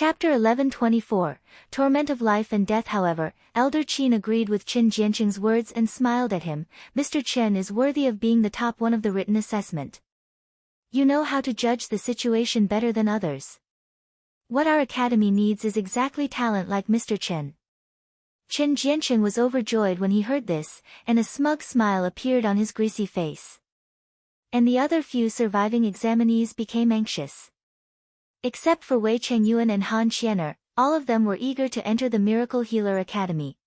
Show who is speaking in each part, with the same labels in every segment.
Speaker 1: Chapter 1124, Torment of Life and Death. However, Elder Qin agreed with Qin Jianqing's words and smiled at him. Mr. Chen is worthy of being the top one of the written assessment. You know how to judge the situation better than others. What our academy needs is exactly talent like Mr. Chen. Qin Jianqing was overjoyed when he heard this, and a smug smile appeared on his greasy face. And the other few surviving examinees became anxious. Except for Wei Chengyuan and Han Qianer, all of them were eager to enter the Miracle Healer Academy.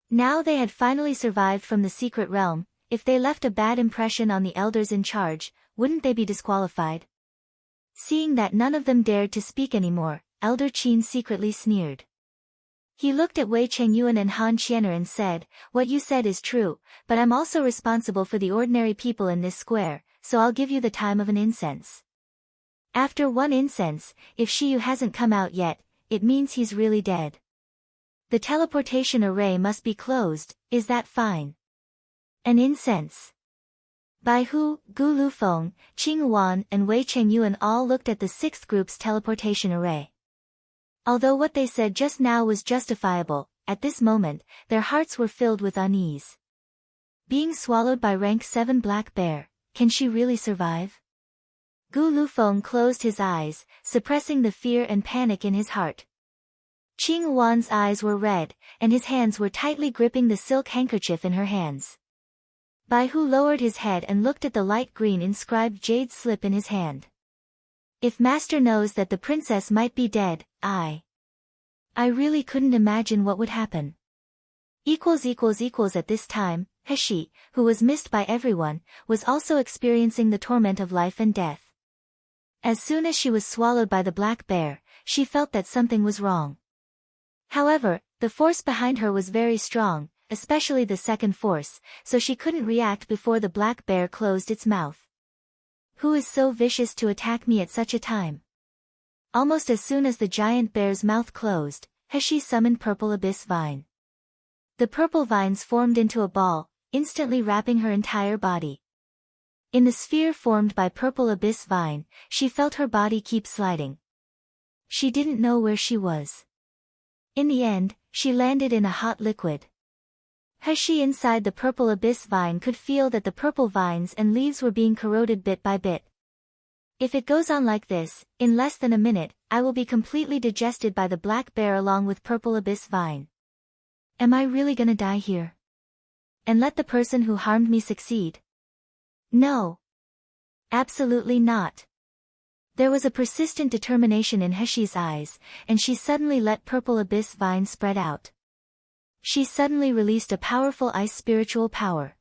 Speaker 1: Now they had finally survived from the secret realm. If they left a bad impression on the elders in charge, wouldn't they be disqualified? Seeing that none of them dared to speak anymore, Elder Qin secretly sneered. He looked at Wei Chengyuan and Han Qianer and said, "What you said is true, but I'm also responsible for the ordinary people in this square, so I'll give you the time of an incense. After one incense, if Shiyu hasn't come out yet, it means he's really dead. The teleportation array must be closed, is that fine?" An incense. Bai Hu, Gu Lufeng, Qing Wan and Wei Chengyuan all looked at the sixth group's teleportation array. Although what they said just now was justifiable, at this moment, their hearts were filled with unease. Being swallowed by rank 7 black bear, can she really survive? Gu Lufeng closed his eyes, suppressing the fear and panic in his heart. Qing Wan's eyes were red, and his hands were tightly gripping the silk handkerchief in her hands. Bai Hu lowered his head and looked at the light green inscribed jade slip in his hand. If Master knows that the princess might be dead, I really couldn't imagine what would happen. At this time, Heshi, who was missed by everyone, was also experiencing the torment of life and death. As soon as she was swallowed by the black bear, she felt that something was wrong. However, the force behind her was very strong, especially the second force, so she couldn't react before the black bear closed its mouth. Who is so vicious to attack me at such a time? Almost as soon as the giant bear's mouth closed, Heshi summoned Purple Abyss Vine. The purple vines formed into a ball, instantly wrapping her entire body. In the sphere formed by Purple Abyss Vine, she felt her body keep sliding. She didn't know where she was. In the end, she landed in a hot liquid. Heshi inside the Purple Abyss Vine could feel that the purple vines and leaves were being corroded bit by bit. If it goes on like this, in less than a minute, I will be completely digested by the black bear along with Purple Abyss Vine. Am I really gonna die here? And let the person who harmed me succeed? No. Absolutely not. There was a persistent determination in Heshi's eyes, and she suddenly let Purple Abyss Vine spread out. She suddenly released a powerful ice spiritual power.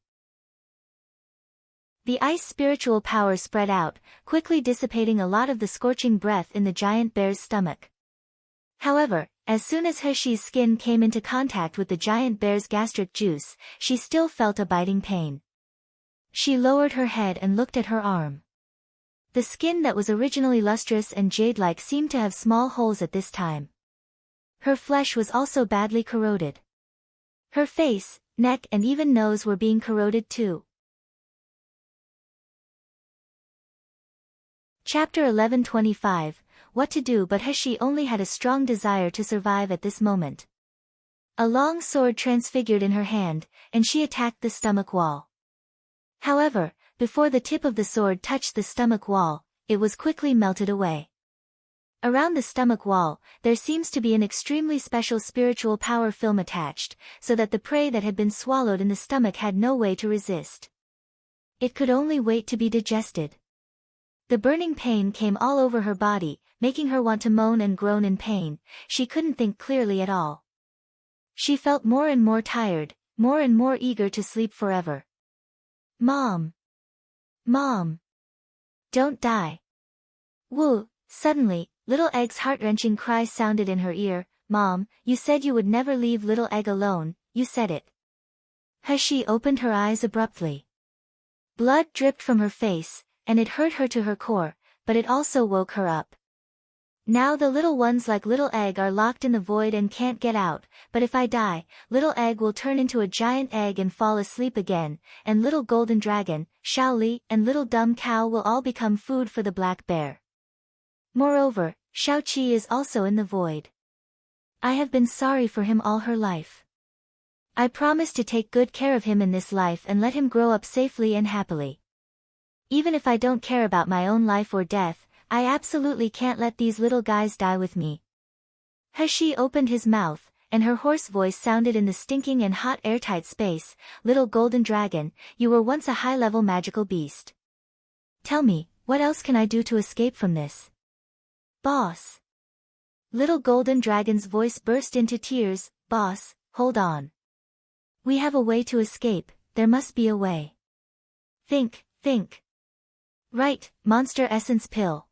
Speaker 1: The ice spiritual power spread out, quickly dissipating a lot of the scorching breath in the giant bear's stomach. However, as soon as Heshi's skin came into contact with the giant bear's gastric juice, she still felt a biting pain. She lowered her head and looked at her arm. The skin that was originally lustrous and jade-like seemed to have small holes at this time. Her flesh was also badly corroded. Her face, neck and even nose were being corroded too. Chapter 1125, What to do? But Heshi only had a strong desire to survive at this moment. A long sword transfigured in her hand, and she attacked the stomach wall. However, before the tip of the sword touched the stomach wall, it was quickly melted away. Around the stomach wall, there seems to be an extremely special spiritual power film attached, so that the prey that had been swallowed in the stomach had no way to resist. It could only wait to be digested. The burning pain came all over her body, making her want to moan and groan in pain. She couldn't think clearly at all. She felt more and more tired, more and more eager to sleep forever. Mom! Mom! Don't die! Woo! Suddenly, Little Egg's heart-wrenching cry sounded in her ear. Mom, you said you would never leave Little Egg alone, you said it. Heshi opened her eyes abruptly. Blood dripped from her face, and it hurt her to her core, but it also woke her up. Now the little ones like Little Egg are locked in the void and can't get out, but if I die, Little Egg will turn into a giant egg and fall asleep again, and Little Golden Dragon, Xiaoli, and Little Dumb Cow will all become food for the black bear. Moreover, Shao-Chi is also in the void. I have been sorry for him all her life. I promise to take good care of him in this life and let him grow up safely and happily. Even if I don't care about my own life or death, I absolutely can't let these little guys die with me. He opened his mouth, and her hoarse voice sounded in the stinking and hot airtight space. Little golden dragon, you were once a high-level magical beast. Tell me, what else can I do to escape from this? Boss. Little golden dragon's voice burst into tears. Boss, hold on. We have a way to escape, there must be a way. Think. Right, monster essence pill.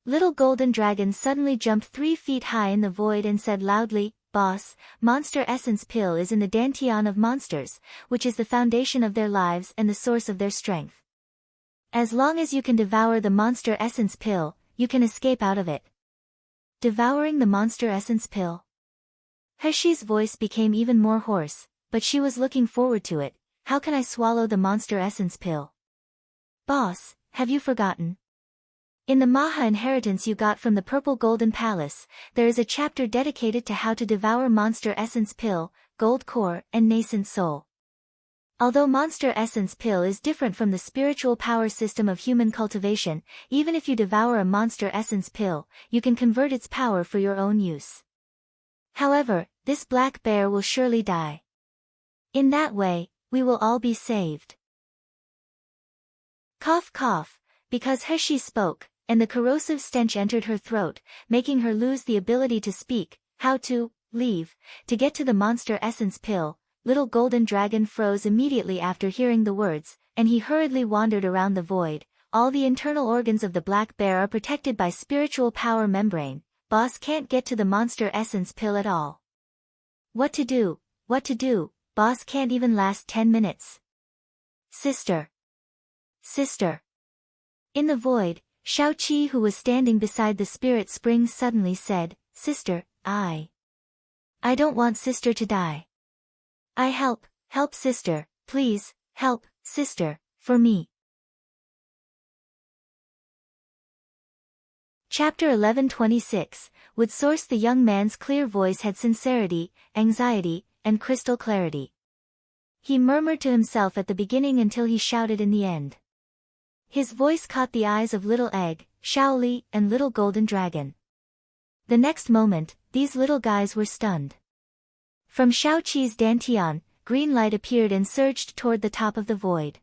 Speaker 1: Little golden dragon suddenly jumped 3 feet high in the void and said loudly, Boss, monster essence pill is in the Dantian of monsters, which is the foundation of their lives and the source of their strength. As long as you can devour the monster essence pill, you can escape out of it. Devouring the monster essence pill? Heshi's voice became even more hoarse, but she was looking forward to it. How can I swallow the monster essence pill? Boss, have you forgotten? In the Maha inheritance you got from the Purple Golden Palace, there is a chapter dedicated to how to devour Monster Essence Pill, Gold Core, and Nascent Soul. Although Monster Essence Pill is different from the spiritual power system of human cultivation, even if you devour a Monster Essence Pill, you can convert its power for your own use. However, this black bear will surely die. In that way, we will all be saved. Cough cough, because Heshi spoke, and the corrosive stench entered her throat, making her lose the ability to speak. How to leave, to get to the monster essence pill. Little golden dragon froze immediately after hearing the words, and he hurriedly wandered around the void. All the internal organs of the black bear are protected by spiritual power membrane. Boss can't get to the monster essence pill at all. What to do? Boss can't even last 10 minutes. Sister. In the void, Shao-Chi, who was standing beside the spirit spring, suddenly said, Sister, I don't want sister to die. Help sister, please, help, sister, for me. Chapter 11:26, would source. The young man's clear voice had sincerity, anxiety, and crystal clarity. He murmured to himself at the beginning until he shouted in the end. His voice caught the eyes of Little Egg, Shaoli, and Little Golden Dragon. The next moment, these little guys were stunned. From Shao-Chi's Dantian, green light appeared and surged toward the top of the void.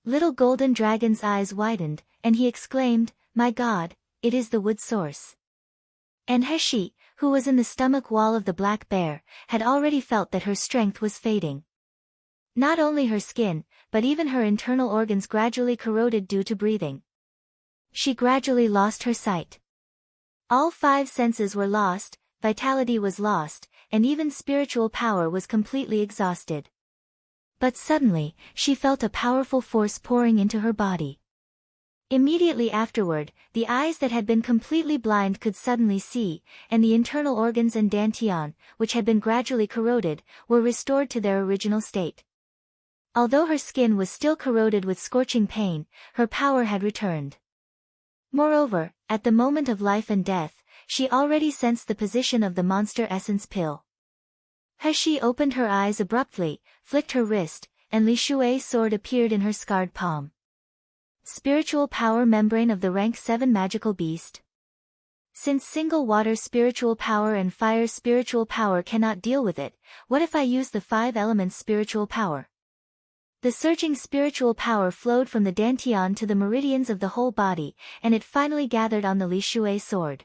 Speaker 1: Little Golden Dragon's eyes widened, and he exclaimed, My God, it is the wood source. And Heshi, who was in the stomach wall of the black bear, had already felt that her strength was fading. Not only her skin, but even her internal organs gradually corroded due to breathing. She gradually lost her sight. All 5 senses were lost, vitality was lost, and even spiritual power was completely exhausted. But suddenly, she felt a powerful force pouring into her body. Immediately afterward, the eyes that had been completely blind could suddenly see, and the internal organs and Dantian, which had been gradually corroded, were restored to their original state. Although her skin was still corroded with scorching pain, her power had returned. Moreover, at the moment of life and death, she already sensed the position of the monster essence pill. Heshi opened her eyes abruptly, flicked her wrist, and Li Shui's sword appeared in her scarred palm. Spiritual power membrane of the rank 7 magical beast. Since single water spiritual power and fire spiritual power cannot deal with it, what if I use the 5 elements spiritual power? The surging spiritual power flowed from the Dantian to the meridians of the whole body, and it finally gathered on the Li Shui sword.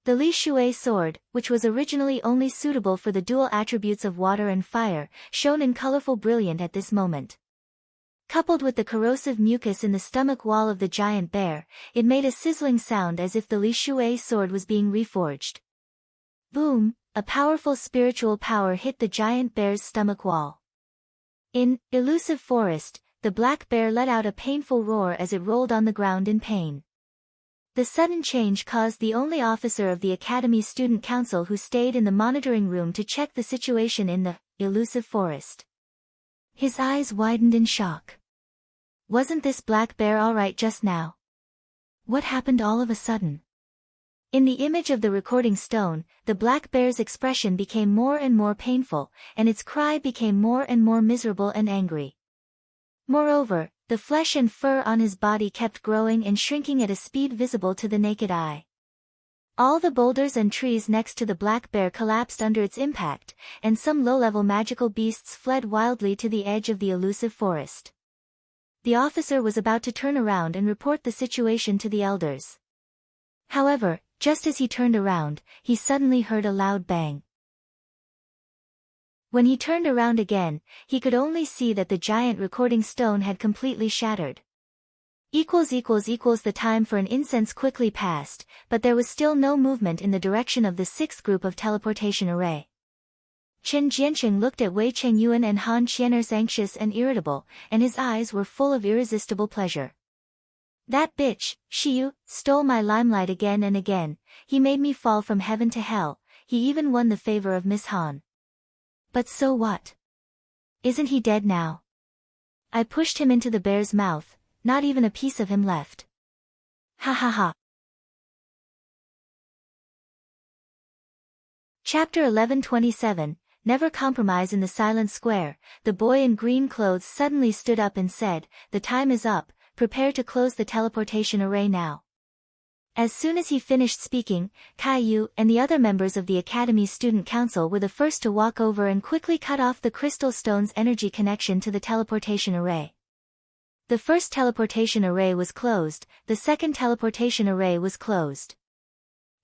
Speaker 1: The Li Shui sword, which was originally only suitable for the dual attributes of water and fire, shone in colorful brilliant at this moment. Coupled with the corrosive mucus in the stomach wall of the giant bear, it made a sizzling sound as if the Li Shui sword was being reforged. Boom! A powerful spiritual power hit the giant bear's stomach wall. In Elusive Forest, the black bear let out a painful roar as it rolled on the ground in pain. The sudden change caused the only officer of the Academy's student council who stayed in the monitoring room to check the situation in the Elusive Forest. His eyes widened in shock. Wasn't this black bear all right just now? What happened all of a sudden? In the image of the recording stone, the black bear's expression became more and more painful, and its cry became more and more miserable and angry. Moreover, the flesh and fur on his body kept growing and shrinking at a speed visible to the naked eye. All the boulders and trees next to the black bear collapsed under its impact, and some low-level magical beasts fled wildly to the edge of the elusive forest. The officer was about to turn around and report the situation to the elders. However, just as he turned around, he suddenly heard a loud bang. When he turned around again, he could only see that the giant recording stone had completely shattered. The time for an incense quickly passed, but there was still no movement in the direction of the sixth group of teleportation array. Chen Jianqing looked at Wei Chengyuan and Han Qian'er anxious and irritable, and his eyes were full of irresistible pleasure. That bitch, Shiyu, stole my limelight again and again. He made me fall from heaven to hell. He even won the favor of Miss Han. But so what? Isn't he dead now? I pushed him into the bear's mouth, not even a piece of him left. Ha ha ha. Chapter 1127, Never Compromise. In the silent square, the boy in green clothes suddenly stood up and said, "The time is up. Prepare to close the teleportation array now." As soon as he finished speaking, Caillou and the other members of the Academy's Student Council were the first to walk over and quickly cut off the crystal stone's energy connection to the teleportation array. The first teleportation array was closed, the second teleportation array was closed.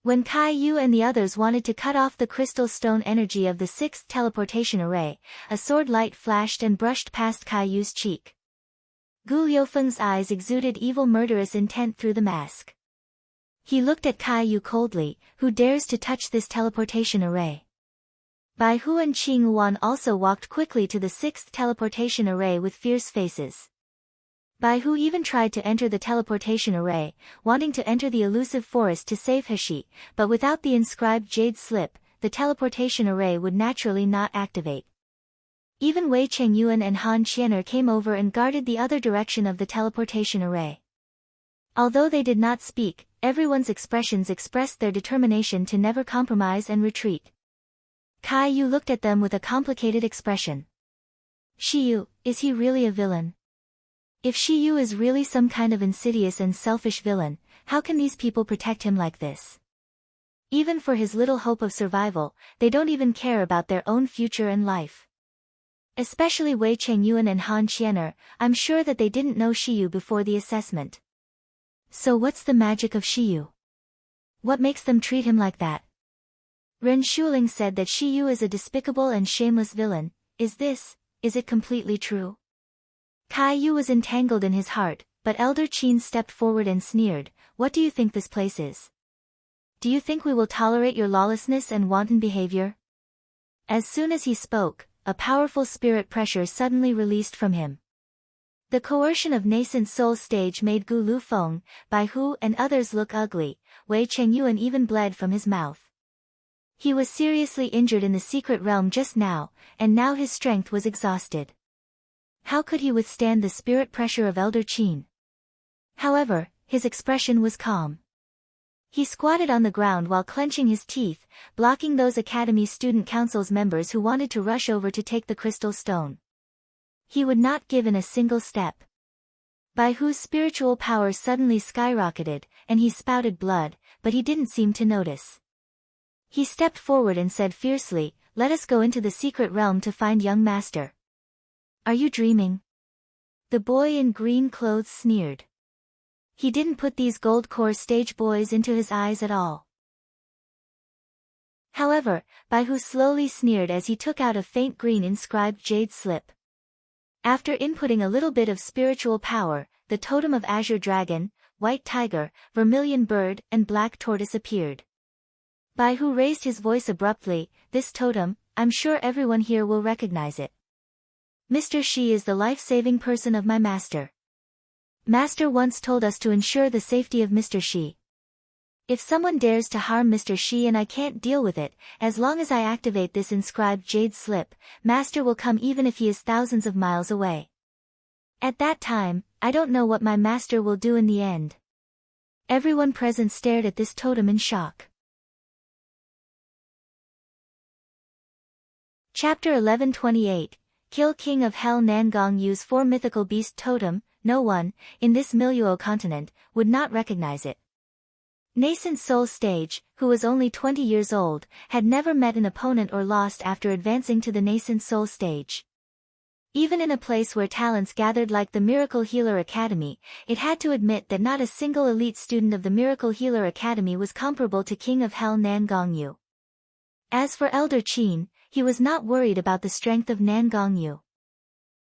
Speaker 1: When Caillou and the others wanted to cut off the crystal stone energy of the sixth teleportation array, a sword light flashed and brushed past Caillou's cheek. Gu Liufeng's eyes exuded evil murderous intent through the mask. He looked at Caillou coldly. Who dares to touch this teleportation array? Bai Hu and Qing Yuan also walked quickly to the sixth teleportation array with fierce faces. Bai Hu even tried to enter the teleportation array, wanting to enter the elusive forest to save Heshi, but without the inscribed jade slip, the teleportation array would naturally not activate. Even Wei Chengyuan and Han Qian'er came over and guarded the other direction of the teleportation array. Although they did not speak, everyone's expressions expressed their determination to never compromise and retreat. Caillou looked at them with a complicated expression. Shiyu, is he really a villain? If Shiyu is really some kind of insidious and selfish villain, how can these people protect him like this? Even for his little hope of survival, they don't even care about their own future and life. Especially Wei Chengyuan and Han Qian'er, I'm sure that they didn't know Shiyu before the assessment. So what's the magic of Shiyu? What makes them treat him like that? Ren Shuling said that Shiyu is a despicable and shameless villain. Is it completely true? Caillou was entangled in his heart, but Elder Qin stepped forward and sneered, "What do you think this place is? Do you think we will tolerate your lawlessness and wanton behavior?" As soon as he spoke, a powerful spirit pressure suddenly released from him. The coercion of nascent soul stage made Gu Lufeng, Bai Hu and others look ugly. Wei Chengyuan even bled from his mouth. He was seriously injured in the secret realm just now, and now his strength was exhausted. How could he withstand the spirit pressure of Elder Qin? However, his expression was calm. He squatted on the ground while clenching his teeth, blocking those Academy Student Council's members who wanted to rush over to take the crystal stone. He would not give in a single step. Bai Hu's spiritual power suddenly skyrocketed, and he spouted blood, but he didn't seem to notice. He stepped forward and said fiercely, "Let us go into the secret realm to find young master." "Are you dreaming?" The boy in green clothes sneered. He didn't put these gold core stage boys into his eyes at all. However, Bai Hu slowly sneered as he took out a faint green inscribed jade slip. After inputting a little bit of spiritual power, the totem of azure dragon, white tiger, vermilion bird, and black tortoise appeared. Bai Hu raised his voice abruptly, "This totem, I'm sure everyone here will recognize it. Mr. Shi is the life-saving person of my master. Master once told us to ensure the safety of Mr. Shi. If someone dares to harm Mr. Shi and I can't deal with it, as long as I activate this inscribed jade slip, Master will come even if he is thousands of miles away. At that time, I don't know what my master will do in the end." Everyone present stared at this totem in shock. Chapter 1128, Kill King of Hell. Nangong Yu's 4 mythical beast totem. No one, in this milieu continent, would not recognize it. Nascent Soul Stage, who was only 20 years old, had never met an opponent or lost after advancing to the Nascent Soul Stage. Even in a place where talents gathered like the Miracle Healer Academy, it had to admit that not a single elite student of the Miracle Healer Academy was comparable to King of Hell Nangong Yu. As for Elder Qin, he was not worried about the strength of Nangong Yu.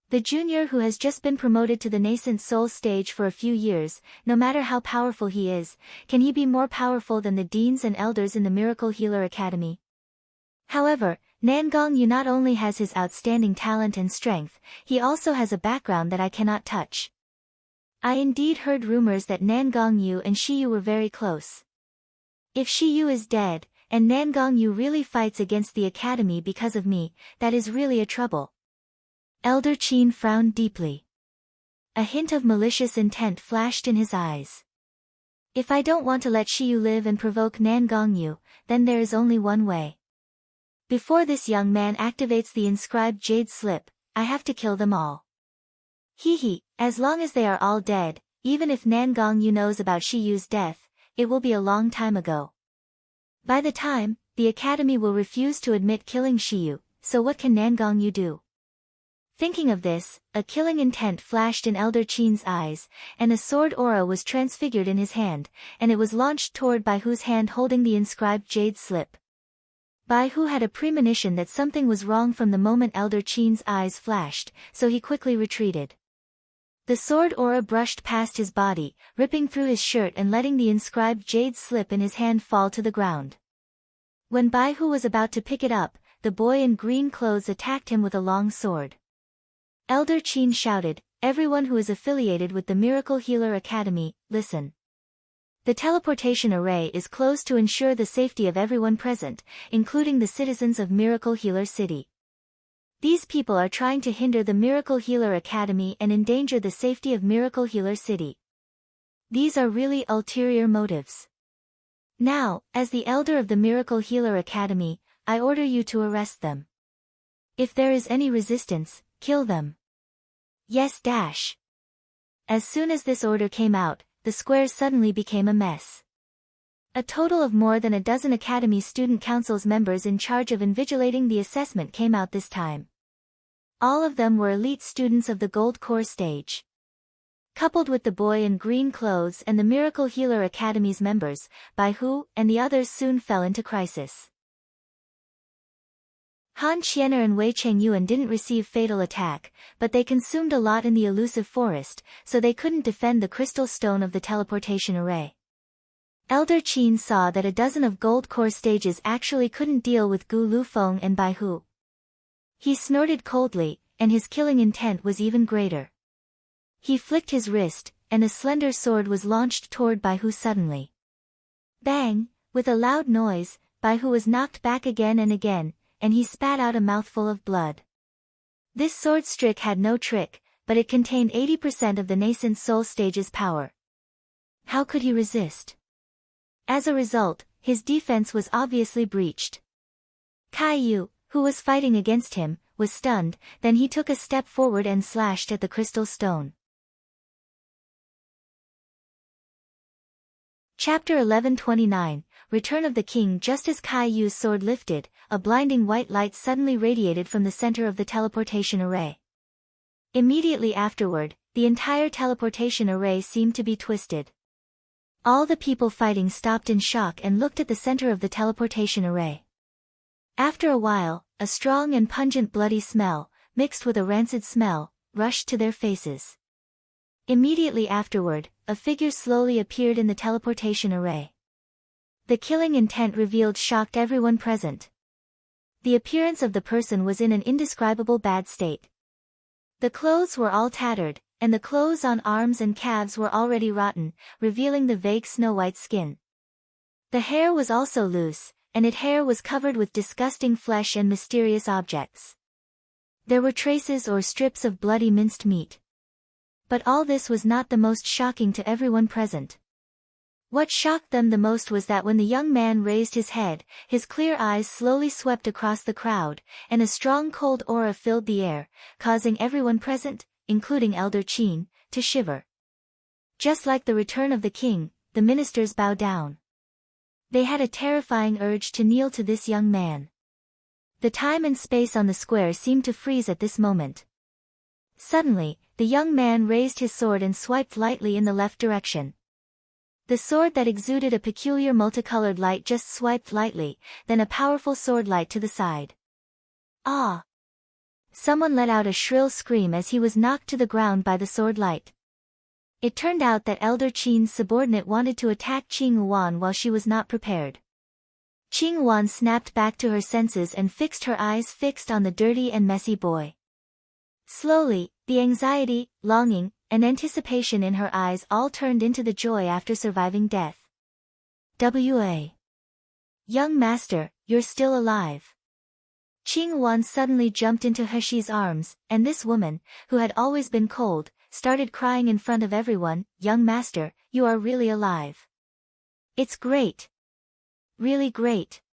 Speaker 1: The junior who has just been promoted to the Nascent Soul Stage for a few years, no matter how powerful he is, can he be more powerful than the deans and elders in the Miracle Healer Academy? However, Nangong Yu not only has his outstanding talent and strength, he also has a background that I cannot touch. I indeed heard rumors that Nangong Yu and Shiyu were very close. If Shiyu is dead, and Nangong Yu really fights against the academy because of me, that is really a trouble. Elder Qin frowned deeply. A hint of malicious intent flashed in his eyes. If I don't want to let Shiyu live and provoke Nangong Yu, then there is only one way. Before this young man activates the inscribed jade slip, I have to kill them all. As long as they are all dead, even if Nangong Yu knows about Shiyu's death, it will be a long time ago. By the time, the academy will refuse to admit killing Shiyu, so what can Nangong Yu do? Thinking of this, a killing intent flashed in Elder Qin's eyes, and a sword aura was transfigured in his hand, and it was launched toward Baihu's hand holding the inscribed jade slip. Baihu had a premonition that something was wrong from the moment Elder Qin's eyes flashed, so he quickly retreated. The sword aura brushed past his body, ripping through his shirt and letting the inscribed jade slip in his hand fall to the ground. When Baihu was about to pick it up, the boy in green clothes attacked him with a long sword. Elder Qin shouted, "Everyone who is affiliated with the Miracle Healer Academy, listen. The teleportation array is closed to ensure the safety of everyone present, including the citizens of Miracle Healer City. These people are trying to hinder the Miracle Healer Academy and endanger the safety of Miracle Healer City. These are really ulterior motives. Now, as the elder of the Miracle Healer Academy, I order you to arrest them. If there is any resistance, kill them. Yes. As soon as this order came out, the square suddenly became a mess. A total of more than a dozen Academy Student Council's members in charge of invigilating the assessment came out this time. All of them were elite students of the Gold Core stage. Coupled with the boy in green clothes and the Miracle Healer Academy's members, Baihu and the others soon fell into crisis. Han Qianer and Wei Chengyuan didn't receive fatal attack, but they consumed a lot in the elusive forest, so they couldn't defend the crystal stone of the teleportation array. Elder Qin saw that a dozen of Gold Core stages actually couldn't deal with Gu Lufeng and Baihu. He snorted coldly, and his killing intent was even greater. He flicked his wrist, and a slender sword was launched toward Baihu suddenly. Bang! With a loud noise, Baihu was knocked back again and again, and he spat out a mouthful of blood. This sword stick had no trick, but it contained 80% of the nascent soul stage's power. How could he resist? As a result, his defense was obviously breached. Caillou, who was fighting against him, was stunned, then he took a step forward and slashed at the crystal stone. Chapter 1129, Return of the King. Just as Caillou's sword lifted, a blinding white light suddenly radiated from the center of the teleportation array. Immediately afterward, the entire teleportation array seemed to be twisted. All the people fighting stopped in shock and looked at the center of the teleportation array. After a while, a strong and pungent bloody smell, mixed with a rancid smell, rushed to their faces. Immediately afterward, a figure slowly appeared in the teleportation array. The killing intent revealed shocked everyone present. The appearance of the person was in an indescribable bad state. The clothes were all tattered, and the clothes on arms and calves were already rotten, revealing the vague snow-white skin. The hair was also loose, and its hair was covered with disgusting flesh and mysterious objects. There were traces or strips of bloody minced meat. But all this was not the most shocking to everyone present. What shocked them the most was that when the young man raised his head, his clear eyes slowly swept across the crowd, and a strong cold aura filled the air, causing everyone present, including Elder Qin, to shiver. Just like the return of the king, the ministers bowed down. They had a terrifying urge to kneel to this young man. The time and space on the square seemed to freeze at this moment. Suddenly, the young man raised his sword and swiped lightly in the left direction. The sword that exuded a peculiar multicolored light just swiped lightly, then a powerful sword light to the side. Ah! Someone let out a shrill scream as he was knocked to the ground by the sword light. It turned out that Elder Qin's subordinate wanted to attack Qing Yuan while she was not prepared. Qing Yuan snapped back to her senses and fixed her eyes fixed on the dirty and messy boy. Slowly, the anxiety, longing, and anticipation in her eyes all turned into the joy after surviving death. "Wa! Young master, you're still alive." Qing Yuan suddenly jumped into Heshi's arms, and this woman, who had always been cold, started crying in front of everyone. "Young master, you are really alive. It's great. Really great."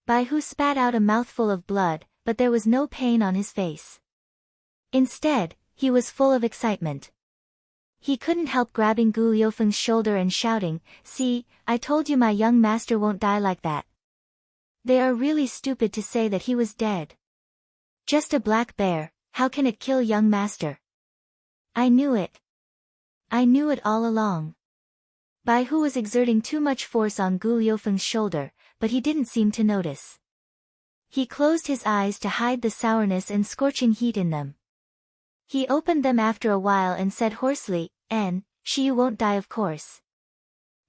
Speaker 1: Bai Hu spat out a mouthful of blood, but there was no pain on his face. Instead, he was full of excitement. He couldn't help grabbing Gu Liufeng's shoulder and shouting, "See, I told you my young master won't die like that. They are really stupid to say that he was dead. Just a black bear, how can it kill young master? I knew it. I knew it all along." Bai Hu was exerting too much force on Gu Liufeng's shoulder, but he didn't seem to notice. He closed his eyes to hide the sourness and scorching heat in them. He opened them after a while and said hoarsely, "She won't die, of course.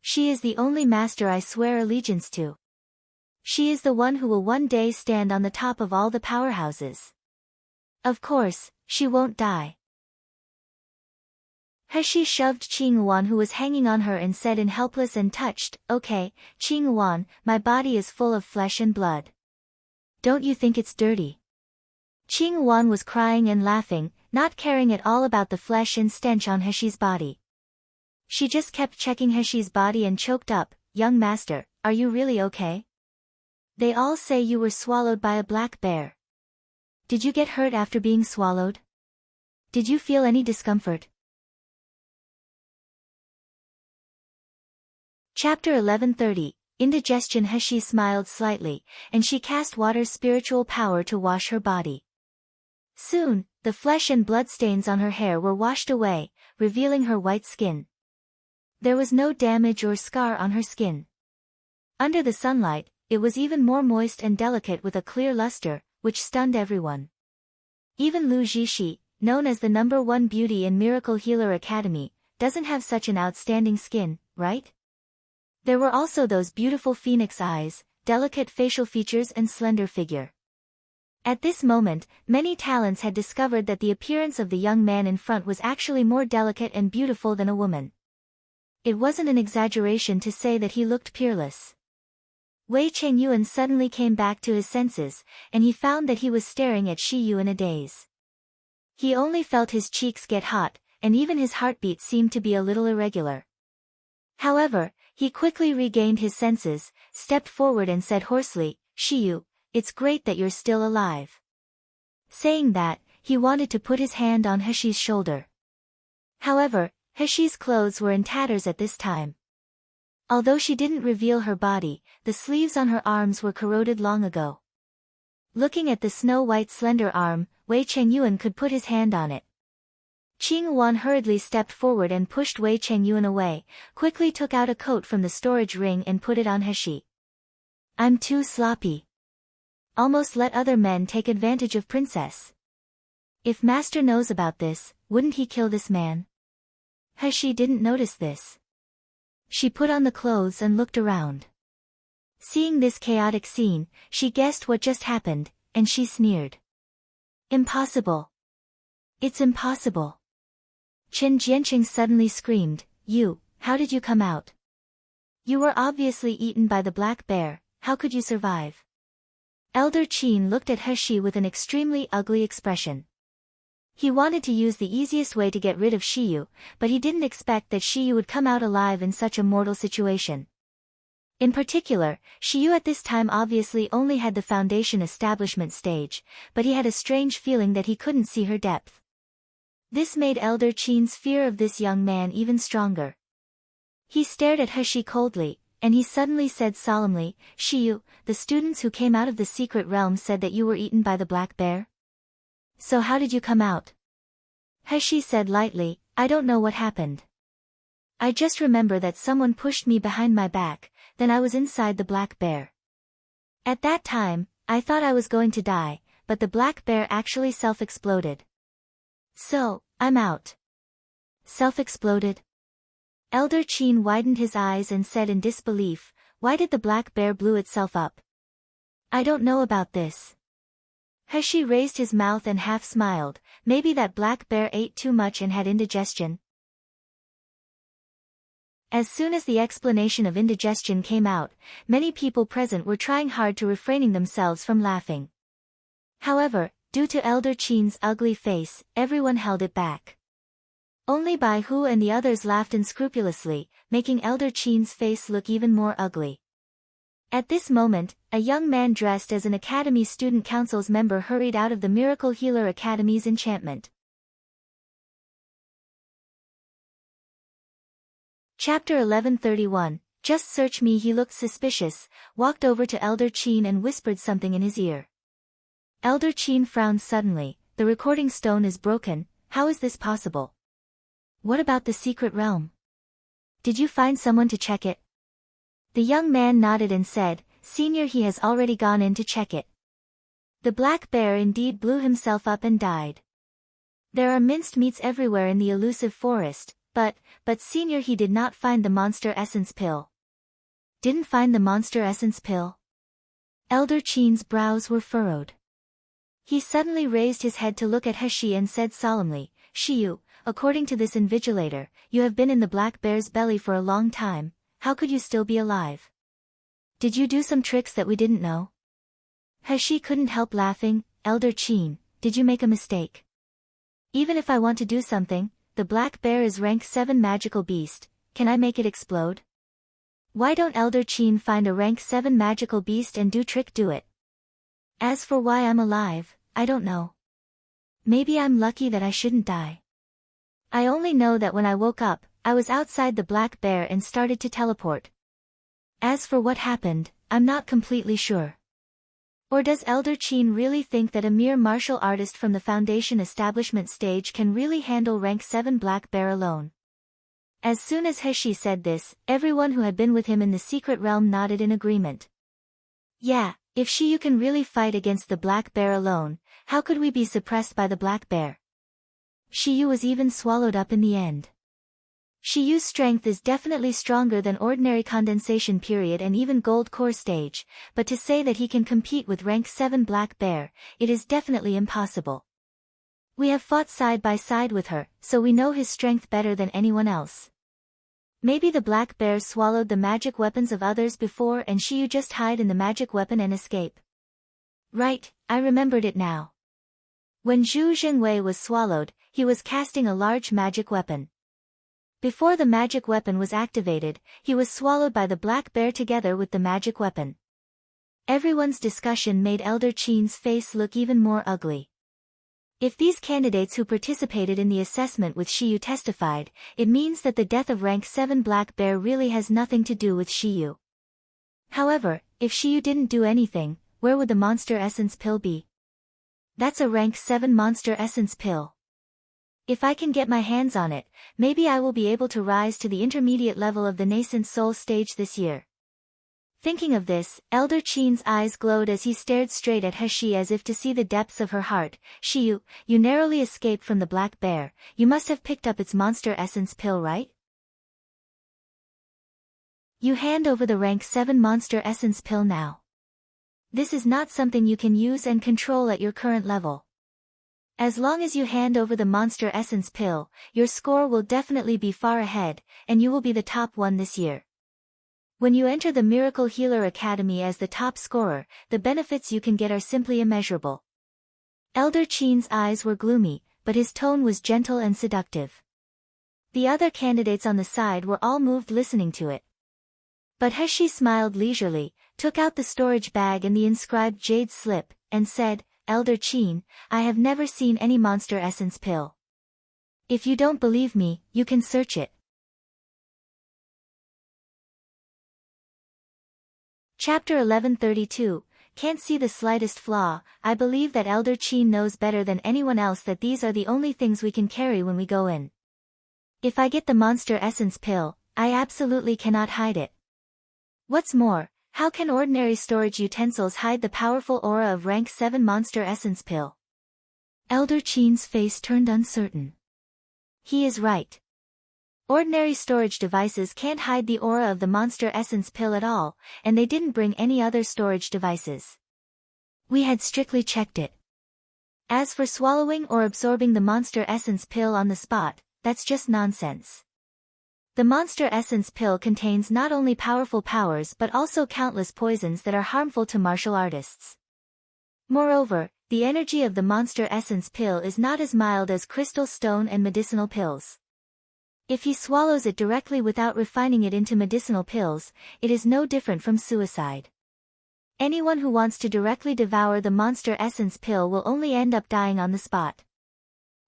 Speaker 1: She is the only master I swear allegiance to. She is the one who will one day stand on the top of all the powerhouses. Of course, she won't die." Heshi shoved Qing Yuan who was hanging on her and said in helpless and touched, "Okay, Qing Yuan, my body is full of flesh and blood. Don't you think it's dirty?" Qing Yuan was crying and laughing, not caring at all about the flesh and stench on Heshi's body. She just kept checking Heshi's body and choked up, "Young master, are you really okay? They all say you were swallowed by a black bear. Did you get hurt after being swallowed? Did you feel any discomfort?" Chapter 1130, Indigestion. Heshi smiled slightly, and she cast water's spiritual power to wash her body. Soon, the flesh and blood stains on her hair were washed away, revealing her white skin. There was no damage or scar on her skin. Under the sunlight, it was even more moist and delicate with a clear luster, which stunned everyone. Even Lu Jishi, known as the #1 beauty in Miracle Healer Academy, doesn't have such an outstanding skin, right? There were also those beautiful phoenix eyes, delicate facial features and slender figure. At this moment, many talents had discovered that the appearance of the young man in front was actually more delicate and beautiful than a woman. It wasn't an exaggeration to say that he looked peerless. Wei Chengyuan suddenly came back to his senses, and he found that he was staring at Shi Yu in a daze. He only felt his cheeks get hot, and even his heartbeat seemed to be a little irregular. However, he quickly regained his senses, stepped forward and said hoarsely, "Shi Yu, it's great that you're still alive." Saying that, he wanted to put his hand on Heshi's shoulder. However, Heshi's clothes were in tatters at this time. Although she didn't reveal her body, the sleeves on her arms were corroded long ago. Looking at the snow-white slender arm, Wei Chengyuan could put his hand on it. Qing Yuan hurriedly stepped forward and pushed Wei Chengyuan away, quickly took out a coat from the storage ring and put it on Heshi. "I'm too sloppy. Almost let other men take advantage of princess. If master knows about this, wouldn't he kill this man?" Heshi didn't notice this. She put on the clothes and looked around. Seeing this chaotic scene, she guessed what just happened, and she sneered. "Impossible. It's impossible." Chen Jianqing suddenly screamed, How did you come out? You were obviously eaten by the black bear, how could you survive?" Elder Qin looked at Heshi with an extremely ugly expression. He wanted to use the easiest way to get rid of Shiyu, but he didn't expect that Shiyu would come out alive in such a mortal situation. In particular, Shiyu at this time obviously only had the foundation establishment stage, but he had a strange feeling that he couldn't see her depth. This made Elder Qin's fear of this young man even stronger. He stared at He coldly, and he suddenly said solemnly, "Shiyu, the students who came out of the secret realm said that you were eaten by the black bear? So how did you come out?" He said lightly, "I don't know what happened. I just remember that someone pushed me behind my back, then I was inside the black bear. At that time, I thought I was going to die, but the black bear actually self-exploded. So, I'm out." Self-exploded? Elder Qin widened his eyes and said in disbelief, "Why did the black bear blew itself up?" "I don't know about this." He raised his mouth and half smiled, "Maybe that black bear ate too much and had indigestion." As soon as the explanation of indigestion came out, many people present were trying hard to refraining themselves from laughing. However, due to Elder Qin's ugly face, everyone held it back. Only Bai Hu and the others laughed unscrupulously, making Elder Qin's face look even more ugly. At this moment, a young man dressed as an Academy Student Council's member hurried out of the Miracle Healer Academy's enchantment. Chapter 1131, Just Search Me. He looked suspicious, walked over to Elder Qin and whispered something in his ear. Elder Qin frowned suddenly. "The recording stone is broken, how is this possible? What about the secret realm? Did you find someone to check it?" The young man nodded and said, "Senior, he has already gone in to check it. The black bear indeed blew himself up and died. There are minced meats everywhere in the elusive forest, but Senior, he did not find the monster essence pill." "Didn't find the monster essence pill?" Elder Qin's brows were furrowed. He suddenly raised his head to look at He and said solemnly, "Shiyu, according to this invigilator, you have been in the black bear's belly for a long time, how could you still be alive? Did you do some tricks that we didn't know?" He couldn't help laughing. "Elder Qin, did you make a mistake? Even if I want to do something, the black bear is rank 7 magical beast, can I make it explode? Why don't Elder Qin find a rank 7 magical beast and do it? As for why I'm alive, I don't know. Maybe I'm lucky that I shouldn't die. I only know that when I woke up, I was outside the black bear and started to teleport. As for what happened, I'm not completely sure." Or does Elder Qin really think that a mere martial artist from the Foundation establishment stage can really handle rank 7 black bear alone? As soon as He said this, everyone who had been with him in the secret realm nodded in agreement. "Yeah, if Shiyu can really fight against the black bear alone, how could we be suppressed by the black bear? Shiyu was even swallowed up in the end. Shiyu's strength is definitely stronger than ordinary condensation period and even gold core stage, but to say that he can compete with rank 7 black bear, it is definitely impossible. We have fought side by side with her, so we know his strength better than anyone else. Maybe the black bear swallowed the magic weapons of others before and Shiyu just hide in the magic weapon and escape. Right, I remembered it now. When Zhu Zhengwei was swallowed, he was casting a large magic weapon. Before the magic weapon was activated, he was swallowed by the black bear together with the magic weapon." Everyone's discussion made Elder Qin's face look even more ugly. If these candidates who participated in the assessment with Shiyu testified, it means that the death of rank 7 black bear really has nothing to do with Shiyu. However, if Shiyu didn't do anything, where would the monster essence pill be? That's a rank 7 monster essence pill. If I can get my hands on it, maybe I will be able to rise to the intermediate level of the nascent soul stage this year. Thinking of this, Elder Qin's eyes glowed as he stared straight at He as if to see the depths of her heart. "Shiyu, you narrowly escaped from the black bear, you must have picked up its monster essence pill, right? You hand over the rank 7 monster essence pill now. This is not something you can use and control at your current level. As long as you hand over the monster essence pill, your score will definitely be far ahead, and you will be the top one this year. When you enter the Miracle Healer Academy as the top scorer, the benefits you can get are simply immeasurable." Elder Qin's eyes were gloomy, but his tone was gentle and seductive. The other candidates on the side were all moved listening to it. But Heshi smiled leisurely, took out the storage bag and the inscribed jade slip, and said, "Elder Qin, I have never seen any monster essence pill. If you don't believe me, you can search it." Chapter 1132, Can't see the slightest flaw. I believe that Elder Qin knows better than anyone else that these are the only things we can carry when we go in. If I get the monster essence pill, I absolutely cannot hide it. What's more, how can ordinary storage utensils hide the powerful aura of rank 7 monster essence pill? Elder Qin's face turned uncertain. He is right. Ordinary storage devices can't hide the aura of the monster essence pill at all, and they didn't bring any other storage devices. We had strictly checked it. As for swallowing or absorbing the monster essence pill on the spot, that's just nonsense. The monster essence pill contains not only powerful powers but also countless poisons that are harmful to martial artists. Moreover, the energy of the monster essence pill is not as mild as crystal stone and medicinal pills. If he swallows it directly without refining it into medicinal pills, it is no different from suicide. Anyone who wants to directly devour the monster essence pill will only end up dying on the spot.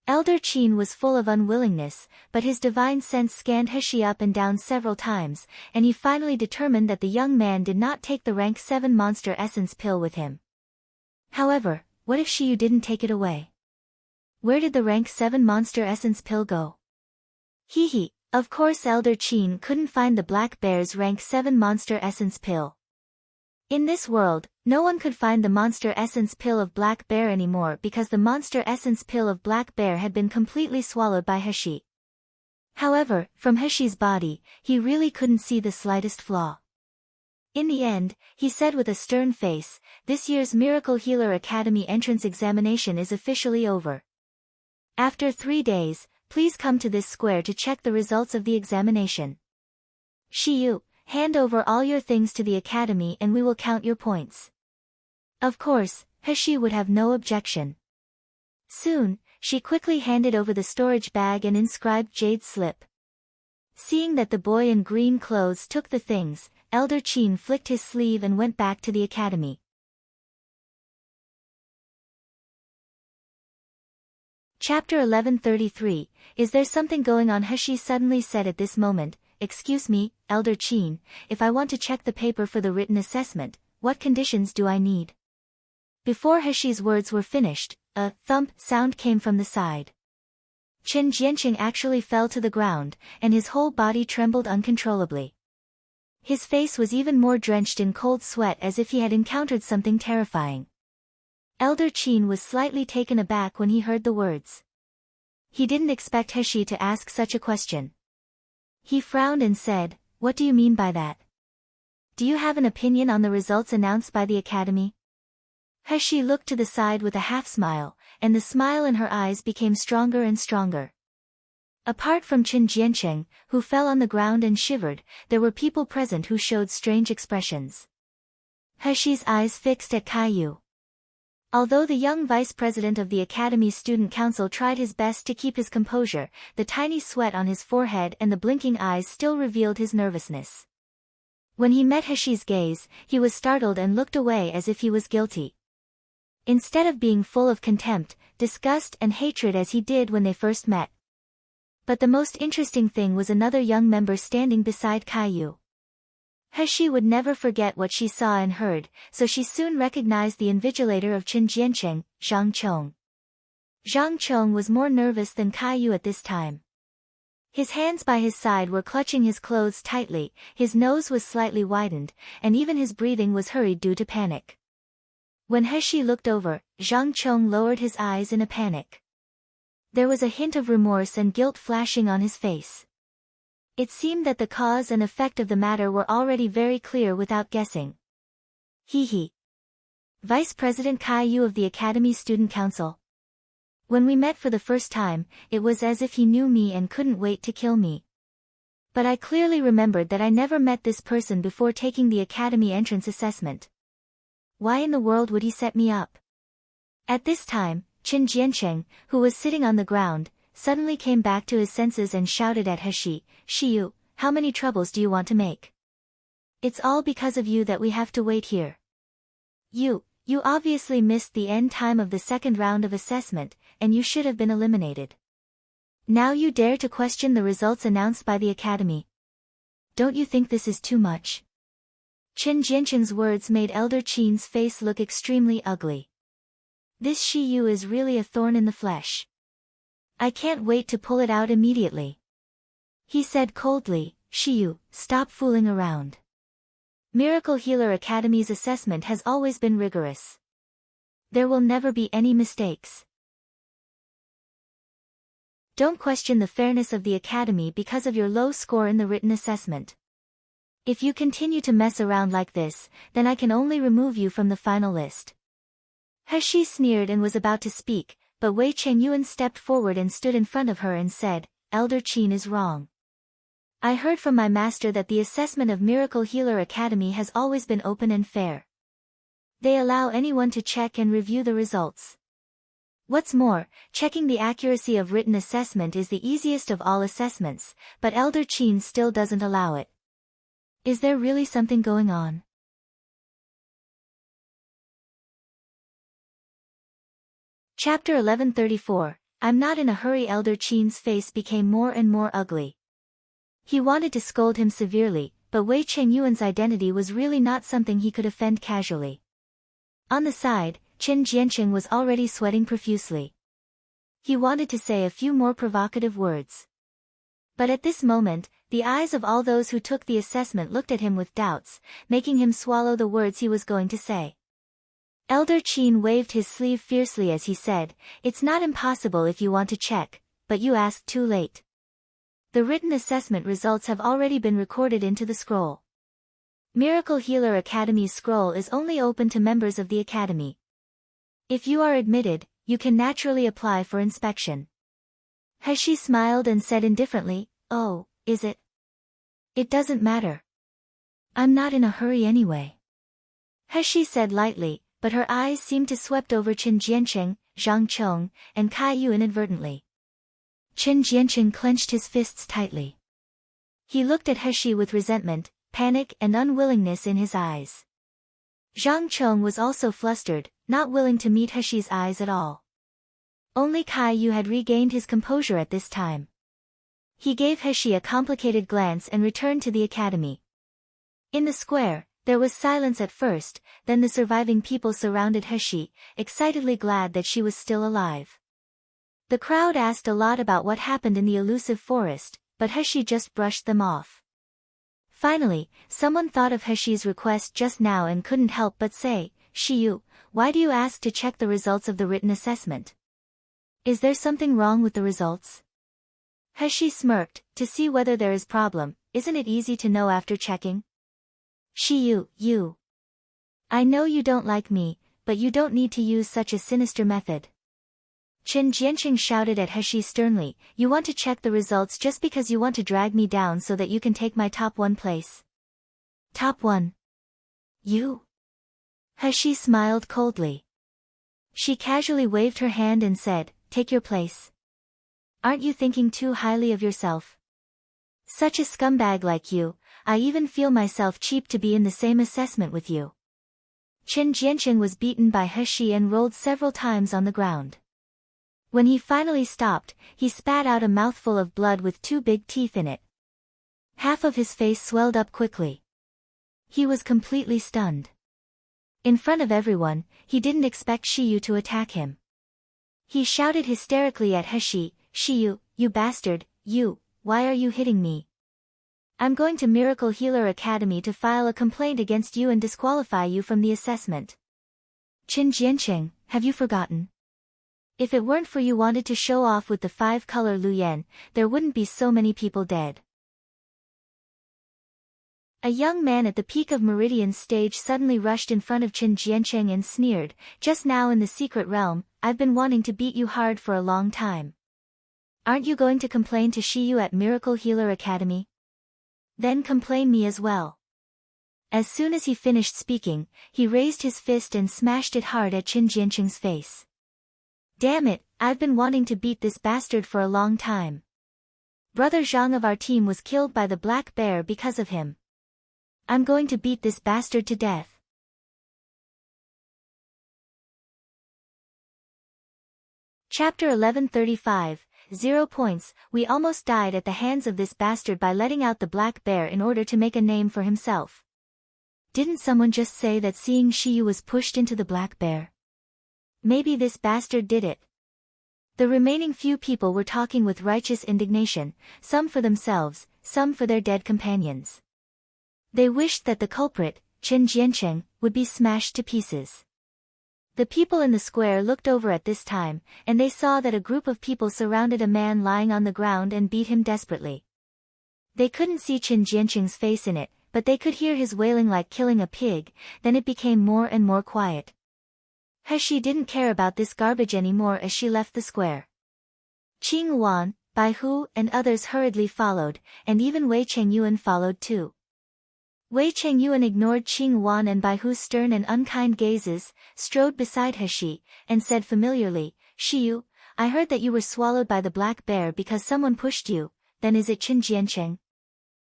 Speaker 1: Elder Qin was full of unwillingness, but his divine sense scanned Heshi up and down several times, and he finally determined that the young man did not take the rank 7 monster essence pill with him. However, what if Shiyu didn't take it away? Where did the rank 7 monster essence pill go? Hee, of course Elder Qin couldn't find the Black Bear's rank 7 monster essence pill. In this world, no one could find the monster essence pill of Black Bear anymore because the monster essence pill of Black Bear had been completely swallowed by Heshi. However, from Heshi's body, he really couldn't see the slightest flaw. In the end, he said with a stern face, "This year's Miracle Healer Academy entrance examination is officially over. After 3 days, please come to this square to check the results of the examination. Shiyu, hand over all your things to the academy and we will count your points." Of course, Heshi would have no objection. Soon, she quickly handed over the storage bag and inscribed jade slip. Seeing that the boy in green clothes took the things, Elder Qin flicked his sleeve and went back to the academy. Chapter 1133, Is there something going on? Heshi suddenly said at this moment, "Excuse me, Elder Qin, if I want to check the paper for the written assessment, what conditions do I need?" Before Heshi's words were finished, a thump sound came from the side. Chen Jianqing actually fell to the ground, and his whole body trembled uncontrollably. His face was even more drenched in cold sweat as if he had encountered something terrifying. Elder Qin was slightly taken aback when he heard the words. He didn't expect Heshi to ask such a question. He frowned and said, "What do you mean by that? Do you have an opinion on the results announced by the academy?" Heshi looked to the side with a half-smile, and the smile in her eyes became stronger and stronger. Apart from Chen Jianqing, who fell on the ground and shivered, there were people present who showed strange expressions. Heshi's eyes fixed at Caillou. Although the young vice president of the Academy's student council tried his best to keep his composure, the tiny sweat on his forehead and the blinking eyes still revealed his nervousness. When he met Heshi's gaze, he was startled and looked away as if he was guilty. Instead of being full of contempt, disgust and hatred as he did when they first met. But the most interesting thing was another young member standing beside Caillou. Heshi would never forget what she saw and heard, so she soon recognized the invigilator of Chen Jianqing, Zhang Chong. Zhang Chong was more nervous than Caillou at this time. His hands by his side were clutching his clothes tightly, his nose was slightly widened, and even his breathing was hurried due to panic. When Heshi looked over, Zhang Chong lowered his eyes in a panic. There was a hint of remorse and guilt flashing on his face. It seemed that the cause and effect of the matter were already very clear without guessing. Hee. Vice President Caillou of the Academy Student Council. When we met for the first time, it was as if he knew me and couldn't wait to kill me. But I clearly remembered that I never met this person before taking the Academy entrance assessment. Why in the world would he set me up? At this time, Qin Jiancheng, who was sitting on the ground, suddenly came back to his senses and shouted at He Shiyu, how many troubles do you want to make? It's all because of you that we have to wait here. You obviously missed the end time of the second round of assessment, and you should have been eliminated. Now you dare to question the results announced by the academy. Don't you think this is too much? Qin Jiancheng's words made Elder Qin's face look extremely ugly. This Shiyu is really a thorn in the flesh. I can't wait to pull it out immediately. He said coldly, Shiyu, stop fooling around. Miracle Healer Academy's assessment has always been rigorous. There will never be any mistakes. Don't question the fairness of the academy because of your low score in the written assessment. If you continue to mess around like this, then I can only remove you from the final list. He sneered and was about to speak, but Wei Chengyuan stepped forward and stood in front of her and said, Elder Qin is wrong. I heard from my master that the assessment of Miracle Healer Academy has always been open and fair. They allow anyone to check and review the results. What's more, checking the accuracy of written assessment is the easiest of all assessments, but Elder Qin still doesn't allow it. Is there really something going on? Chapter 1134, I'm not in a hurry. Elder Qin's face became more and more ugly. He wanted to scold him severely, but Wei Chengyuan's identity was really not something he could offend casually. On the side, Qin Jiancheng was already sweating profusely. He wanted to say a few more provocative words. But at this moment, the eyes of all those who took the assessment looked at him with doubts, making him swallow the words he was going to say. Elder Qin waved his sleeve fiercely as he said, it's not impossible if you want to check, but you asked too late. The written assessment results have already been recorded into the scroll. Miracle Healer Academy's scroll is only open to members of the academy. If you are admitted, you can naturally apply for inspection. He smiled and said indifferently, oh, is it? It doesn't matter. I'm not in a hurry anyway. He said lightly, but her eyes seemed to swept over Qin Jiancheng, Zhang Chong, and Kai Yu inadvertently. Qin Jiancheng clenched his fists tightly. He looked at He with resentment, panic and unwillingness in his eyes. Zhang Chong was also flustered, not willing to meet He's eyes at all. Only Kai Yu had regained his composure at this time. He gave He a complicated glance and returned to the academy. In the square, there was silence at first, then the surviving people surrounded He, excitedly glad that she was still alive. The crowd asked a lot about what happened in the elusive forest, but He just brushed them off. Finally, someone thought of He's request just now and couldn't help but say, Shiyu, why do you ask to check the results of the written assessment? Is there something wrong with the results? He smirked, to see whether there is problem, isn't it easy to know after checking? Shiyu, you. I know you don't like me, but you don't need to use such a sinister method. Qin Jiancheng shouted at He sternly, you want to check the results just because you want to drag me down so that you can take my top 1 place. Top 1? You? He smiled coldly. She casually waved her hand and said, take your place. Aren't you thinking too highly of yourself? Such a scumbag like you, I even feel myself cheap to be in the same assessment with you. Qin Jiancheng was beaten by He and rolled several times on the ground. When he finally stopped, he spat out a mouthful of blood with 2 big teeth in it. Half of his face swelled up quickly. He was completely stunned. In front of everyone, he didn't expect Shiyu to attack him. He shouted hysterically at He, Shiyu, you bastard, you, why are you hitting me? I'm going to Miracle Healer Academy to file a complaint against you and disqualify you from the assessment. Qin Jiancheng, have you forgotten? If it weren't for you wanted to show off with the 5-color Luyan, there wouldn't be so many people dead. A young man at the peak of Meridian's stage suddenly rushed in front of Qin Jiancheng and sneered, just now in the secret realm, I've been wanting to beat you hard for a long time. Aren't you going to complain to Shiyu at Miracle Healer Academy? Then complain me as well. As soon as he finished speaking, he raised his fist and smashed it hard at Qin Jiancheng's face. Damn it, I've been wanting to beat this bastard for a long time. Brother Zhang of our team was killed by the black bear because of him. I'm going to beat this bastard to death. Chapter 1135, 0 points. We almost died at the hands of this bastard by letting out the black bear in order to make a name for himself. Didn't someone just say that seeing Shiyu was pushed into the black bear? Maybe this bastard did it. The remaining few people were talking with righteous indignation, some for themselves, some for their dead companions. They wished that the culprit, Qin Jiancheng, would be smashed to pieces. The people in the square looked over at this time, and they saw that a group of people surrounded a man lying on the ground and beat him desperately. They couldn't see Qin Jiancheng's face in it, but they could hear his wailing like killing a pig. Then it became more and more quiet. She didn't care about this garbage anymore as she left the square. Qing Wan, Bai Hu and others hurriedly followed, and even Wei Chengyuan followed too. Wei Chengyuan ignored Qing Wan and Bai Hu's stern and unkind gazes, strode beside He and said familiarly, "Shiyu, I heard that you were swallowed by the black bear because someone pushed you, then is it Qin Jiancheng?"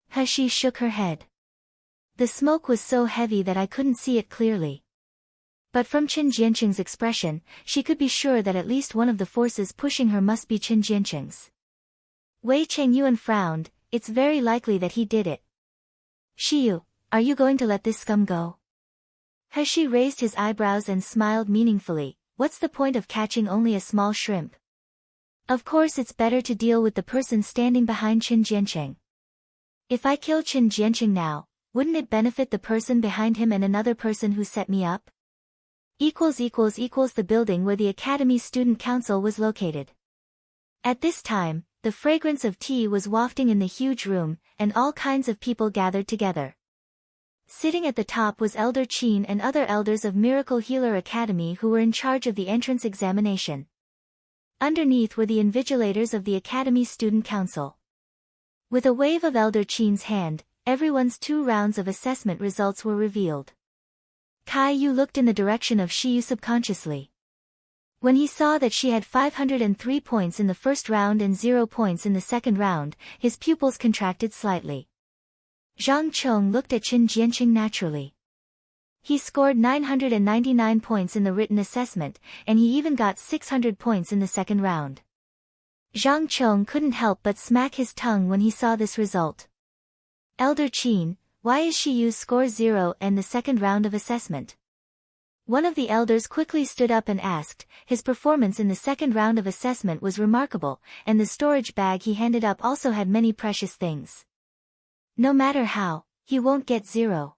Speaker 1: He shook her head. The smoke was so heavy that I couldn't see it clearly. But from Qin Jiancheng's expression, she could be sure that at least one of the forces pushing her must be Qin Jiancheng's. Wei Chengyuan frowned. It's very likely that he did it. "Shiyu, are you going to let this scum go?" He raised his eyebrows and smiled meaningfully. What's the point of catching only a small shrimp? Of course it's better to deal with the person standing behind Qin Jiancheng. If I kill Qin Jiancheng now, wouldn't it benefit the person behind him and another person who set me up? The building where the Academy Student Council was located. At this time, the fragrance of tea was wafting in the huge room, and all kinds of people gathered together. Sitting at the top was Elder Qin and other elders of Miracle Healer Academy who were in charge of the entrance examination. Underneath were the invigilators of the Academy Student Council. With a wave of Elder Qin's hand, everyone's 2 rounds of assessment results were revealed. Kai Yu looked in the direction of Shiyu subconsciously. When he saw that she had 503 points in the first round and 0 points in the second round, his pupils contracted slightly. Zhang Chong looked at Qin Jiancheng naturally. He scored 999 points in the written assessment, and he even got 600 points in the second round. Zhang Chong couldn't help but smack his tongue when he saw this result. Elder Qin, why is Shiyu's score 0 and the second round of assessment? One of the elders quickly stood up and asked. His performance in the second round of assessment was remarkable, and the storage bag he handed up also had many precious things. No matter how, he won't get 0.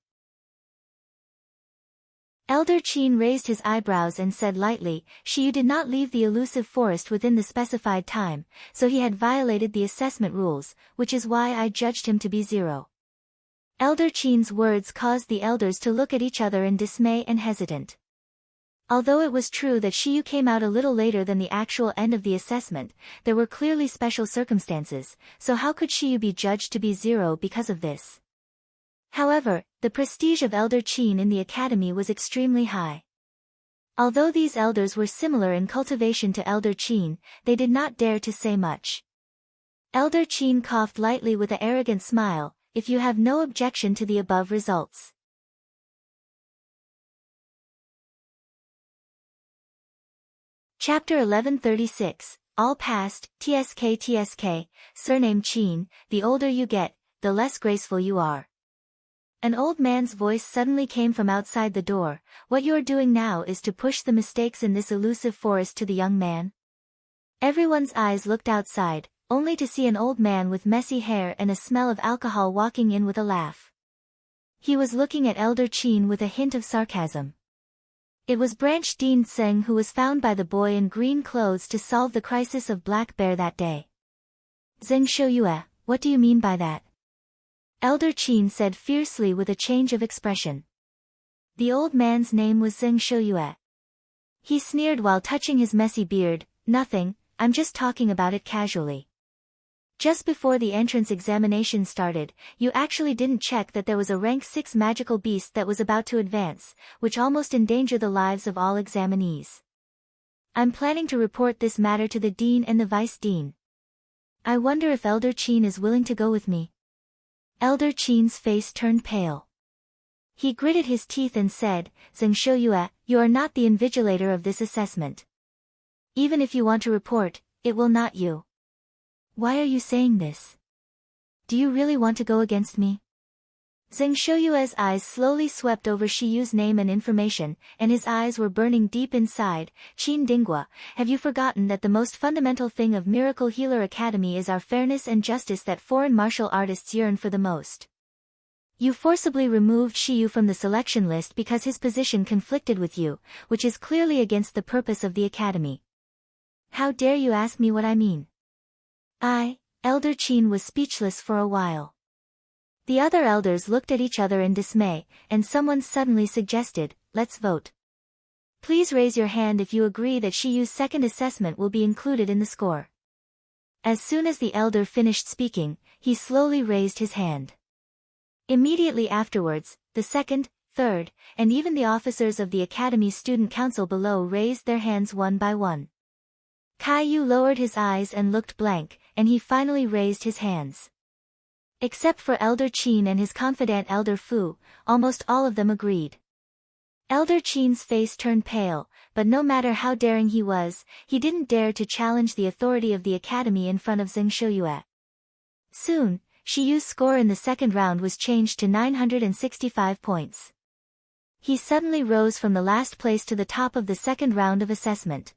Speaker 1: Elder Qin raised his eyebrows and said lightly, Shiyu did not leave the elusive forest within the specified time, so he had violated the assessment rules, which is why I judged him to be 0. Elder Qin's words caused the elders to look at each other in dismay and hesitant. Although it was true that Shiyu came out a little later than the actual end of the assessment, there were clearly special circumstances, so how could Shiyu be judged to be 0 because of this? However, the prestige of Elder Qin in the academy was extremely high. Although these elders were similar in cultivation to Elder Qin, they did not dare to say much. Elder Qin coughed lightly with an arrogant smile. If you have no objection to the above results. Chapter 1136, All Passed, TSK, Surname Qin, the older you get, the less graceful you are. An old man's voice suddenly came from outside the door. What you are doing now is to push the mistakes in this elusive forest to the young man? Everyone's eyes looked outside, only to see an old man with messy hair and a smell of alcohol walking in with a laugh. He was looking at Elder Qin with a hint of sarcasm. It was Branch Dean Tseng who was found by the boy in green clothes to solve the crisis of Black Bear that day. Zheng Shouyue, what do you mean by that? Elder Qin said fiercely with a change of expression. The old man's name was Zheng Shouyue. He sneered while touching his messy beard. Nothing, I'm just talking about it casually. Just before the entrance examination started, you actually didn't check that there was a rank 6 magical beast that was about to advance, which almost endangered the lives of all examinees. I'm planning to report this matter to the dean and the vice dean. I wonder if Elder Qin is willing to go with me. Elder Qin's face turned pale. He gritted his teeth and said, Zheng Shouyue, you are not the invigilator of this assessment. Even if you want to report, it will not you. Why are you saying this? Do you really want to go against me? Zheng Shouyue's eyes slowly swept over Shiyu's name and information, and his eyes were burning deep inside. Qin Dinghua, have you forgotten that the most fundamental thing of Miracle Healer Academy is our fairness and justice that foreign martial artists yearn for the most? You forcibly removed Shiyu from the selection list because his position conflicted with you, which is clearly against the purpose of the academy. How dare you ask me what I mean? Elder Qin was speechless for a while. The other elders looked at each other in dismay, and someone suddenly suggested, let's vote. Please raise your hand if you agree that Shiyu's second assessment will be included in the score. As soon as the elder finished speaking, he slowly raised his hand. Immediately afterwards, the second, third, and even the officers of the Academy's student council below raised their hands one by one. Caillou lowered his eyes and looked blank, and he finally raised his hands. Except for Elder Qin and his confidant Elder Fu, almost all of them agreed. Elder Qin's face turned pale, but no matter how daring he was, he didn't dare to challenge the authority of the academy in front of Zheng Shouyue. Soon, Shiyu's score in the second round was changed to 965 points. He suddenly rose from the last place to the top of the second round of assessment.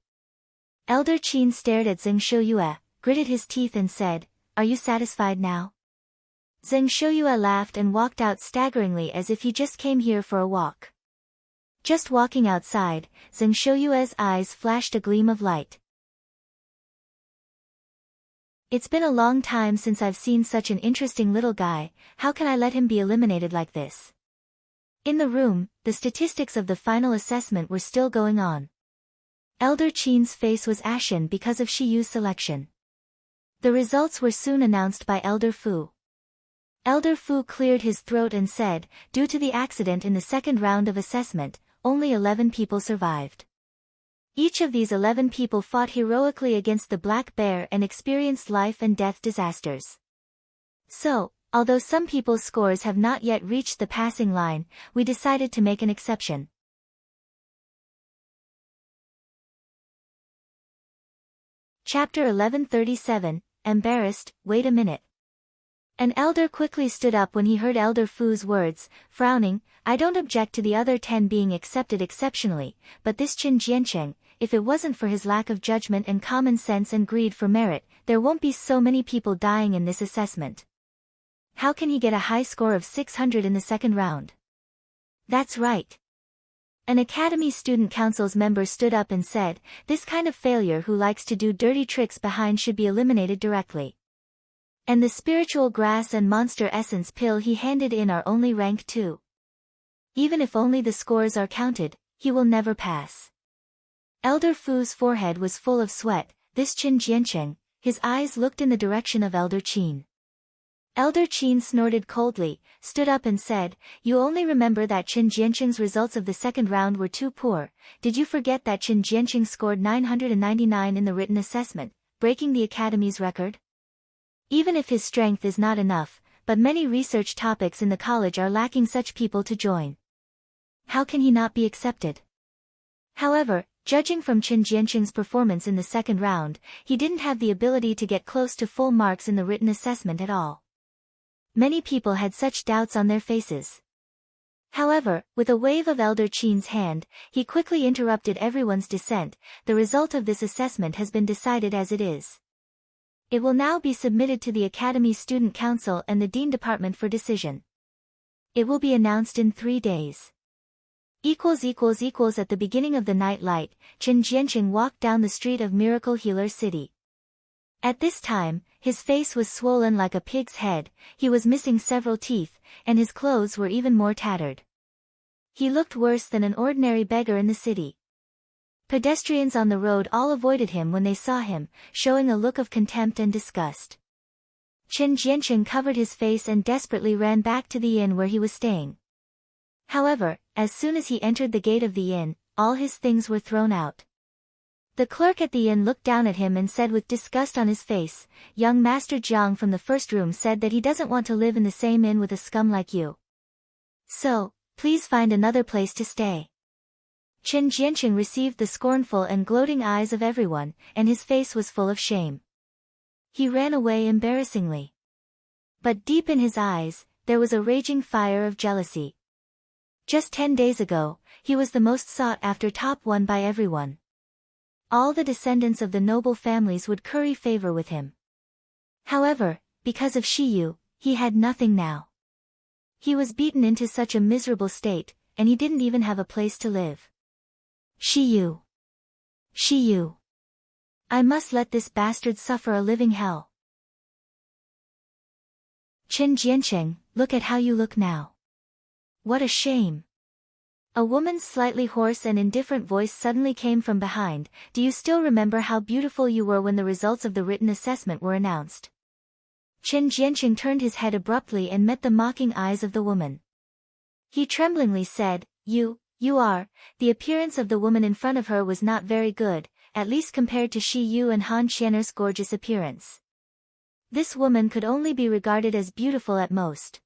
Speaker 1: Elder Qin stared at Zheng Shouyue, gritted his teeth and said, Are you satisfied now? Zheng Shouyue laughed and walked out staggeringly as if he just came here for a walk. Just walking outside, Zheng Shouyue's eyes flashed a gleam of light. It's been a long time since I've seen such an interesting little guy, how can I let him be eliminated like this? In the room, the statistics of the final assessment were still going on. Elder Qin's face was ashen because of Shiyu's selection. The results were soon announced by Elder Fu. Elder Fu cleared his throat and said, due to the accident in the second round of assessment, only 11 people survived. Each of these 11 people fought heroically against the Black Bear and experienced life and death disasters. So, although some people's scores have not yet reached the passing line, we decided to make an exception. Chapter 1137, Embarrassed, Wait a minute. An elder quickly stood up when he heard Elder Fu's words, frowning, I don't object to the other 10 being accepted exceptionally, but this Qin Jiancheng, if it wasn't for his lack of judgment and common sense and greed for merit, there won't be so many people dying in this assessment. How can he get a high score of 600 in the second round? That's right. An Academy Student Council's member stood up and said, this kind of failure who likes to do dirty tricks behind should be eliminated directly. And the spiritual grass and monster essence pill he handed in are only rank 2. Even if only the scores are counted, he will never pass. Elder Fu's forehead was full of sweat, this Qin Jiancheng, his eyes looked in the direction of Elder Qin. Elder Qin snorted coldly, stood up and said, you only remember that Qin Jiancheng's results of the second round were too poor. Did you forget that Qin Jiancheng scored 999 in the written assessment, breaking the Academy's record? Even if his strength is not enough, but many research topics in the college are lacking such people to join. How can he not be accepted? However, judging from Qin Jiancheng's performance in the second round, he didn't have the ability to get close to full marks in the written assessment at all. Many people had such doubts on their faces. However, with a wave of Elder Qin's hand, he quickly interrupted everyone's dissent. The result of this assessment has been decided as it is. It will now be submitted to the Academy Student Council and the Dean Department for decision. It will be announced in 3 days. At the beginning of the night light, Qin Jiancheng walked down the street of Miracle Healer City. At this time, his face was swollen like a pig's head, he was missing several teeth, and his clothes were even more tattered. He looked worse than an ordinary beggar in the city. Pedestrians on the road all avoided him when they saw him, showing a look of contempt and disgust. Qin Jiancheng covered his face and desperately ran back to the inn where he was staying. However, as soon as he entered the gate of the inn, all his things were thrown out. The clerk at the inn looked down at him and said with disgust on his face, "Young Master Jiang from the first room said that he doesn't want to live in the same inn with a scum like you. So, please find another place to stay." Chen Jianqing received the scornful and gloating eyes of everyone, and his face was full of shame. He ran away embarrassingly. But deep in his eyes, there was a raging fire of jealousy. Just 10 days ago, he was the most sought-after top one by everyone. All the descendants of the noble families would curry favor with him. However, because of Shiyu, he had nothing now. He was beaten into such a miserable state, and he didn't even have a place to live. Shiyu. Shiyu. I must let this bastard suffer a living hell. Chen Jianqing, look at how you look now. What a shame. A woman's slightly hoarse and indifferent voice suddenly came from behind. Do you still remember how beautiful you were when the results of the written assessment were announced? Chen Jianqing turned his head abruptly and met the mocking eyes of the woman. He tremblingly said, You are. The appearance of the woman in front of her was not very good, at least compared to Shi Yu and Han Qianer's gorgeous appearance. This woman could only be regarded as beautiful at most.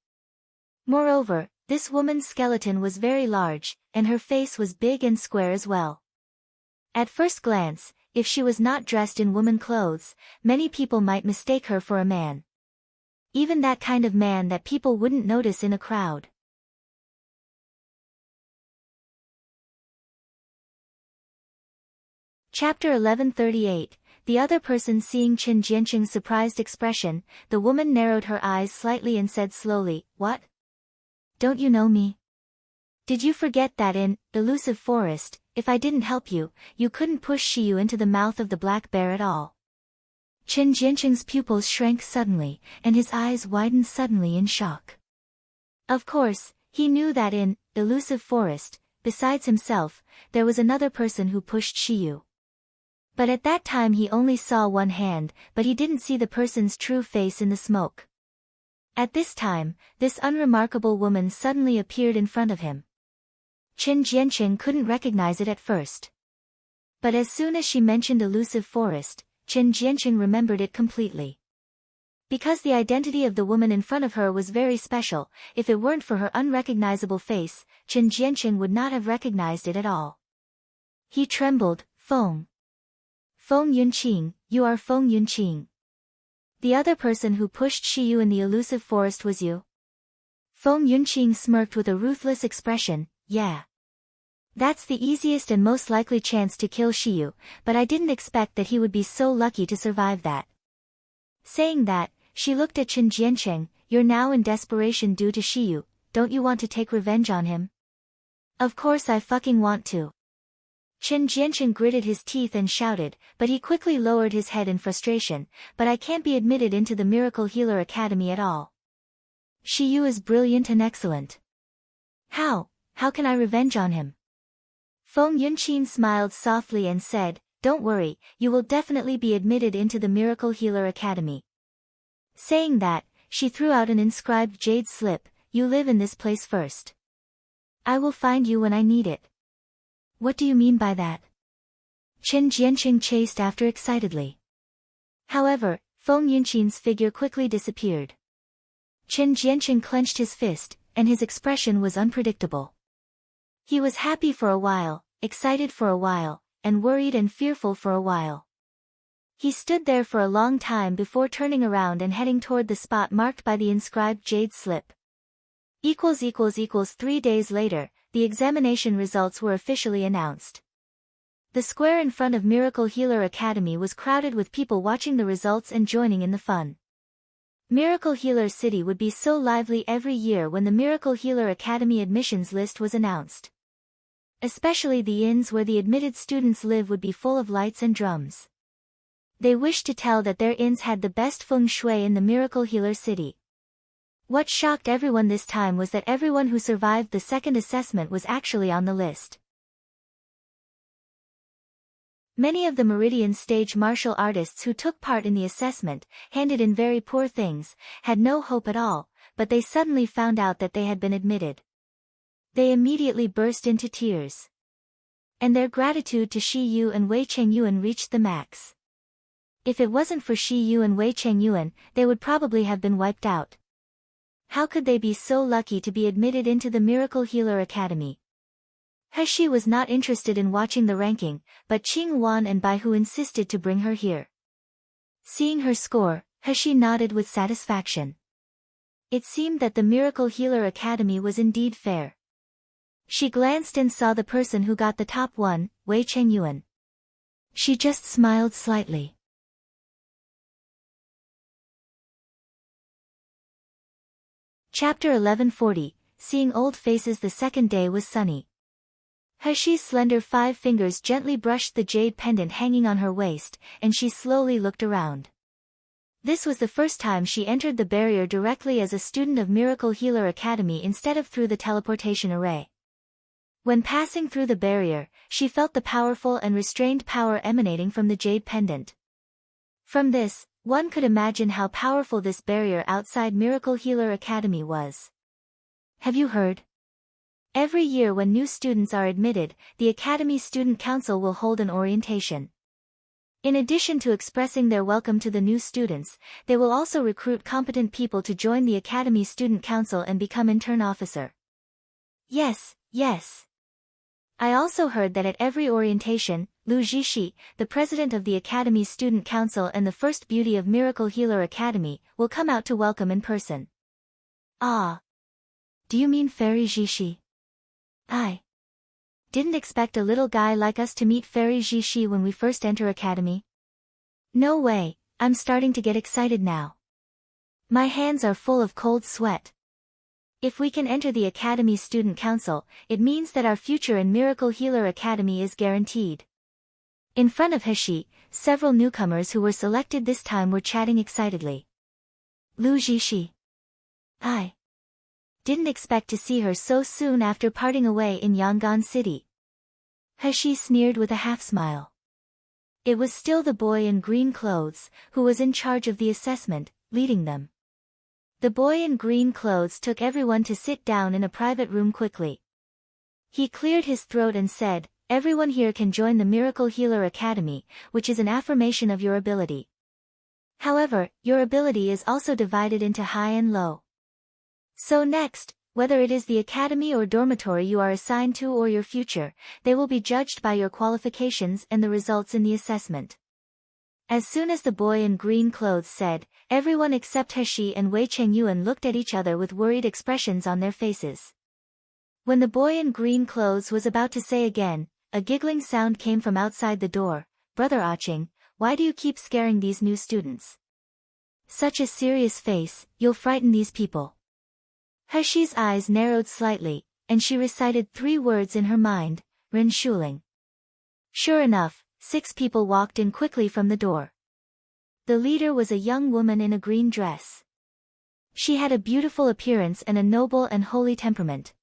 Speaker 1: Moreover, this woman's skeleton was very large, and her face was big and square as well. At first glance, if she was not dressed in woman clothes, many people might mistake her for a man. Even that kind of man that people wouldn't notice in a crowd. Chapter 1138. The other person seeing Chen Jianqing's surprised expression, the woman narrowed her eyes slightly and said slowly, What? Don't you know me? Did you forget that in Elusive Forest, if I didn't help you, you couldn't push Shiyu into the mouth of the black bear at all? Chen Jianqing's pupils shrank suddenly, and his eyes widened suddenly in shock. Of course, he knew that in Elusive Forest, besides himself, there was another person who pushed Shiyu. But at that time he only saw one hand, but he didn't see the person's true face in the smoke. At this time, this unremarkable woman suddenly appeared in front of him. Chen Jianqing couldn't recognize it at first. But as soon as she mentioned Elusive Forest, Chen Jianqing remembered it completely. Because the identity of the woman in front of her was very special, if it weren't for her unrecognizable face, Chen Jianqing would not have recognized it at all. He trembled, Feng Yunqing, you are Feng Yunqing. The other person who pushed Shiyu in the Elusive Forest was you? Feng Yunqing smirked with a ruthless expression, Yeah. That's the easiest and most likely chance to kill Shiyu, but I didn't expect that he would be so lucky to survive that. Saying that, she looked at Chen Jianqing, You're now in desperation due to Shiyu, don't you want to take revenge on him? Of course I fucking want to. Chen Jianqing gritted his teeth and shouted, but he quickly lowered his head in frustration, But I can't be admitted into the Miracle Healer Academy at all. Shiyu is brilliant and excellent. How can I revenge on him? Feng Yunqing smiled softly and said, Don't worry, you will definitely be admitted into the Miracle Healer Academy. Saying that, she threw out an inscribed jade slip, You live in this place first. I will find you when I need it. What do you mean by that? Chen Jianqing chased after excitedly. However, Feng Yunqing's figure quickly disappeared. Chen Jianqing clenched his fist, and his expression was unpredictable. He was happy for a while, excited for a while, and worried and fearful for a while. He stood there for a long time before turning around and heading toward the spot marked by the inscribed jade slip. 3 days later, the examination results were officially announced. The square in front of Miracle Healer Academy was crowded with people watching the results and joining in the fun. Miracle Healer City would be so lively every year when the Miracle Healer Academy admissions list was announced. Especially the inns where the admitted students live would be full of lights and drums. They wished to tell that their inns had the best feng shui in the Miracle Healer City. What shocked everyone this time was that everyone who survived the second assessment was actually on the list. Many of the Meridian stage martial artists who took part in the assessment, handed in very poor things, had no hope at all, but they suddenly found out that they had been admitted. They immediately burst into tears. and their gratitude to Shi Yu and Wei Chengyuan reached the max. If it wasn't for Shi Yu and Wei Chengyuan, they would probably have been wiped out. How could they be so lucky to be admitted into the Miracle Healer Academy? He Shi was not interested in watching the ranking, but Qing Wan and Bai Hu insisted to bring her here. Seeing her score, He Shi nodded with satisfaction. It seemed that the Miracle Healer Academy was indeed fair. She glanced and saw the person who got the top one, Wei Chengyuan. She just smiled slightly. Chapter 1140, Seeing Old Faces. The second day was sunny. He Shi's slender 5 fingers gently brushed the jade pendant hanging on her waist, and she slowly looked around. This was the first time she entered the barrier directly as a student of Miracle Healer Academy instead of through the teleportation array. When passing through the barrier, she felt the powerful and restrained power emanating from the jade pendant. From this, one could imagine how powerful this barrier outside Miracle Healer Academy was. Have you heard? Every year when new students are admitted, the Academy Student Council will hold an orientation. In addition to expressing their welcome to the new students, they will also recruit competent people to join the Academy Student Council and become intern officer. Yes. I also heard that at every orientation, Lu Jishi, the president of the Academy Student Council and the first beauty of Miracle Healer Academy, will come out to welcome in person. Ah. Do you mean Fairy Jishi? I didn't expect a little guy like us to meet Fairy Jishi when we first enter Academy. No way, I'm starting to get excited now. My hands are full of cold sweat. If we can enter the Academy Student Council, it means that our future in Miracle Healer Academy is guaranteed. In front of He Shi, several newcomers who were selected this time were chatting excitedly. Lu Jishi. I didn't expect to see her so soon after parting away in Yangon City. He Shi sneered with a half-smile. It was still the boy in green clothes, who was in charge of the assessment, leading them. The boy in green clothes took everyone to sit down in a private room quickly. He cleared his throat and said, "Everyone here can join the Miracle Healer Academy, which is an affirmation of your ability. However, your ability is also divided into high and low. So next, whether it is the academy or dormitory you are assigned to or your future, they will be judged by your qualifications and the results in the assessment." As soon as the boy in green clothes said, everyone except He Shi and Wei Chengyuan looked at each other with worried expressions on their faces. When the boy in green clothes was about to say again, a giggling sound came from outside the door. "Brother Aching, why do you keep scaring these new students? Such a serious face, you'll frighten these people." He Shi's eyes narrowed slightly, and she recited 3 words in her mind, "Ren Shuling." Sure enough, 6 people walked in quickly from the door. The leader was a young woman in a green dress. She had a beautiful appearance and a noble and holy temperament.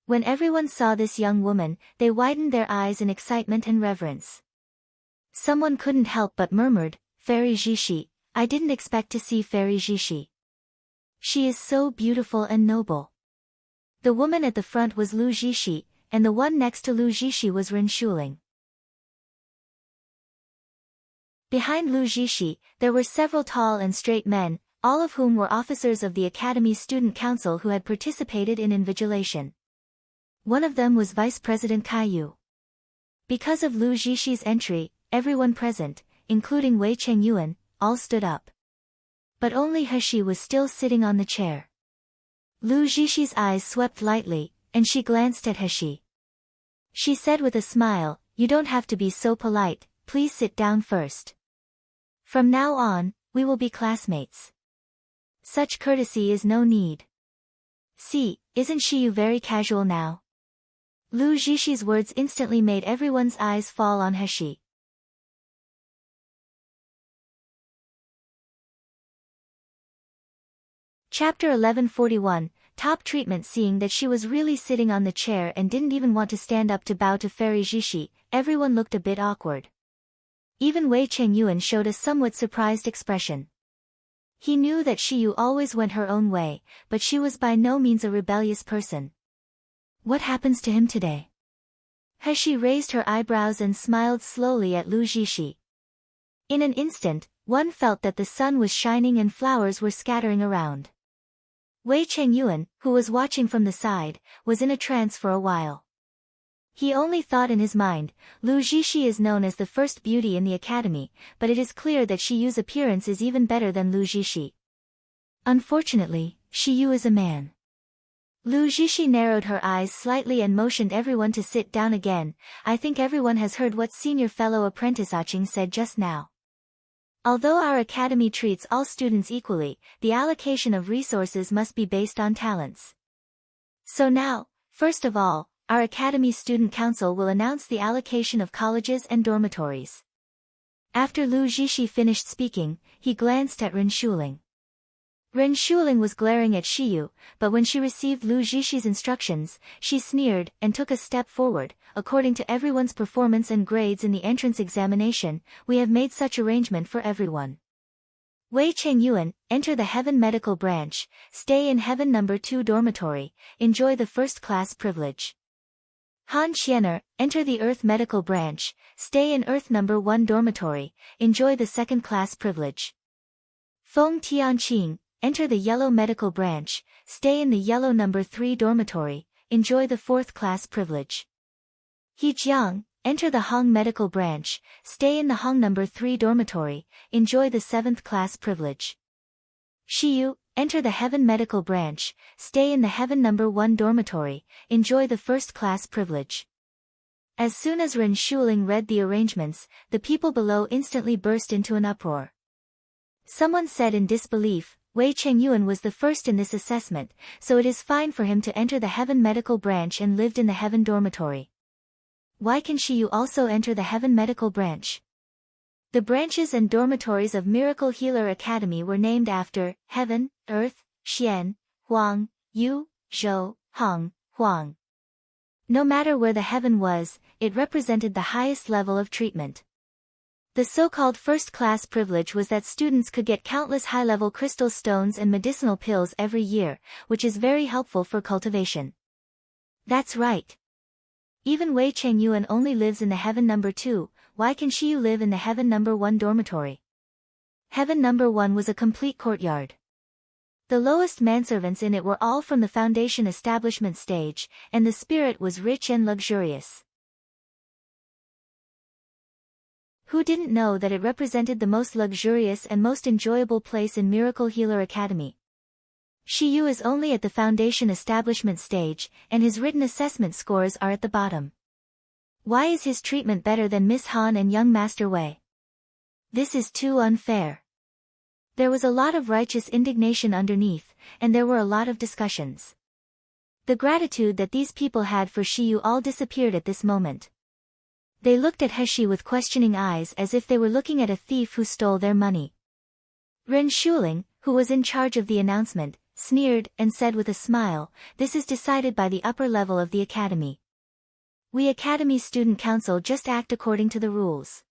Speaker 1: When everyone saw this young woman, they widened their eyes in excitement and reverence. Someone couldn't help but murmured, "Fairy Jishi, I didn't expect to see Fairy Jishi. She is so beautiful and noble." The woman at the front was Lu Jishi, and the one next to Lu Jishi was Ren Shuling. Behind Lu Jishi, there were several tall and straight men, all of whom were officers of the Academy Student Council who had participated in invigilation. One of them was Vice President Caillou. Because of Lu Jishi's entry, everyone present, including Wei Chengyuan, all stood up. But only He Shi was still sitting on the chair. Lu Jishi's eyes swept lightly, and she glanced at He Shi. She said with a smile, "You don't have to be so polite, please sit down first. From now on, we will be classmates. Such courtesy is no need. See, isn't she very casual now?" Lu Jishi's words instantly made everyone's eyes fall on He Shi. Chapter 1141, Top Treatment. Seeing that she was really sitting on the chair and didn't even want to stand up to bow to Fairy Jishi, everyone looked a bit awkward. Even Wei Chengyuan showed a somewhat surprised expression. He knew that Shi Yu always went her own way, but she was by no means a rebellious person. What happens to him today? He raised her eyebrows and smiled slowly at Lu Zhishi. In an instant, one felt that the sun was shining and flowers were scattering around. Wei Chengyuan, who was watching from the side, was in a trance for a while. He only thought in his mind, Lu Zhishi is known as the first beauty in the academy, but it is clear that Shi Yu's appearance is even better than Lu Zhishi. Unfortunately, Shi Yu is a man. Lu Zhishi narrowed her eyes slightly and motioned everyone to sit down again. I think everyone has heard what senior fellow apprentice Aching said just now. Although our academy treats all students equally, the allocation of resources must be based on talents. So now, first of all, our academy student council will announce the allocation of colleges and dormitories. After Lu Zhishi finished speaking, he glanced at Ren Shuling. Ren Shuling was glaring at Shi Yu, but when she received Lu Zhishi's instructions, she sneered and took a step forward. According to everyone's performance and grades in the entrance examination, we have made such arrangement for everyone. Wei Chengyuan, enter the Heaven Medical Branch, stay in Heaven number 2 dormitory, enjoy the first-class privilege. Han Qianer, enter the Earth Medical Branch, stay in Earth number 1 dormitory, enjoy the second-class privilege. Feng Tianqing, enter the Yellow Medical Branch, stay in the Yellow number 3 dormitory, enjoy the 4th-class privilege. He Jiang, enter the Hong Medical Branch, stay in the Hong number 3 dormitory, enjoy the 7th-class privilege. Shi Yu, enter the Heaven Medical Branch, stay in the Heaven number 1 dormitory, enjoy the 1st-class privilege. As soon as Ren Shuling read the arrangements, the people below instantly burst into an uproar. Someone said in disbelief, Wei Chengyuan was the first in this assessment, so it is fine for him to enter the Heaven Medical Branch and lived in the Heaven dormitory. Why can Shi Yu also enter the Heaven Medical Branch? The branches and dormitories of Miracle Healer Academy were named after Heaven, Earth, Xian, Huang, Yu, Zhou, Hong, Huang. No matter where the heaven was, it represented the highest level of treatment. The so-called first-class privilege was that students could get countless high-level crystal stones and medicinal pills every year, which is very helpful for cultivation. That's right. Even Wei Chengyuan only lives in the Heaven number 2, why can Shi Yu live in the Heaven number 1 dormitory? Heaven number 1 was a complete courtyard. The lowest manservants in it were all from the foundation establishment stage, and the spirit was rich and luxurious. Who didn't know that it represented the most luxurious and most enjoyable place in Miracle Healer Academy? Shi Yu is only at the foundation establishment stage, and his written assessment scores are at the bottom. Why is his treatment better than Miss Han and young Master Wei? This is too unfair. There was a lot of righteous indignation underneath, and there were a lot of discussions. The gratitude that these people had for Shi Yu all disappeared at this moment. They looked at Heshi with questioning eyes as if they were looking at a thief who stole their money. Ren Shuling, who was in charge of the announcement, sneered and said with a smile, "This is decided by the upper level of the academy. We Academy Student Council just act according to the rules."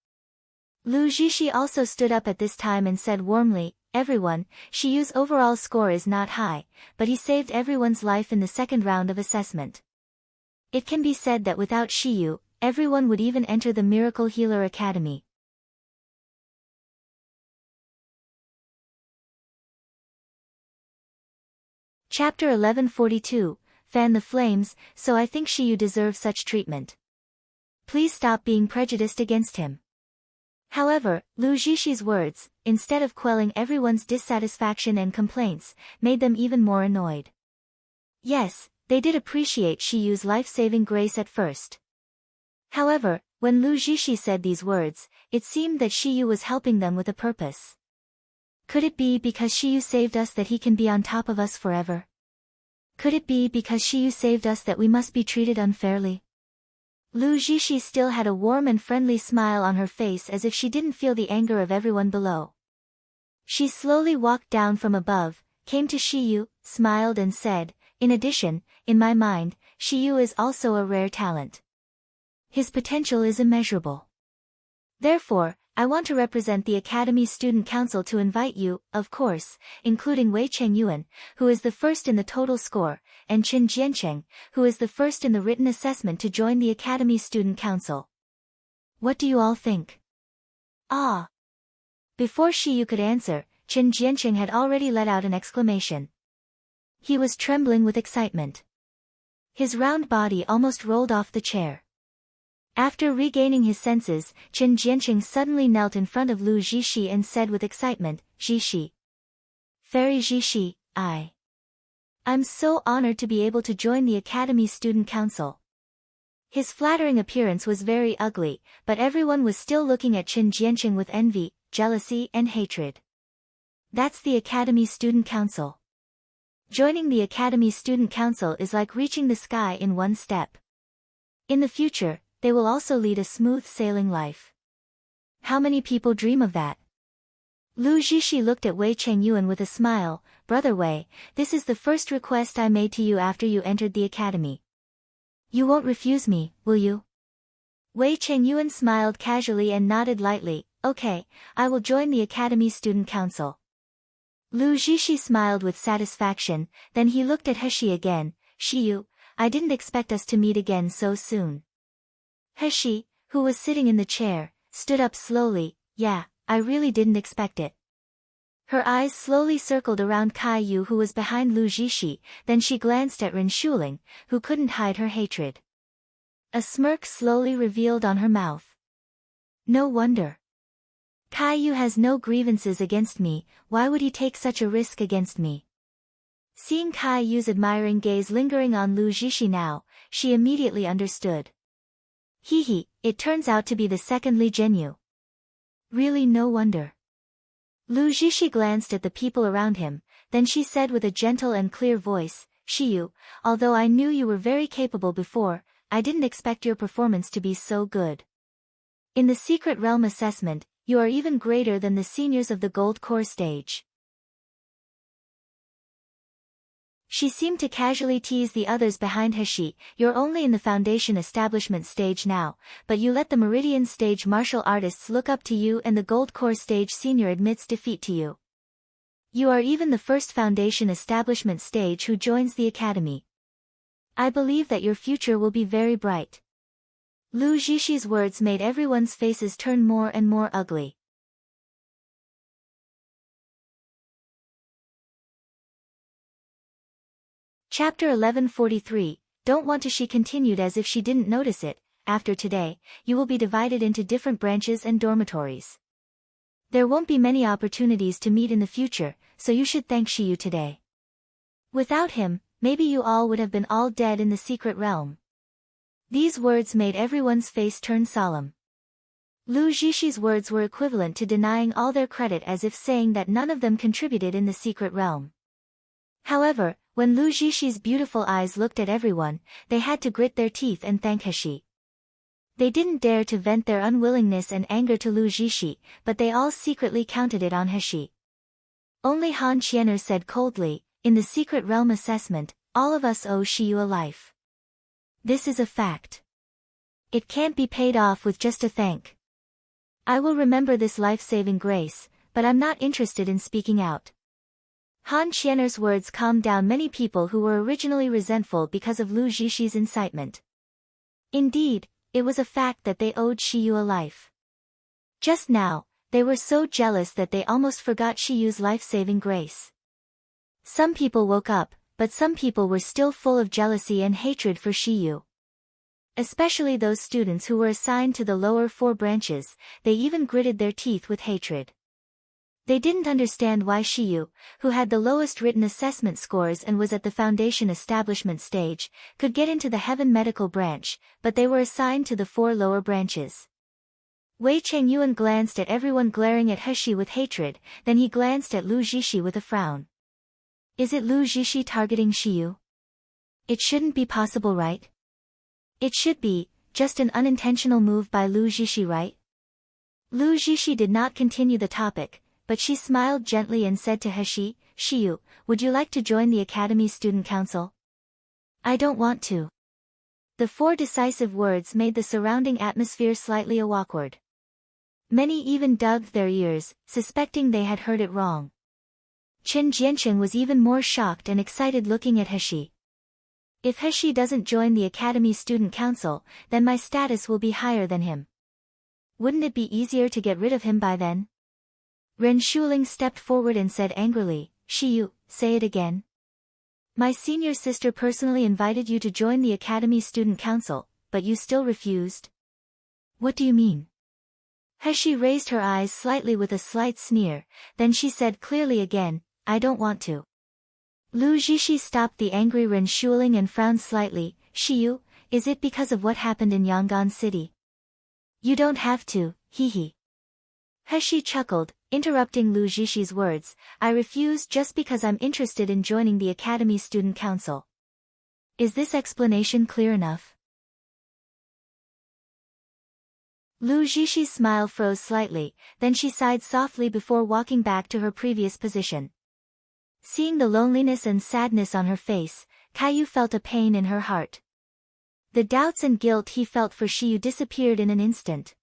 Speaker 1: Lu Zhishi also stood up at this time and said warmly, "Everyone, Shi Yu's overall score is not high, but he saved everyone's life in the second round of assessment. It can be said that without Shi Yu, everyone would even enter the Miracle Healer Academy." Chapter 1142, Fan the Flames, so I think Shi Yu deserves such treatment. Please stop being prejudiced against him. However, Lu Zhishi's words, instead of quelling everyone's dissatisfaction and complaints, made them even more annoyed. Yes, they did appreciate Shi Yu's life-saving grace at first. However, when Lu Zhishi said these words, it seemed that Shi Yu was helping them with a purpose. Could it be because Shi Yu saved us that he can be on top of us forever? Could it be because Shi Yu saved us that we must be treated unfairly? Lu Zhishi still had a warm and friendly smile on her face as if she didn't feel the anger of everyone below. She slowly walked down from above, came to Shi Yu, smiled and said, "In addition, in my mind, Shi Yu is also a rare talent. His potential is immeasurable. Therefore, I want to represent the Academy Student Council to invite you, of course, including Wei Chengyuan, who is the first in the total score, and Qin Jiancheng, who is the first in the written assessment to join the Academy Student Council. What do you all think? Ah! Before Shiyu could answer, Qin Jiancheng had already let out an exclamation. He was trembling with excitement. His round body almost rolled off the chair. After regaining his senses, Qin Jiancheng suddenly knelt in front of Lu Zhishi and said with excitement, Zhishi. Fairy Zhishi, I'm so honored to be able to join the Academy Student Council. His flattering appearance was very ugly, but everyone was still looking at Qin Jiancheng with envy, jealousy and hatred. That's the Academy Student Council. Joining the Academy Student Council is like reaching the sky in one step. In the future, they will also lead a smooth sailing life. How many people dream of that? Lu Zhishi looked at Wei Chengyuan with a smile. Brother Wei, this is the first request I made to you after you entered the academy. You won't refuse me, will you? Wei Chengyuan smiled casually and nodded lightly. Okay, I will join the Academy Student Council. Lu Zhishi smiled with satisfaction, then he looked at Heshi again. Shiyu, I didn't expect us to meet again so soon. Heshi, who was sitting in the chair, stood up slowly. Yeah, I really didn't expect it. Her eyes slowly circled around Kai Yu who was behind Lu Zhishi, then she glanced at Ren Shuling, who couldn't hide her hatred. A smirk slowly revealed on her mouth. No wonder. Kai Yu has no grievances against me, why would he take such a risk against me? Seeing Kai Yu's admiring gaze lingering on Lu Zhishi now, she immediately understood. It turns out to be the second Li Zhenyu. Really no wonder. Lu Zhishi glanced at the people around him, then she said with a gentle and clear voice, Shiyu, although I knew you were very capable before, I didn't expect your performance to be so good. In the Secret Realm assessment, you are even greater than the seniors of the Gold Core stage. She seemed to casually tease the others behind Heshi. You're only in the Foundation Establishment stage now, but you let the Meridian stage martial artists look up to you and the Gold Core stage senior admits defeat to you. You are even the first Foundation Establishment stage who joins the Academy. I believe that your future will be very bright. Lu Zhishi's words made everyone's faces turn more and more ugly. Chapter 1143, Don't Want to. She continued as if she didn't notice it. After today, you will be divided into different branches and dormitories. There won't be many opportunities to meet in the future, so you should thank Shiyu today. Without him, maybe you all would have been all dead in the secret realm. These words made everyone's face turn solemn. Lu Zhishi's words were equivalent to denying all their credit as if saying that none of them contributed in the secret realm. However, when Lu Zhishi's beautiful eyes looked at everyone, they had to grit their teeth and thank Heshi. They didn't dare to vent their unwillingness and anger to Lu Zhishi, but they all secretly counted it on Heshi. Only Han Qianer said coldly, in the secret realm assessment, all of us owe Shiyu a life. This is a fact. It can't be paid off with just a thank. I will remember this life-saving grace, but I'm not interested in speaking out. Han Qianer's words calmed down many people who were originally resentful because of Lu Zhishi's incitement. Indeed, it was a fact that they owed Shiyu a life. Just now, they were so jealous that they almost forgot Shiyu's life-saving grace. Some people woke up, but some people were still full of jealousy and hatred for Shiyu. Especially those students who were assigned to the lower 4 branches, they even gritted their teeth with hatred. They didn't understand why Shiyu, who had the lowest written assessment scores and was at the Foundation Establishment stage, could get into the Heaven Medical branch, but they were assigned to the 4 lower branches. Wei Chengyuan glanced at everyone glaring at Heshi with hatred, then he glanced at Lu Zhishi with a frown. Is it Lu Zhishi targeting Shiyu? It shouldn't be possible, right? It should be, just an unintentional move by Lu Zhishi, right? Lu Zhishi did not continue the topic, but she smiled gently and said to Heshi, Shiyu, would you like to join the Academy Student Council? I don't want to. The 4 decisive words made the surrounding atmosphere slightly awkward. Many even dug their ears, suspecting they had heard it wrong. Qin Jianqing was even more shocked and excited looking at Heshi. If Heshi doesn't join the Academy Student Council, then my status will be higher than him. Wouldn't it be easier to get rid of him by then? Ren Shuling stepped forward and said angrily, Shiyu, say it again. My senior sister personally invited you to join the Academy Student Council, but you still refused? What do you mean? Heshi raised her eyes slightly with a slight sneer, then she said clearly again, I don't want to. Lu Zhishi stopped the angry Ren Shuling and frowned slightly, Shiyu, is it because of what happened in Yangon City? You don't have to, hee. Heshi chuckled, interrupting Lu Zhishi's words, I refuse just because I'm interested in joining the Academy Student Council. Is this explanation clear enough? Lu Zhishi's smile froze slightly, then she sighed softly before walking back to her previous position. Seeing the loneliness and sadness on her face, Caillou felt a pain in her heart. The doubts and guilt he felt for Shiyu disappeared in an instant.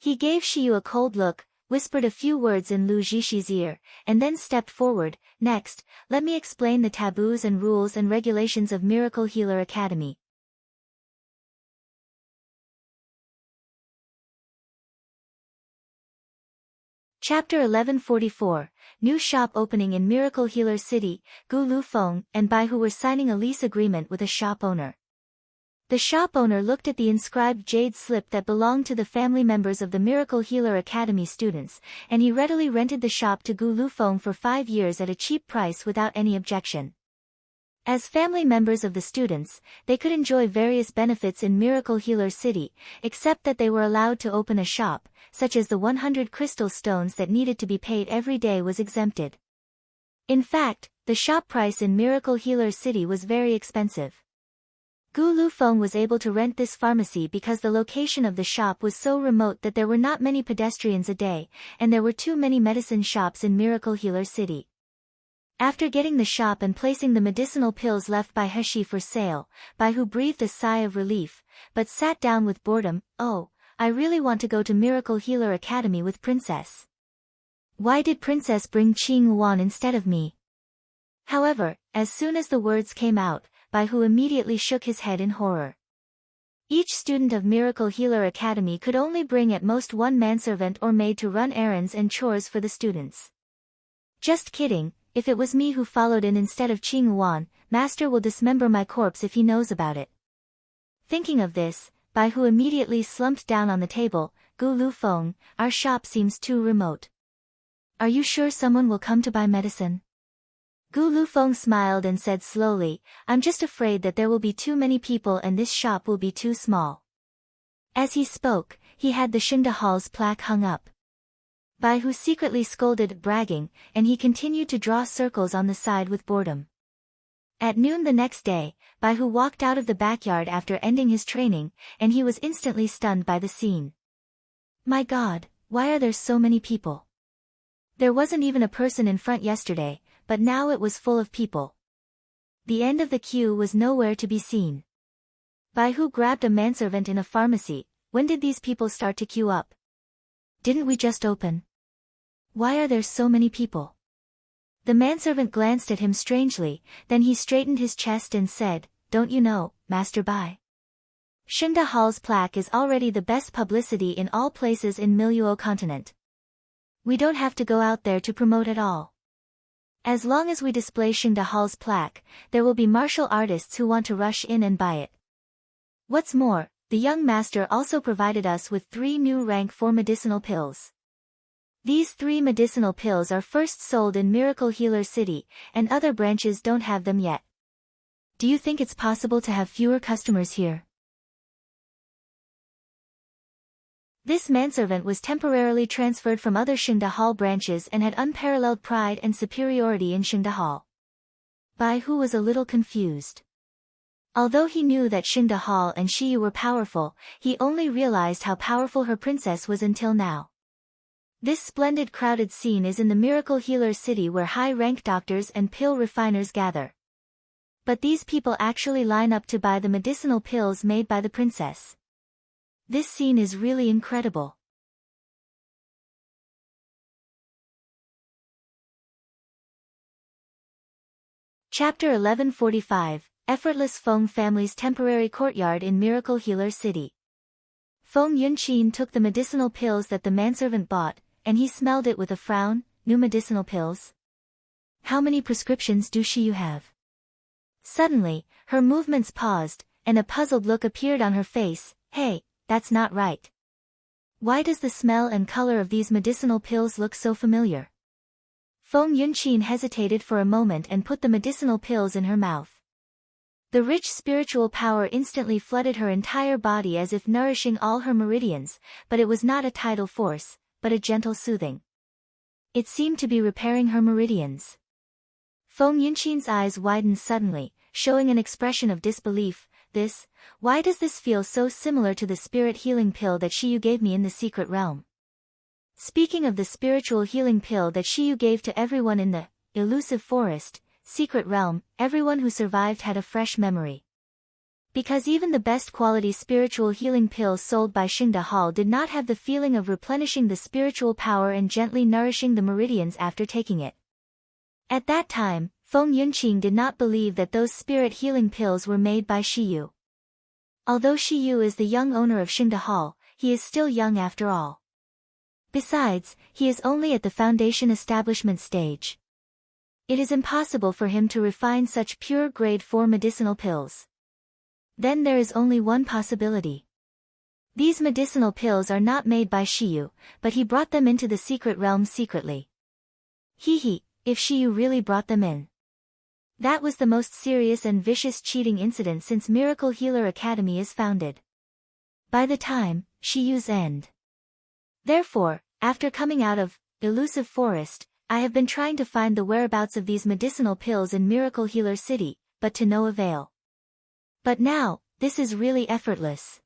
Speaker 1: He gave Shiyu a cold look, whispered a few words in Lu Zhishi's ear, and then stepped forward. Next, let me explain the taboos and rules and regulations of Miracle Healer Academy. Chapter 1144, New shop opening in Miracle Healer City. Gu Lufeng and Bai Hu were signing a lease agreement with a shop owner. The shop owner looked at the inscribed jade slip that belonged to the family members of the Miracle Healer Academy students, and he readily rented the shop to Gu Lufeng for 5 years at a cheap price without any objection. As family members of the students, they could enjoy various benefits in Miracle Healer City, except that they were allowed to open a shop, such as the 100 crystal stones that needed to be paid every day was exempted. In fact, the shop price in Miracle Healer City was very expensive. Gu Lufeng was able to rent this pharmacy because the location of the shop was so remote that there were not many pedestrians a day, and there were too many medicine shops in Miracle Healer City. After getting the shop and placing the medicinal pills left by Heshi for sale, Bai Hu breathed a sigh of relief, but sat down with boredom. Oh, I really want to go to Miracle Healer Academy with Princess. Why did Princess bring Qing Yuan instead of me? However, as soon as the words came out, Bai Hu immediately shook his head in horror. Each student of Miracle Healer Academy could only bring at most one manservant or maid to run errands and chores for the students. Just kidding. If it was me who followed in instead of Qing Yuan, Master will dismember my corpse if he knows about it. Thinking of this, Bai Hu immediately slumped down on the table. Gu Lufeng, our shop seems too remote. Are you sure someone will come to buy medicine? Gu Lufeng smiled and said slowly, I'm just afraid that there will be too many people and this shop will be too small. As he spoke, he had the Xingde Hall's plaque hung up. Bai Hu secretly scolded, bragging, and he continued to draw circles on the side with boredom. At noon the next day, Bai Hu walked out of the backyard after ending his training, and he was instantly stunned by the scene. My God, why are there so many people? There wasn't even a person in front yesterday, but now it was full of people. The end of the queue was nowhere to be seen. Bai Hu grabbed a manservant in a pharmacy. When did these people start to queue up? Didn't we just open? Why are there so many people? The manservant glanced at him strangely, then he straightened his chest and said, Don't you know, Master Bai? Xingde Hall's plaque is already the best publicity in all places in Miluo continent. We don't have to go out there to promote at all. As long as we display Xingde Hall's plaque, there will be martial artists who want to rush in and buy it. What's more, the young master also provided us with 3 new rank 4 medicinal pills. These 3 medicinal pills are first sold in Miracle Healer City, and other branches don't have them yet. Do you think it's possible to have fewer customers here? This manservant was temporarily transferred from other Xingde Hall branches and had unparalleled pride and superiority in Xingde Hall. Bai Hu was a little confused. Although he knew that Xingde Hall and Shiyu were powerful, he only realized how powerful her princess was until now. This splendid crowded scene is in the Miracle Healer City where high-ranked doctors and pill refiners gather. But these people actually line up to buy the medicinal pills made by the princess. This scene is really incredible. Chapter 1145, Effortless Feng Family's Temporary Courtyard in Miracle Healer City. Feng Yunqin took the medicinal pills that the manservant bought, and he smelled it with a frown. New medicinal pills? How many prescriptions do you have? Suddenly, her movements paused, and a puzzled look appeared on her face. Hey, that's not right. Why does the smell and color of these medicinal pills look so familiar? Feng Yunqin hesitated for a moment and put the medicinal pills in her mouth. The rich spiritual power instantly flooded her entire body as if nourishing all her meridians, but it was not a tidal force, but a gentle soothing. It seemed to be repairing her meridians. Feng Yunqin's eyes widened suddenly, showing an expression of disbelief. Why does this feel so similar to the spirit healing pill that Shiyu gave me in the secret realm? Speaking of the spiritual healing pill that Shiyu gave to everyone in the elusive forest, secret realm, everyone who survived had a fresh memory. Because even the best quality spiritual healing pills sold by Xingda Hall did not have the feeling of replenishing the spiritual power and gently nourishing the meridians after taking it. At that time, Feng Yunqin did not believe that those spirit healing pills were made by Shiyu. Although Shiyu is the young owner of Xingda Hall, he is still young after all. Besides, he is only at the foundation establishment stage. It is impossible for him to refine such pure grade 4 medicinal pills. Then there is only one possibility. These medicinal pills are not made by Shiyu, but he brought them into the secret realm secretly. If Shiyu really brought them in. That was the most serious and vicious cheating incident since Miracle Healer Academy is founded. By the time Shiyu's end. Therefore, after coming out of elusive forest, I have been trying to find the whereabouts of these medicinal pills in Miracle Healer City, but to no avail. But now, this is really effortless.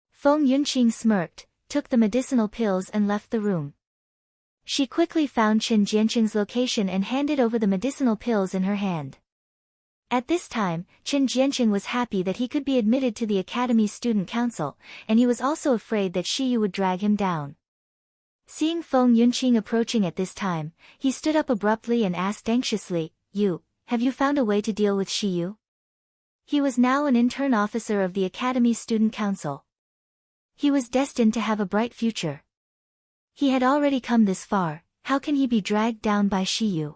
Speaker 1: Feng Yunqin smirked, took the medicinal pills and left the room. She quickly found Qin Jianqing's location and handed over the medicinal pills in her hand. At this time, Qin Jianqing was happy that he could be admitted to the Academy's student council, and he was also afraid that Shiyu would drag him down. Seeing Feng Yunqin approaching at this time, he stood up abruptly and asked anxiously, have you found a way to deal with Shiyu? He was now an intern officer of the Academy's student council. He was destined to have a bright future. He had already come this far, how can he be dragged down by Shiyu?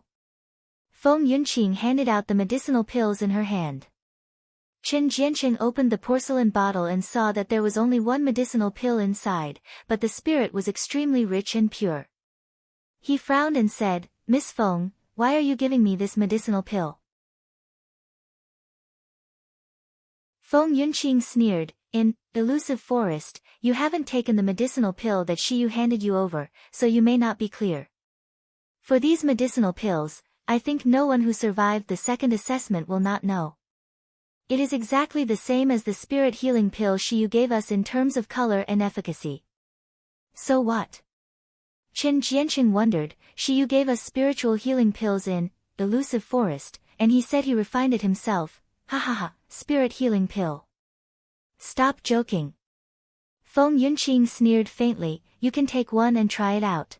Speaker 1: Feng Yunqin handed out the medicinal pills in her hand. Qin Jianqing opened the porcelain bottle and saw that there was only one medicinal pill inside, but the spirit was extremely rich and pure. He frowned and said, Miss Feng, why are you giving me this medicinal pill? Feng Yunqing sneered, in elusive forest, you haven't taken the medicinal pill that Shiyu handed you over, so you may not be clear. For these medicinal pills, I think no one who survived the second assessment will not know. It is exactly the same as the spirit healing pill Shiyu gave us in terms of color and efficacy. So what? Qin Jianqing wondered, Shiyu gave us spiritual healing pills in elusive forest, and he said he refined it himself. Spirit healing pill. Stop joking. Feng Yunqing sneered faintly, you can take one and try it out.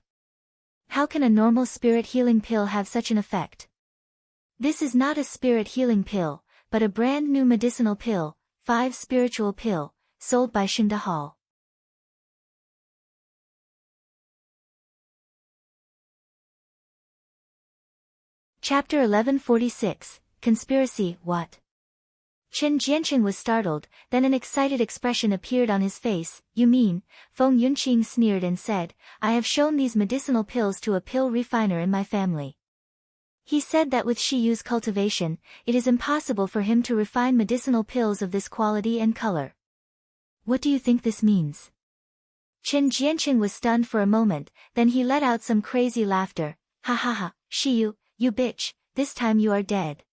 Speaker 1: How can a normal spirit healing pill have such an effect? This is not a spirit healing pill, but a brand new medicinal pill, 5 spiritual pill, sold by Xingda Hall. Chapter 1146, Conspiracy, What? Qin Jianqing was startled, then an excited expression appeared on his face. You mean? Feng Yunqing sneered and said, I have shown these medicinal pills to a pill refiner in my family. He said that with Shiyu's cultivation, it is impossible for him to refine medicinal pills of this quality and color. What do you think this means? Qin Jianqing was stunned for a moment, then he let out some crazy laughter. Shiyu, you bitch, this time you are dead.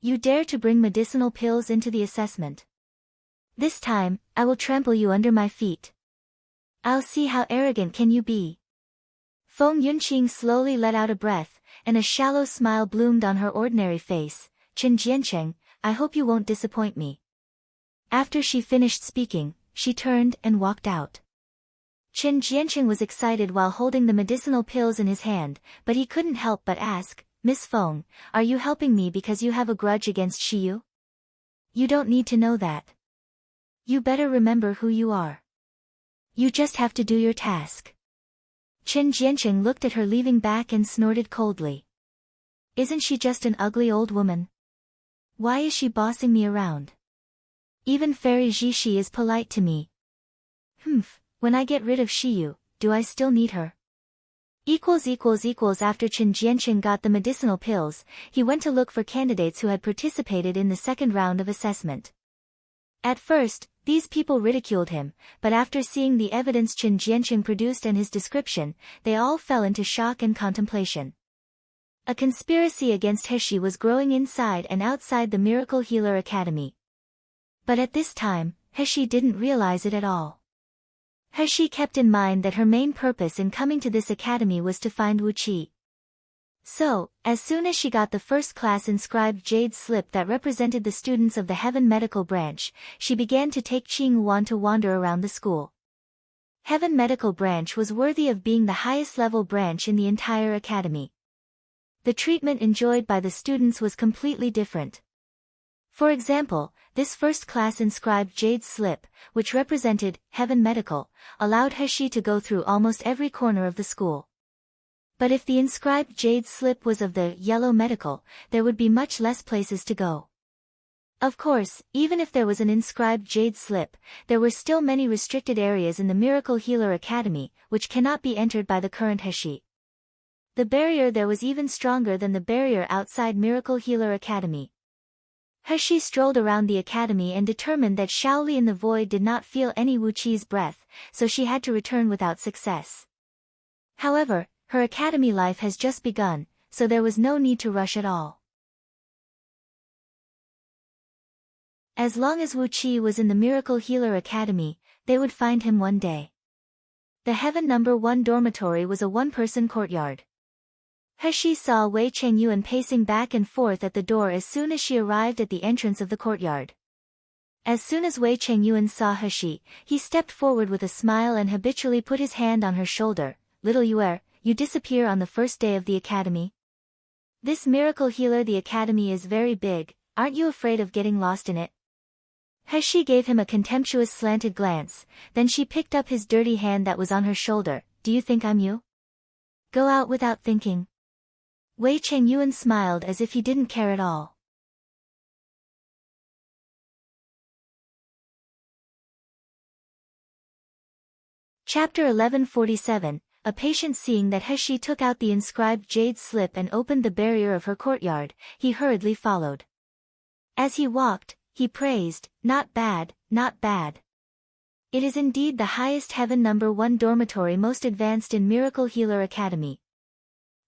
Speaker 1: You dare to bring medicinal pills into the assessment. This time, I will trample you under my feet. I'll see how arrogant can you be. Feng Yunqing slowly let out a breath, and a shallow smile bloomed on her ordinary face. Qin Jianqing, I hope you won't disappoint me. After she finished speaking, she turned and walked out. Qin Jianqing was excited while holding the medicinal pills in his hand, but he couldn't help but ask, Miss Feng, are you helping me because you have a grudge against Shiyu? You don't need to know that. You better remember who you are. You just have to do your task. Chen Jianqing looked at her leaving back and snorted coldly. Isn't she just an ugly old woman? Why is she bossing me around? Even Fairy Zhishi is polite to me. When I get rid of Shiyu, do I still need her? After Chen Jianqing got the medicinal pills, he went to look for candidates who had participated in the second round of assessment. At first, these people ridiculed him, but after seeing the evidence Chen Jianqing produced and his description, they all fell into shock and contemplation. A conspiracy against Heshi was growing inside and outside the Miracle Healer Academy. But at this time, Heshi didn't realize it at all. Heshi kept in mind that her main purpose in coming to this academy was to find Wu Qi. So, as soon as she got the first class inscribed jade slip that represented the students of the Heaven Medical Branch, she began to take Qing Yuan to wander around the school. Heaven Medical Branch was worthy of being the highest level branch in the entire academy. The treatment enjoyed by the students was completely different. For example, this first class inscribed jade slip, which represented Heaven Medical, allowed Heshi to go through almost every corner of the school. But if the inscribed jade slip was of the yellow medical, there would be much less places to go. Of course, even if there was an inscribed jade slip, there were still many restricted areas in the Miracle Healer Academy, which cannot be entered by the current Heshi. The barrier there was even stronger than the barrier outside Miracle Healer Academy. Heshi strolled around the academy and determined that Shaoli in the void did not feel any Wu Qi's breath, so she had to return without success. However, her academy life has just begun, so there was no need to rush at all. As long as Wu Qi was in the Miracle Healer Academy, they would find him one day. The Heaven No. 1 dormitory was a one-person courtyard. Heshi saw Wei Chengyuan pacing back and forth at the door as soon as she arrived at the entrance of the courtyard. As soon as Wei Chengyuan saw Heshi, he stepped forward with a smile and habitually put his hand on her shoulder. Little Yuer, you disappear on the first day of the academy? This Miracle Healer the academy is very big, aren't you afraid of getting lost in it? Heshi gave him a contemptuous slanted glance, then she picked up his dirty hand that was on her shoulder. Do you think I'm you? Go out without thinking. Wei Chengyuan smiled as if he didn't care at all. Chapter 1147, a patient seeing that Heshi took out the inscribed jade slip and opened the barrier of her courtyard, he hurriedly followed. As he walked, he praised, not bad, not bad. It is indeed the highest Heaven No. 1 dormitory most advanced in Miracle Healer Academy.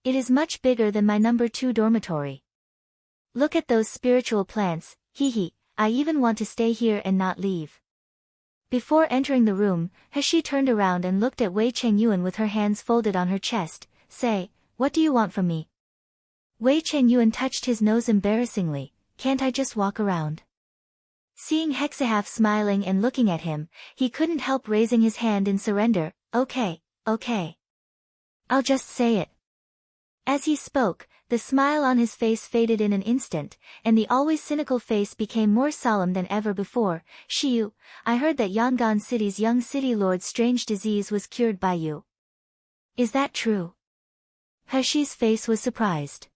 Speaker 1: It is much bigger than my No. 2 dormitory. Look at those spiritual plants, hee, I even want to stay here and not leave. Before entering the room, Heshi turned around and looked at Wei Chengyuan with her hands folded on her chest. Say, what do you want from me? Wei Chengyuan touched his nose embarrassingly. Can't I just walk around? Seeing Hexahaf smiling and looking at him, he couldn't help raising his hand in surrender. Okay. I'll just say it. As he spoke, the smile on his face faded in an instant, and the always cynical face became more solemn than ever before. Shiyu, I heard that Yangon City's young city lord's strange disease was cured by you. Is that true? Heshi's face was surprised.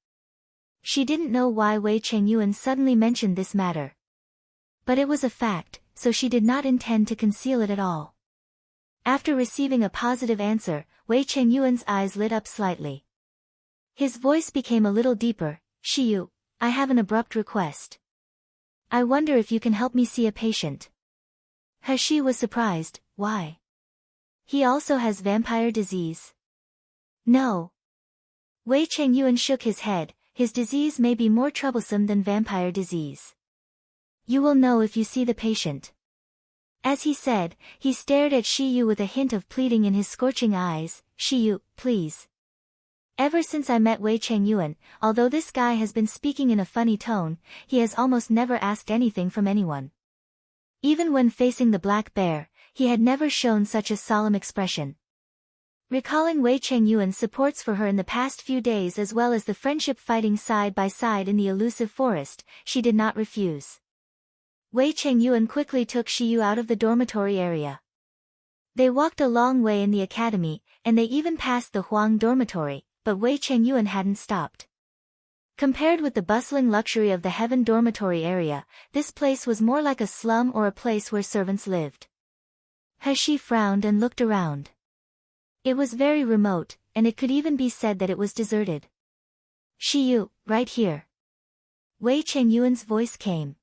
Speaker 1: She didn't know why Wei Chengyuan suddenly mentioned this matter. But it was a fact, so she did not intend to conceal it at all. After receiving a positive answer, Wei Chengyuan's eyes lit up slightly. His voice became a little deeper. Shiyu, I have an abrupt request. I wonder if you can help me see a patient. Heshi was surprised. Why? He also has vampire disease. No. Wei Chengyuan shook his head. His disease may be more troublesome than vampire disease. You will know if you see the patient. As he said, he stared at Shiyu with a hint of pleading in his scorching eyes. Shiyu, please. Ever since I met Wei Chengyuan, although this guy has been speaking in a funny tone, he has almost never asked anything from anyone. Even when facing the black bear, he had never shown such a solemn expression. Recalling Wei Chengyuan's supports for her in the past few days as well as the friendship fighting side by side in the elusive forest, she did not refuse. Wei Chengyuan quickly took Shiyu out of the dormitory area. They walked a long way in the academy, and they even passed the Huang dormitory, but Wei Chengyuan hadn't stopped. Compared with the bustling luxury of the Heaven dormitory area, this place was more like a slum or a place where servants lived. He frowned and looked around. It was very remote, and it could even be said that it was deserted. Shiyu, right here. Wei Chengyuan's voice came.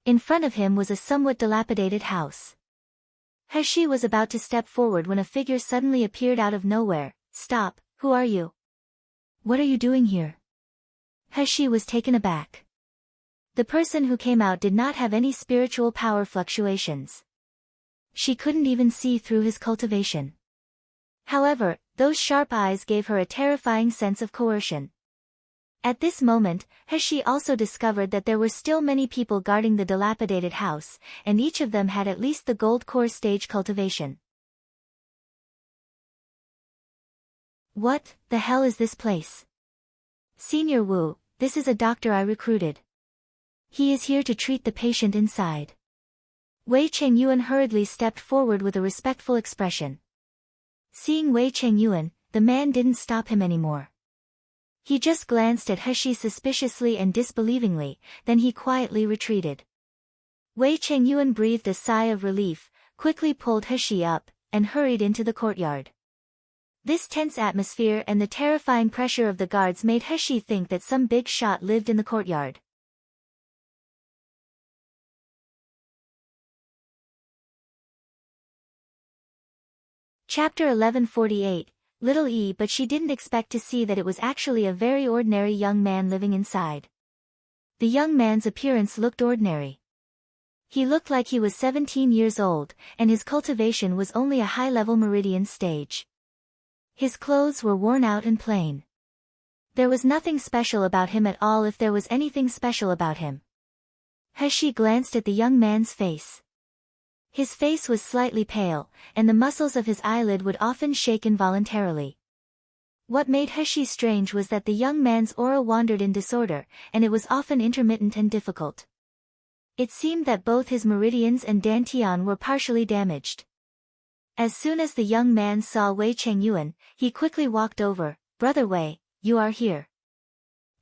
Speaker 1: In front of him was a somewhat dilapidated house. He was about to step forward when a figure suddenly appeared out of nowhere. Stop, who are you? What are you doing here? He was taken aback. The person who came out did not have any spiritual power fluctuations. She couldn't even see through his cultivation. However, those sharp eyes gave her a terrifying sense of coercion. At this moment, she also discovered that there were still many people guarding the dilapidated house, and each of them had at least the gold core stage cultivation. What the hell is this place? Senior Wu, this is a doctor I recruited. He is here to treat the patient inside. Wei Chengyuan hurriedly stepped forward with a respectful expression. Seeing Wei Chengyuan, the man didn't stop him anymore. He just glanced at He suspiciously and disbelievingly, then he quietly retreated. Wei Chengyuan breathed a sigh of relief, quickly pulled He up, and hurried into the courtyard. This tense atmosphere and the terrifying pressure of the guards made He think that some big shot lived in the courtyard. Chapter 1148, Little E. But she didn't expect to see that it was actually a very ordinary young man living inside. The young man's appearance looked ordinary. He looked like he was 17 years old, and his cultivation was only a high-level meridian stage. His clothes were worn out and plain. There was nothing special about him at all if there was anything special about him. He glanced at the young man's face. His face was slightly pale, and the muscles of his eyelid would often shake involuntarily. What made He strange was that the young man's aura wandered in disorder, and it was often intermittent and difficult. It seemed that both his meridians and dantian were partially damaged. As soon as the young man saw Wei Chengyuan, he quickly walked over. Brother Wei, you are here.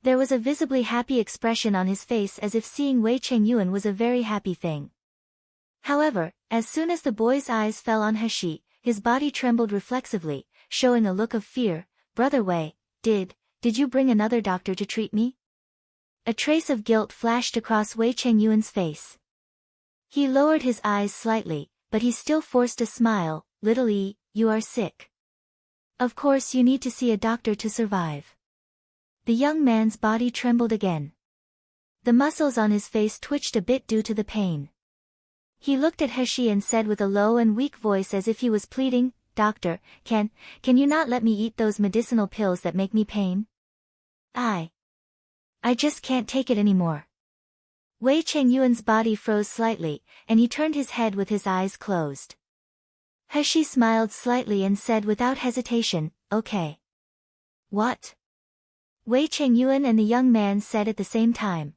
Speaker 1: There was a visibly happy expression on his face as if seeing Wei Chengyuan was a very happy thing. However, as soon as the boy's eyes fell on He, his body trembled reflexively, showing a look of fear. Brother Wei, did you bring another doctor to treat me? A trace of guilt flashed across Wei Chengyuan's face. He lowered his eyes slightly, but he still forced a smile. Little E, you are sick. Of course you need to see a doctor to survive. The young man's body trembled again. The muscles on his face twitched a bit due to the pain. He looked at He and said with a low and weak voice as if he was pleading, Doctor, can you not let me eat those medicinal pills that make me pain? I just can't take it anymore. Wei Chengyuan's body froze slightly, and he turned his head with his eyes closed. He smiled slightly and said without hesitation, okay. What? Wei Chengyuan and the young man said at the same time.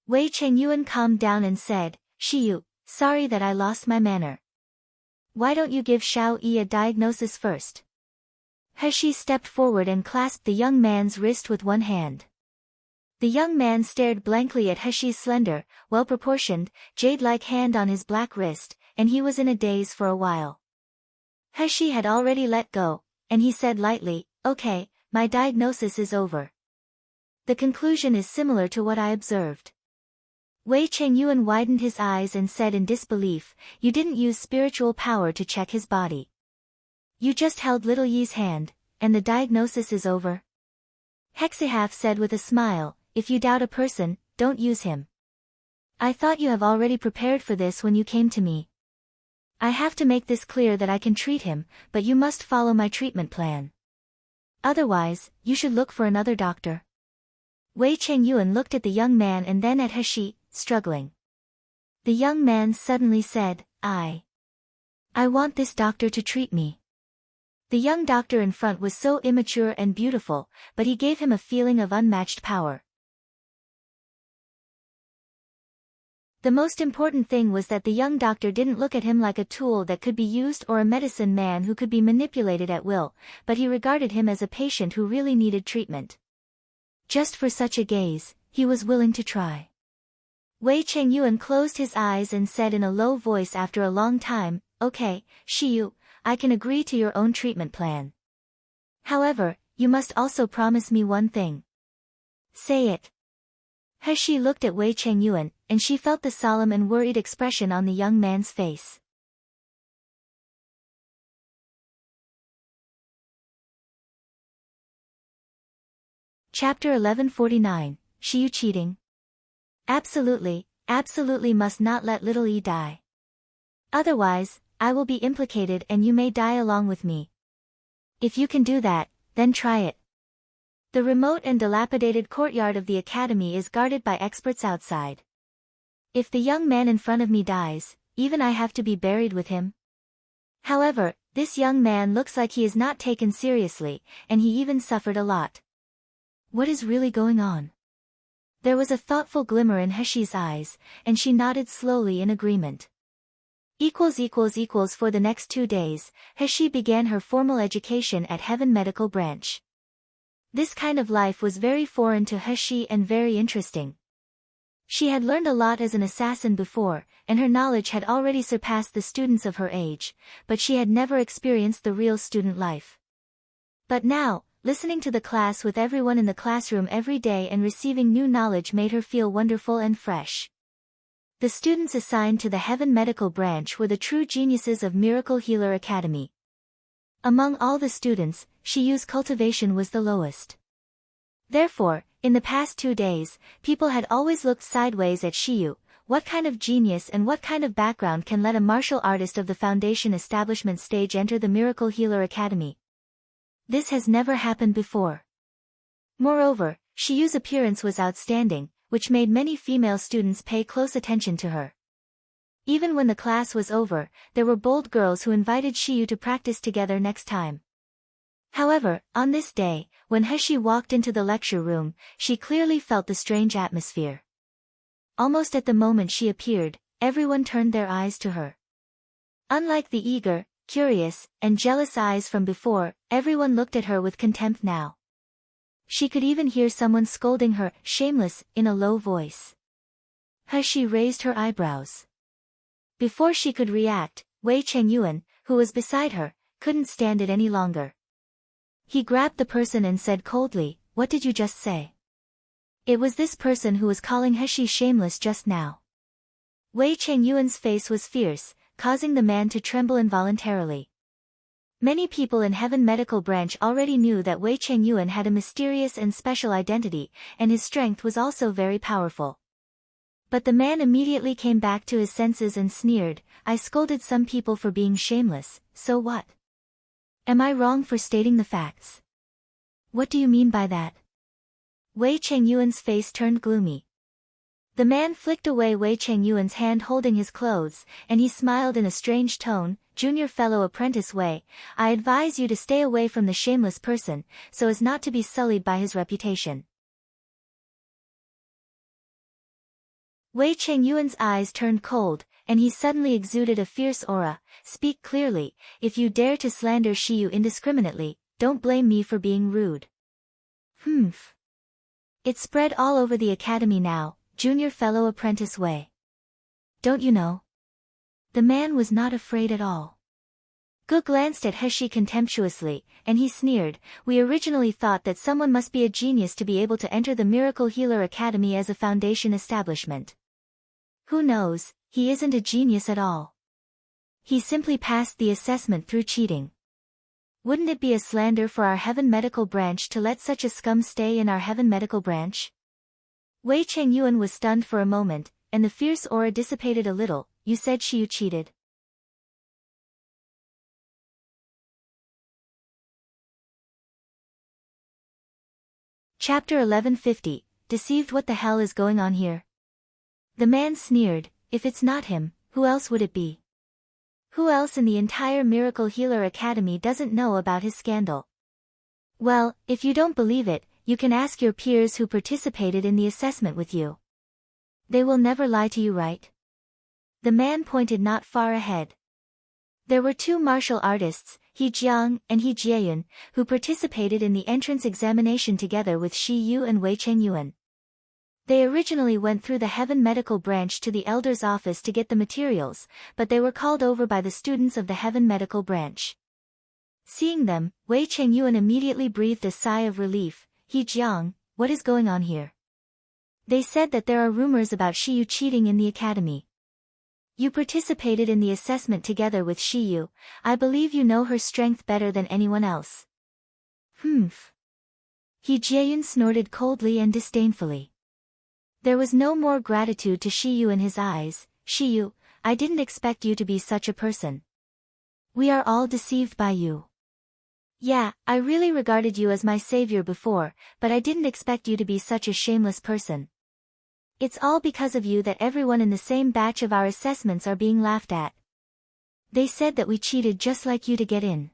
Speaker 1: Wei Chengyuan calmed down and said, Shiyu, sorry that I lost my manner. Why don't you give Xiao Yi a diagnosis first? He stepped forward and clasped the young man's wrist with one hand. The young man stared blankly at He's slender, well-proportioned, jade-like hand on his black wrist, and he was in a daze for a while. He had already let go, and he said lightly, okay, my diagnosis is over. The conclusion is similar to what I observed. Wei Chengyuan widened his eyes and said in disbelief, you didn't use spiritual power to check his body. You just held little Yi's hand, and the diagnosis is over? Hexihaf said with a smile, if you doubt a person, don't use him. I thought you have already prepared for this when you came to me. I have to make this clear that I can treat him, but you must follow my treatment plan. Otherwise, you should look for another doctor. Wei Chengyuan looked at the young man and then at He, struggling. The young man suddenly said, I want this doctor to treat me. The young doctor in front was so immature and beautiful, but he gave him a feeling of unmatched power. The most important thing was that the young doctor didn't look at him like a tool that could be used or a medicine man who could be manipulated at will, but he regarded him as a patient who really needed treatment. Just for such a gaze, he was willing to try. Wei Chengyuan closed his eyes and said in a low voice after a long time, "Okay, Shiyu, I can agree to your own treatment plan. However, you must also promise me one thing." "Say it." He looked at Wei Chengyuan, and she felt the solemn and worried expression on the young man's face. Chapter 1149, Shiyu cheating? Absolutely, absolutely must not let little E die. Otherwise, I will be implicated and you may die along with me. If you can do that, then try it. The remote and dilapidated courtyard of the academy is guarded by experts outside. If the young man in front of me dies, even I have to be buried with him. However, this young man looks like he is not taken seriously, and he even suffered a lot. What is really going on? There was a thoughtful glimmer in Heshi's eyes, and she nodded slowly in agreement. For the next 2 days, Heshi began her formal education at Heaven Medical Branch. This kind of life was very foreign to Heshi and very interesting. She had learned a lot as an assassin before, and her knowledge had already surpassed the students of her age, but she had never experienced the real student life. But now, listening to the class with everyone in the classroom every day and receiving new knowledge made her feel wonderful and fresh. The students assigned to the Heaven Medical Branch were the true geniuses of Miracle Healer Academy. Among all the students, Shiyu's cultivation was the lowest. Therefore, in the past 2 days, people had always looked sideways at Shiyu. What kind of genius and what kind of background can let a martial artist of the foundation establishment stage enter the Miracle Healer Academy? This has never happened before. Moreover, Shiyu's appearance was outstanding, which made many female students pay close attention to her. Even when the class was over, there were bold girls who invited Shiyu to practice together next time. However, on this day, when Heshi walked into the lecture room, she clearly felt the strange atmosphere. Almost at the moment she appeared, everyone turned their eyes to her. Unlike the eager, curious, and jealous eyes from before, everyone looked at her with contempt now. She could even hear someone scolding her, "Shameless," in a low voice. Heshi raised her eyebrows. Before she could react, Wei Chengyuan, who was beside her, couldn't stand it any longer. He grabbed the person and said coldly, "What did you just say?" It was this person who was calling Heshi shameless just now. Wei Chengyuan's face was fierce, causing the man to tremble involuntarily. Many people in Heaven Medical Branch already knew that Wei Chengyuan had a mysterious and special identity, and his strength was also very powerful. But the man immediately came back to his senses and sneered, "I scolded some people for being shameless, so what? Am I wrong for stating the facts? What do you mean by that?" Wei Chengyuan's face turned gloomy. The man flicked away Wei Chengyuan's hand holding his clothes, and he smiled in a strange tone, "Junior fellow apprentice Wei, I advise you to stay away from the shameless person, so as not to be sullied by his reputation." Wei Chengyuan's eyes turned cold, and he suddenly exuded a fierce aura. "Speak clearly, if you dare to slander Shiyu indiscriminately, don't blame me for being rude." Humph. It spread all over the academy now, "Junior fellow apprentice Wei. Don't you know?" The man was not afraid at all. Gu glanced at Heshi contemptuously, and he sneered, "We originally thought that someone must be a genius to be able to enter the Miracle Healer Academy as a foundation establishment. Who knows, he isn't a genius at all. He simply passed the assessment through cheating. Wouldn't it be a slander for our Heaven Medical Branch to let such a scum stay in our Heaven Medical Branch?" Wei Chengyuan was stunned for a moment, and the fierce aura dissipated a little. "You said Shiyu cheated." Chapter 1150, Deceived. What the hell is going on here? The man sneered, "If it's not him, who else would it be?" Who else in the entire Miracle Healer Academy doesn't know about his scandal? Well, if you don't believe it, you can ask your peers who participated in the assessment with you. They will never lie to you, right? The man pointed not far ahead. There were two martial artists, He Jiang and He Jieyun, who participated in the entrance examination together with Shi Yu and Wei Chengyuan. They originally went through the Heaven Medical Branch to the elder's office to get the materials, but they were called over by the students of the Heaven Medical Branch. Seeing them, Wei Chengyuan immediately breathed a sigh of relief. He Jiang, what is going on here? They said that there are rumors about Shi Yu cheating in the academy. You participated in the assessment together with Shi Yu. I believe you know her strength better than anyone else. Humph. He Jieyun snorted coldly and disdainfully. There was no more gratitude to Shi Yu in his eyes. Shi Yu, I didn't expect you to be such a person. We are all deceived by you. Yeah, I really regarded you as my savior before, but I didn't expect you to be such a shameless person. It's all because of you that everyone in the same batch of our assessments are being laughed at. They said that we cheated just like you to get in.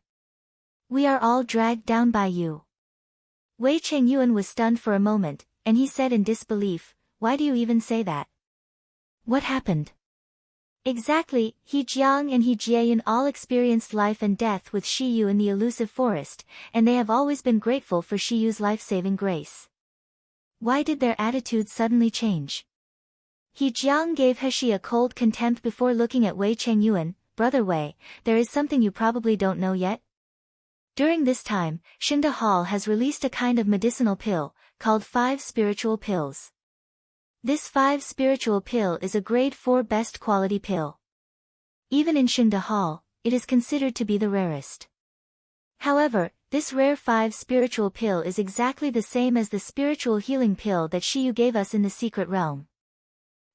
Speaker 1: We are all dragged down by you. Wei Chengyuan was stunned for a moment, and he said in disbelief, why do you even say that? What happened? Exactly, He Jiang and He Jieyun all experienced life and death with Shi Yu in the elusive forest, and they have always been grateful for Shi Yu's life-saving grace. Why did their attitudes suddenly change? He Jiang gave He a cold contempt before looking at Wei Chengyuan. Brother Wei, there is something you probably don't know yet. During this time, Xingde Hall has released a kind of medicinal pill, called 5 spiritual pills. This 5 spiritual pill is a grade 4 best quality pill. Even in Xingde Hall, it is considered to be the rarest. However, this rare 5 spiritual pill is exactly the same as the spiritual healing pill that Shi Yu gave us in the secret realm.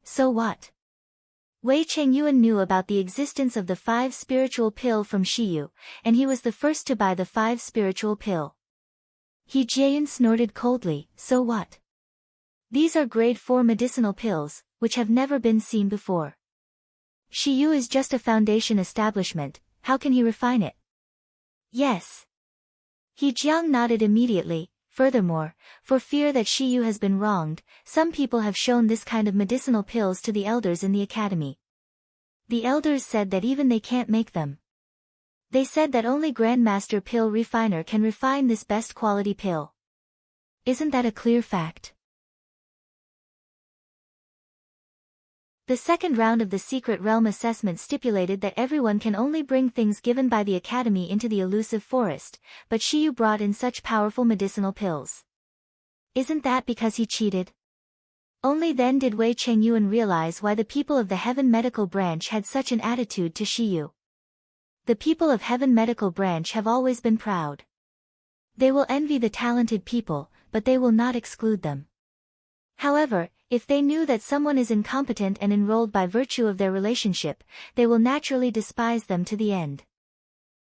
Speaker 1: So what? Wei Chengyuan knew about the existence of the 5 spiritual pill from Shi Yu, and he was the first to buy the 5 spiritual pill. He Jieyun snorted coldly, so what? These are grade 4 medicinal pills, which have never been seen before. Shi Yu is just a foundation establishment, how can he refine it? Yes. He Jiang nodded immediately. Furthermore, for fear that Shi Yu has been wronged, some people have shown this kind of medicinal pills to the elders in the academy. The elders said that even they can't make them. They said that only Grandmaster Pill Refiner can refine this best quality pill. Isn't that a clear fact? The second round of the Secret Realm assessment stipulated that everyone can only bring things given by the Academy into the elusive forest, but Shi Yu brought in such powerful medicinal pills. Isn't that because he cheated? Only then did Wei Chengyuan realize why the people of the Heaven Medical Branch had such an attitude to Shi Yu. The people of Heaven Medical Branch have always been proud. They will envy the talented people, but they will not exclude them. However, if they knew that someone is incompetent and enrolled by virtue of their relationship, they will naturally despise them to the end.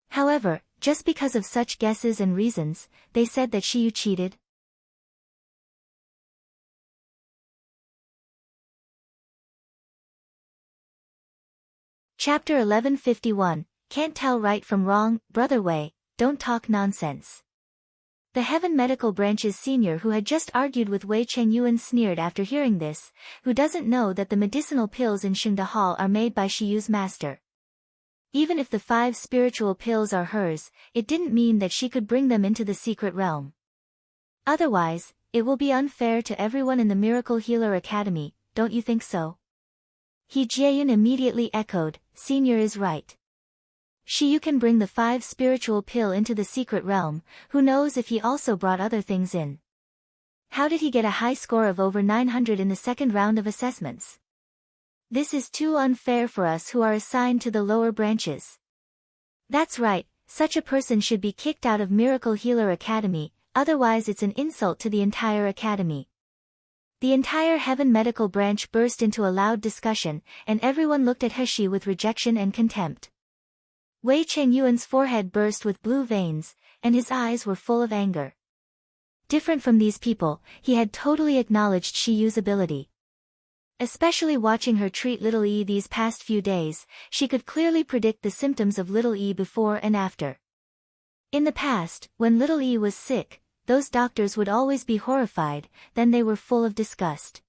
Speaker 1: However, just because of such guesses and reasons, they said that Shi Yu cheated. Chapter 1151, Can't Tell Right from Wrong. Brother Wei, don't talk nonsense. The Heaven Medical Branch's senior who had just argued with Wei Chengyuan sneered after hearing this, who doesn't know that the medicinal pills in Xingde Hall are made by Shi Yu's master. Even if the 5 spiritual pills are hers, it didn't mean that she could bring them into the secret realm. Otherwise, it will be unfair to everyone in the Miracle Healer Academy, don't you think so? He Jieyun immediately echoed, Senior is right. Shi Yu can bring the 5 spiritual pill into the secret realm, who knows if he also brought other things in. How did he get a high score of over 900 in the second round of assessments? This is too unfair for us who are assigned to the lower branches. That's right, such a person should be kicked out of Miracle Healer Academy, otherwise it's an insult to the entire academy. The entire Heaven Medical Branch burst into a loud discussion, and everyone looked at He with rejection and contempt. Wei Chengyuan's forehead burst with blue veins, and his eyes were full of anger. Different from these people, he had totally acknowledged Shi Yu's ability. Especially watching her treat little E these past few days, she could clearly predict the symptoms of little E before and after. In the past, when little E was sick, those doctors would always be horrified, then they were full of disgust.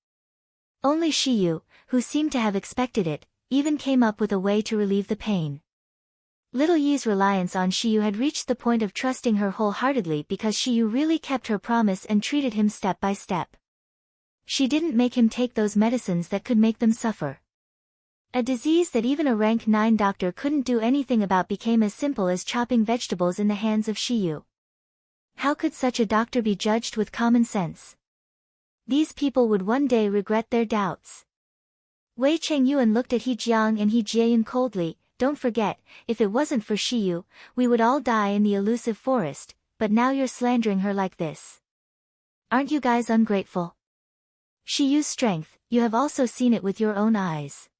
Speaker 1: Only Shiyu, who seemed to have expected it, even came up with a way to relieve the pain. Little Yi's reliance on Shiyu had reached the point of trusting her wholeheartedly because Shiyu really kept her promise and treated him step by step. She didn't make him take those medicines that could make them suffer. A disease that even a rank 9 doctor couldn't do anything about became as simple as chopping vegetables in the hands of Shiyu. How could such a doctor be judged with common sense? These people would one day regret their doubts. Wei Chengyuan looked at He Jiang and He Jiayun coldly. Don't forget, if it wasn't for Shiyu, we would all die in the elusive forest, but now you're slandering her like this. Aren't you guys ungrateful? Shiyu's strength, you have also seen it with your own eyes.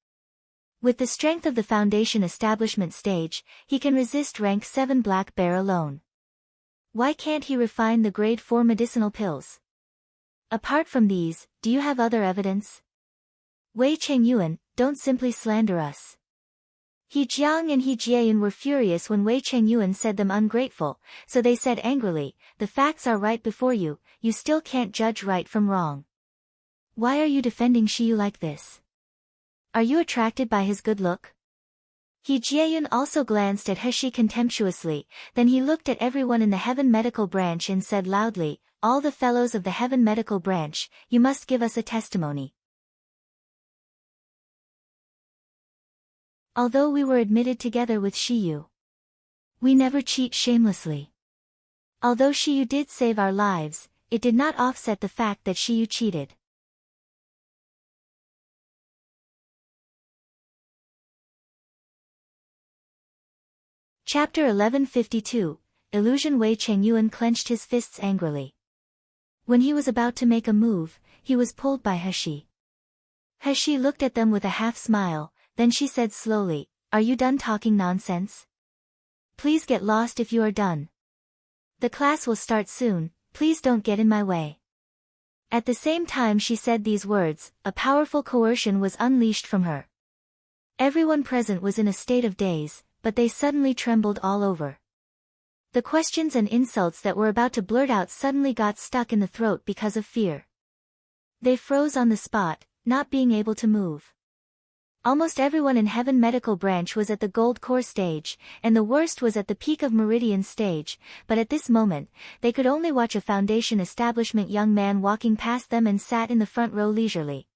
Speaker 1: With the strength of the Foundation establishment stage, he can resist rank 7 Black Bear alone. Why can't he refine the grade 4 medicinal pills? Apart from these, do you have other evidence? Wei Chengyuan, don't simply slander us. He Jiang and He Jiayun were furious when Wei Chengyuan said them ungrateful, so they said angrily, the facts are right before you, you still can't judge right from wrong. Why are you defending Shiyu like this? Are you attracted by his good look? He Jiayun also glanced at Heshi contemptuously, then he looked at everyone in the Heaven Medical Branch and said loudly, all the fellows of the Heaven Medical Branch, you must give us a testimony. Although we were admitted together with Shiyu, we never cheat shamelessly. Although Shiyu did save our lives, it did not offset the fact that Shiyu cheated. Chapter 1152, Illusion. Wei Chengyuan clenched his fists angrily. When he was about to make a move, he was pulled by Heshi. Heshi looked at them with a half-smile, then she said slowly, are you done talking nonsense? Please get lost if you are done. The class will start soon, please don't get in my way. At the same time she said these words, a powerful coercion was unleashed from her. Everyone present was in a state of daze, but they suddenly trembled all over. The questions and insults that were about to blurt out suddenly got stuck in the throat because of fear. They froze on the spot, not being able to move. Almost everyone in Heaven Medical Branch was at the Gold Core stage, and the worst was at the peak of Meridian stage, but at this moment, they could only watch a Foundation establishment young man walking past them and sat in the front row leisurely.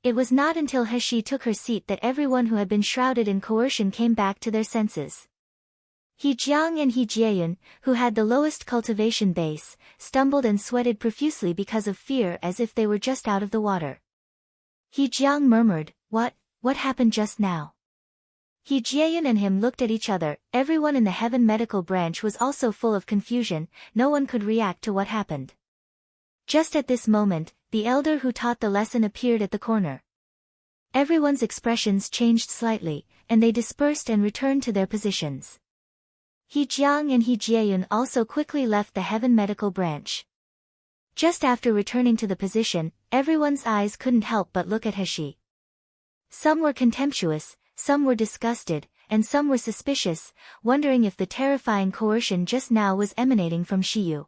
Speaker 1: It was not until Heshi took her seat that everyone who had been shrouded in coercion came back to their senses. He Jiang and He Jiayun, who had the lowest cultivation base, stumbled and sweated profusely because of fear as if they were just out of the water. He Jiang murmured, What happened just now? He Jiayun and him looked at each other. Everyone in the Heaven Medical Branch was also full of confusion, no one could react to what happened. Just at this moment, the elder who taught the lesson appeared at the corner. Everyone's expressions changed slightly, and they dispersed and returned to their positions. He Jiang and He Jiayun also quickly left the Heaven Medical Branch. Just after returning to the position, everyone's eyes couldn't help but look at Heshi. Some were contemptuous, some were disgusted, and some were suspicious, wondering if the terrifying coercion just now was emanating from Shiyu.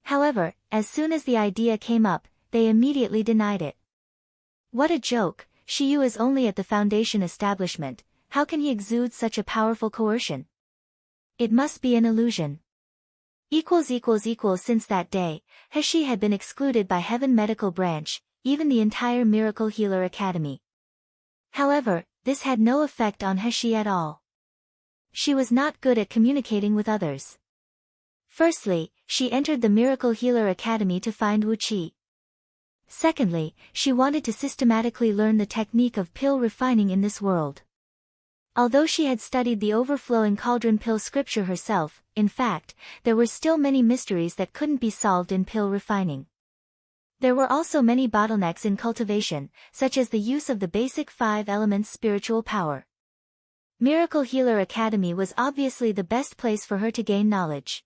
Speaker 1: However, as soon as the idea came up, they immediately denied it. What a joke, Shiyu is only at the Foundation establishment, how can he exude such a powerful coercion? It must be an illusion. Since that day, Heshi had been excluded by Heaven Medical Branch, even the entire Miracle Healer Academy. However, this had no effect on Heshi at all. She was not good at communicating with others. Firstly, she entered the Miracle Healer Academy to find Wu Qi. Secondly, she wanted to systematically learn the technique of pill refining in this world. Although she had studied the overflowing cauldron pill scripture herself, in fact, there were still many mysteries that couldn't be solved in pill refining. There were also many bottlenecks in cultivation, such as the use of the basic 5 elements spiritual power. Miracle Healer Academy was obviously the best place for her to gain knowledge.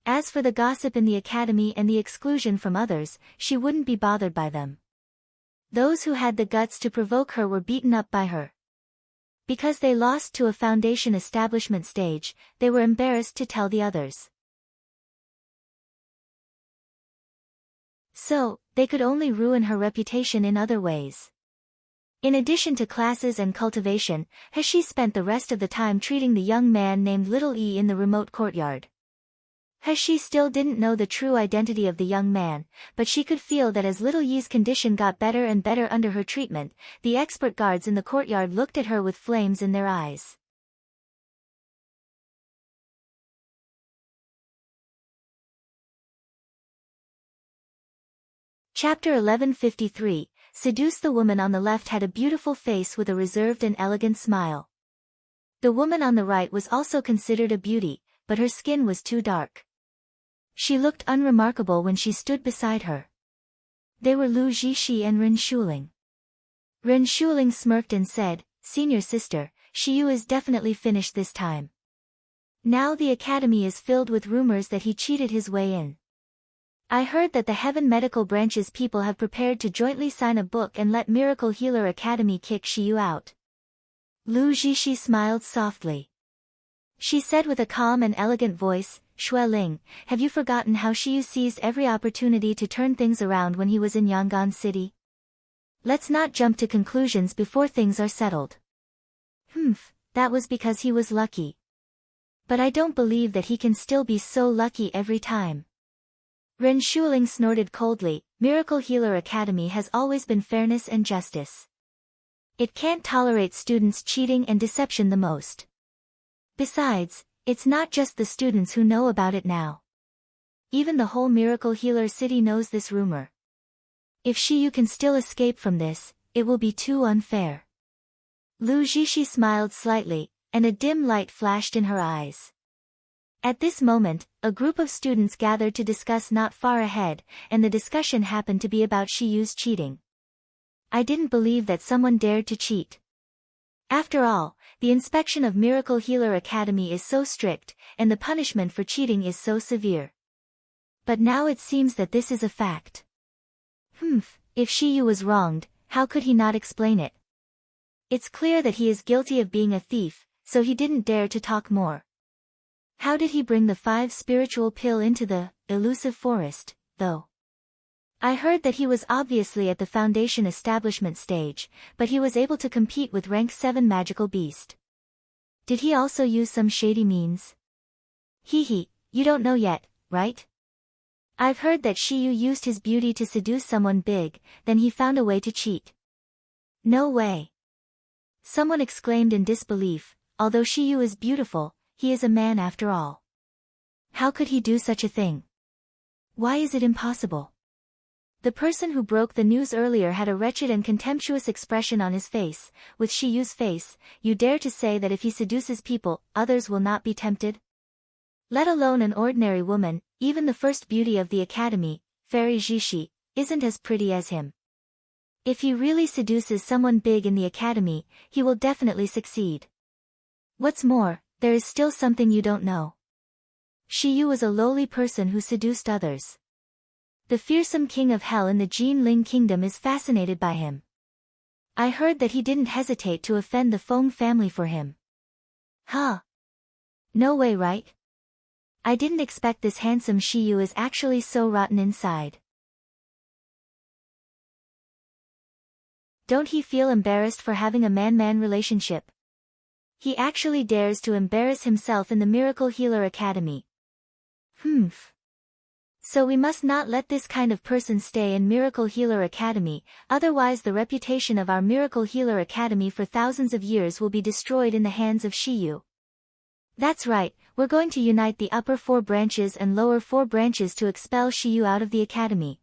Speaker 1: As for the gossip in the academy and the exclusion from others, she wouldn't be bothered by them. Those who had the guts to provoke her were beaten up by her. Because they lost to a foundation establishment stage, they were embarrassed to tell the others. So, they could only ruin her reputation in other ways. In addition to classes and cultivation, she spent the rest of the time treating the young man named Little E in the remote courtyard. She still didn't know the true identity of the young man, but she could feel that as Little Ye's condition got better and better under her treatment, the expert guards in the courtyard looked at her with flames in their eyes. Chapter 1153, Seduce. The woman on the left had a beautiful face with a reserved and elegant smile. The woman on the right was also considered a beauty, but her skin was too dark. She looked unremarkable when she stood beside her. They were Lu Zixi and Ren Shuling. Ren Shuling smirked and said, "Senior sister, Shiyu is definitely finished this time. Now the academy is filled with rumors that he cheated his way in. I heard that the Heaven Medical Branch's people have prepared to jointly sign a book and let Miracle Healer Academy kick Shiyu out." Lu Zixi smiled softly. She said with a calm and elegant voice, "Xue Ling, have you forgotten how Shiyu seized every opportunity to turn things around when he was in Yangon City? Let's not jump to conclusions before things are settled." That was because he was lucky. But I don't believe that he can still be so lucky every time. Ren Shuling snorted coldly, "Miracle Healer Academy has always been fairness and justice. It can't tolerate students cheating and deception the most. Besides, it's not just the students who know about it now. Even the whole Miracle Healer City knows this rumor. If Shiyu can still escape from this, it will be too unfair." Lu Zixi smiled slightly, and a dim light flashed in her eyes. At this moment, a group of students gathered to discuss not far ahead, and the discussion happened to be about Shiyu's cheating. "I didn't believe that someone dared to cheat. After all, the inspection of Miracle Healer Academy is so strict, and the punishment for cheating is so severe. But now it seems that this is a fact. If Shiyu was wronged, how could he not explain it? It's clear that he is guilty of being a thief, so he didn't dare to talk more. How did he bring the 5 spiritual pill into the elusive forest, though? I heard that he was obviously at the foundation establishment stage, but he was able to compete with rank 7 magical beast. Did he also use some shady means? You don't know yet, right? I've heard that Shiyu used his beauty to seduce someone big, then he found a way to cheat." "No way!" Someone exclaimed in disbelief. "Although Shiyu is beautiful, he is a man after all. How could he do such a thing? Why is it impossible?" The person who broke the news earlier had a wretched and contemptuous expression on his face. "With Shiyu's face, you dare to say that if he seduces people, others will not be tempted? Let alone an ordinary woman, even the first beauty of the academy, Fairy Zixi, isn't as pretty as him. If he really seduces someone big in the academy, he will definitely succeed. What's more, there is still something you don't know. Shiyu was a lowly person who seduced others. The fearsome king of hell in the Jinling kingdom is fascinated by him. I heard that he didn't hesitate to offend the Feng family for him." No way, right? I didn't expect this handsome Shiyu is actually so rotten inside. Don't he feel embarrassed for having a man-man relationship? He actually dares to embarrass himself in the Miracle Healer Academy. So we must not let this kind of person stay in Miracle Healer Academy, otherwise the reputation of our Miracle Healer Academy for thousands of years will be destroyed in the hands of Shiyu. That's right, we're going to unite the upper 4 branches and lower 4 branches to expel Shiyu out of the academy.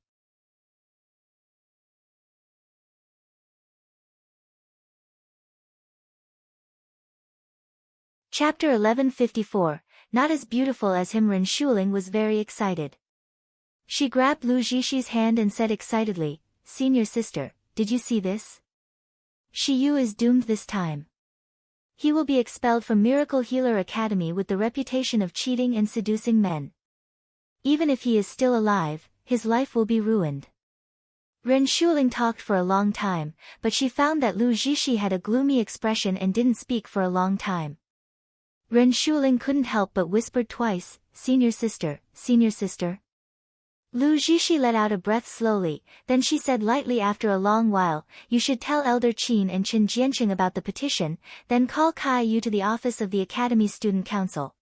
Speaker 1: Chapter 1154, Not as beautiful as him. Ren Shuling was very excited. She grabbed Lu Zixi hand and said excitedly, "Senior sister, did you see this? Shiyu is doomed this time. He will be expelled from Miracle Healer Academy with the reputation of cheating and seducing men. Even if he is still alive, his life will be ruined." Ren Shuling talked for a long time, but she found that Lu Jishi had a gloomy expression and didn't speak for a long time. Ren Shuling couldn't help but whispered twice, "Senior sister, senior sister." Lu Jishi let out a breath slowly, then she said lightly after a long while, "You should tell Elder Qin and Qin Jianqing about the petition, then call Kai Yu to the office of the Academy Student Council.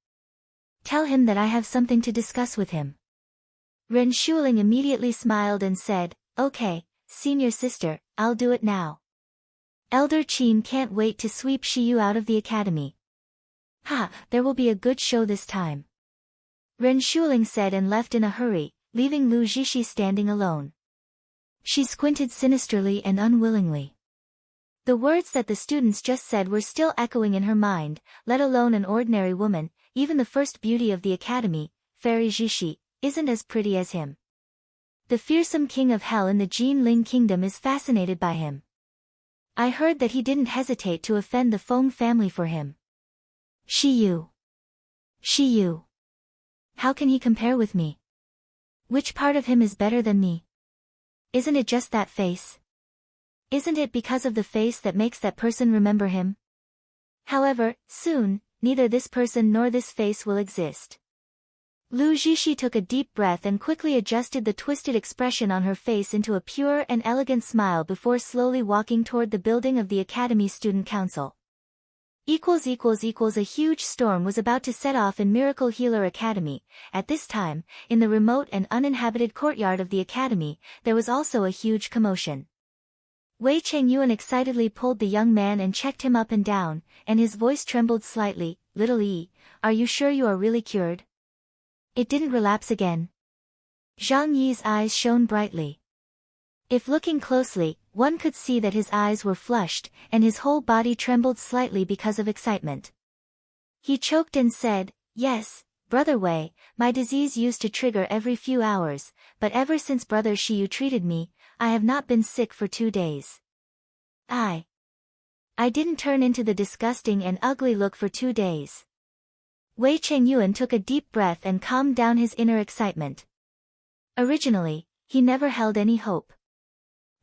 Speaker 1: Tell him that I have something to discuss with him." Ren Shuling immediately smiled and said, "Okay, senior sister, I'll do it now." Elder Qin can't wait to sweep Shiyu out of the academy. "Ha, there will be a good show this time," Ren Shuling said and left in a hurry, leaving Lu Jishi standing alone. She squinted sinisterly and unwillingly. The words that the students just said were still echoing in her mind, let alone an ordinary woman, even the first beauty of the academy, Fairy Jishi, isn't as pretty as him. The fearsome king of hell in the Jin Ling kingdom is fascinated by him. I heard that he didn't hesitate to offend the Feng family for him. Shiyu. Shiyu. How can he compare with me? Which part of him is better than me? Isn't it just that face? Isn't it because of the face that makes that person remember him? However, soon, neither this person nor this face will exist. Lu Jishi took a deep breath and quickly adjusted the twisted expression on her face into a pure and elegant smile before slowly walking toward the building of the Academy Student Council. A huge storm was about to set off in Miracle Healer Academy. At this time, in the remote and uninhabited courtyard of the academy, there was also a huge commotion. Wei Chengyuan excitedly pulled the young man and checked him up and down, and his voice trembled slightly. "Little E, are you sure you are really cured? It didn't relapse again?" Zhang Yi's eyes shone brightly. If looking closely, one could see that his eyes were flushed, and his whole body trembled slightly because of excitement. He choked and said, "Yes, Brother Wei, my disease used to trigger every few hours, but ever since Brother Shiyu treated me, I have not been sick for 2 days. I didn't turn into the disgusting and ugly look for 2 days." Wei Chengyuan took a deep breath and calmed down his inner excitement. Originally, he never held any hope.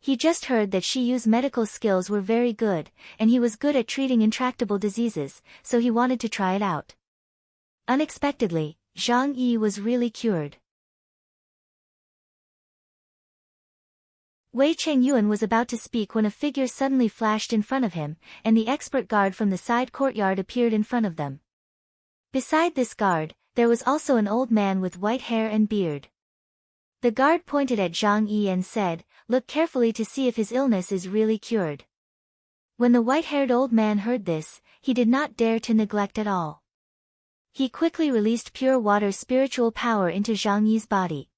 Speaker 1: He just heard that Shiyu's medical skills were very good, and he was good at treating intractable diseases, so he wanted to try it out. Unexpectedly, Zhang Yi was really cured. Wei Chengyuan was about to speak when a figure suddenly flashed in front of him, and the expert guard from the side courtyard appeared in front of them. Beside this guard, there was also an old man with white hair and beard. The guard pointed at Zhang Yi and said, "Look carefully to see if his illness is really cured." When the white-haired old man heard this, he did not dare to neglect at all. He quickly released pure water spiritual power into Zhang Yi's body.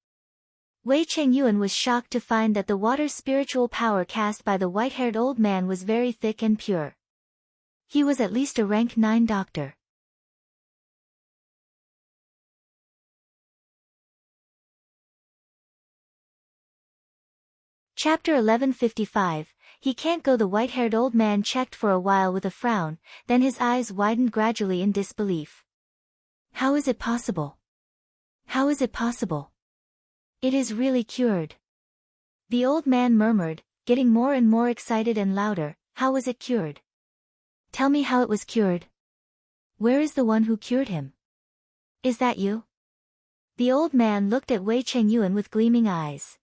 Speaker 1: Wei Chengyuan was shocked to find that the water spiritual power cast by the white-haired old man was very thick and pure. He was at least a rank 9 doctor. Chapter 1155, He Can't Go. The white-haired old man checked for a while with a frown, then his eyes widened gradually in disbelief. "How is it possible? How is it possible? It is really cured." The old man murmured, getting more and more excited and louder, "How was it cured? Tell me how it was cured. Where is the one who cured him? Is that you?" The old man looked at Wei Chengyuan with gleaming eyes.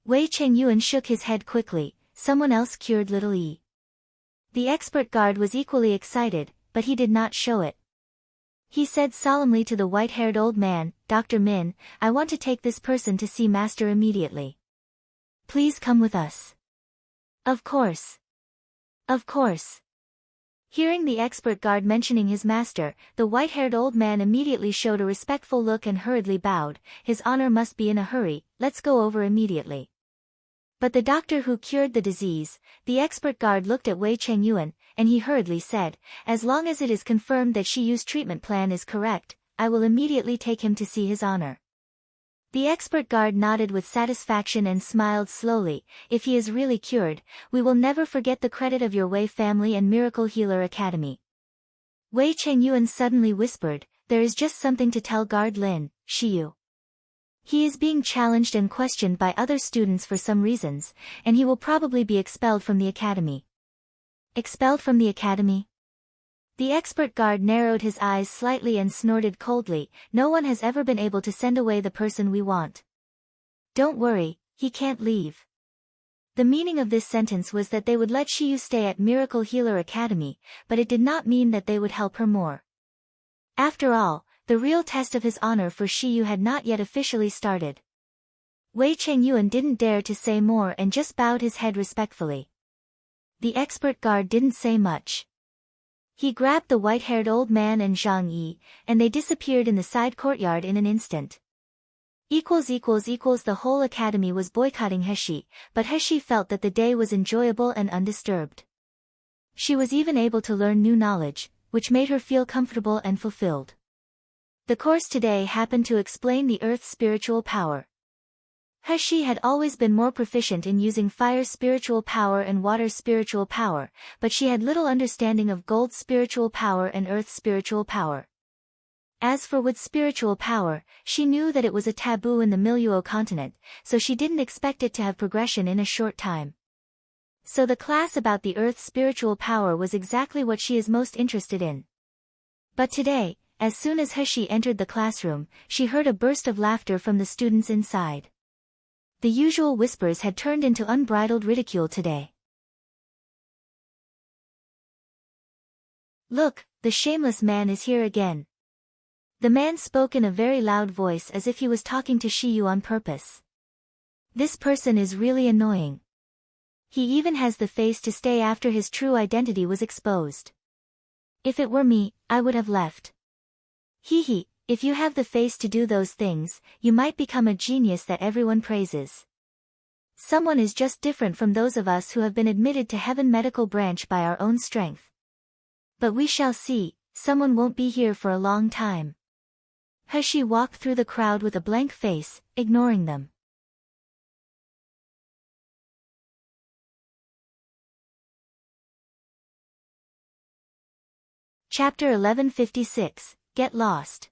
Speaker 1: Wei Chengyuan shook his head quickly. "Someone else cured little E." The expert guard was equally excited, but he did not show it. He said solemnly to the white-haired old man, "Dr. Min, I want to take this person to see Master immediately. Please come with us." "Of course. Of course." Hearing the expert guard mentioning his master, the white-haired old man immediately showed a respectful look and hurriedly bowed. "His honor must be in a hurry, let's go over immediately." But the doctor who cured the disease, the expert guard looked at Wei Chengyuan, and he hurriedly said, "As long as it is confirmed that Shiyu's treatment plan is correct, I will immediately take him to see his honor." The expert guard nodded with satisfaction and smiled slowly. "If he is really cured, we will never forget the credit of your Wei family and Miracle Healer Academy." Wei Chengyuan suddenly whispered, "There is just something to tell Guard Lin, Shiyu." He is being challenged and questioned by other students for some reasons, and he will probably be expelled from the academy. Expelled from the academy? The expert guard narrowed his eyes slightly and snorted coldly. No one has ever been able to send away the person we want. Don't worry, he can't leave. The meaning of this sentence was that they would let Shiyu stay at Miracle Healer Academy, but it did not mean that they would help her more. After all, the real test of his honor for Shiyu had not yet officially started. Wei Chengyuan didn't dare to say more and just bowed his head respectfully. The expert guard didn't say much. He grabbed the white-haired old man and Zhang Yi, and they disappeared in the side courtyard in an instant. The whole academy was boycotting Heshi, but Heshi felt that the day was enjoyable and undisturbed. She was even able to learn new knowledge, which made her feel comfortable and fulfilled. The course today happened to explain the Earth's spiritual power. Heshi had always been more proficient in using fire spiritual power and water spiritual power, but she had little understanding of gold spiritual power and earth spiritual power. As for wood spiritual power, she knew that it was a taboo in the Miluo continent, so she didn't expect it to have progression in a short time. So the class about the earth's spiritual power was exactly what she is most interested in. But today, as soon as Heshi entered the classroom, she heard a burst of laughter from the students inside. The usual whispers had turned into unbridled ridicule today. Look, the shameless man is here again. The man spoke in a very loud voice as if he was talking to Shiyu on purpose. This person is really annoying. He even has the face to stay after his true identity was exposed. If it were me, I would have left. Hee, if you have the face to do those things, you might become a genius that everyone praises. Someone is just different from those of us who have been admitted to Heaven Medical Branch by our own strength. But we shall see, someone won't be here for a long time. Heshi walked through the crowd with a blank face, ignoring them. Chapter 1156, Get Lost.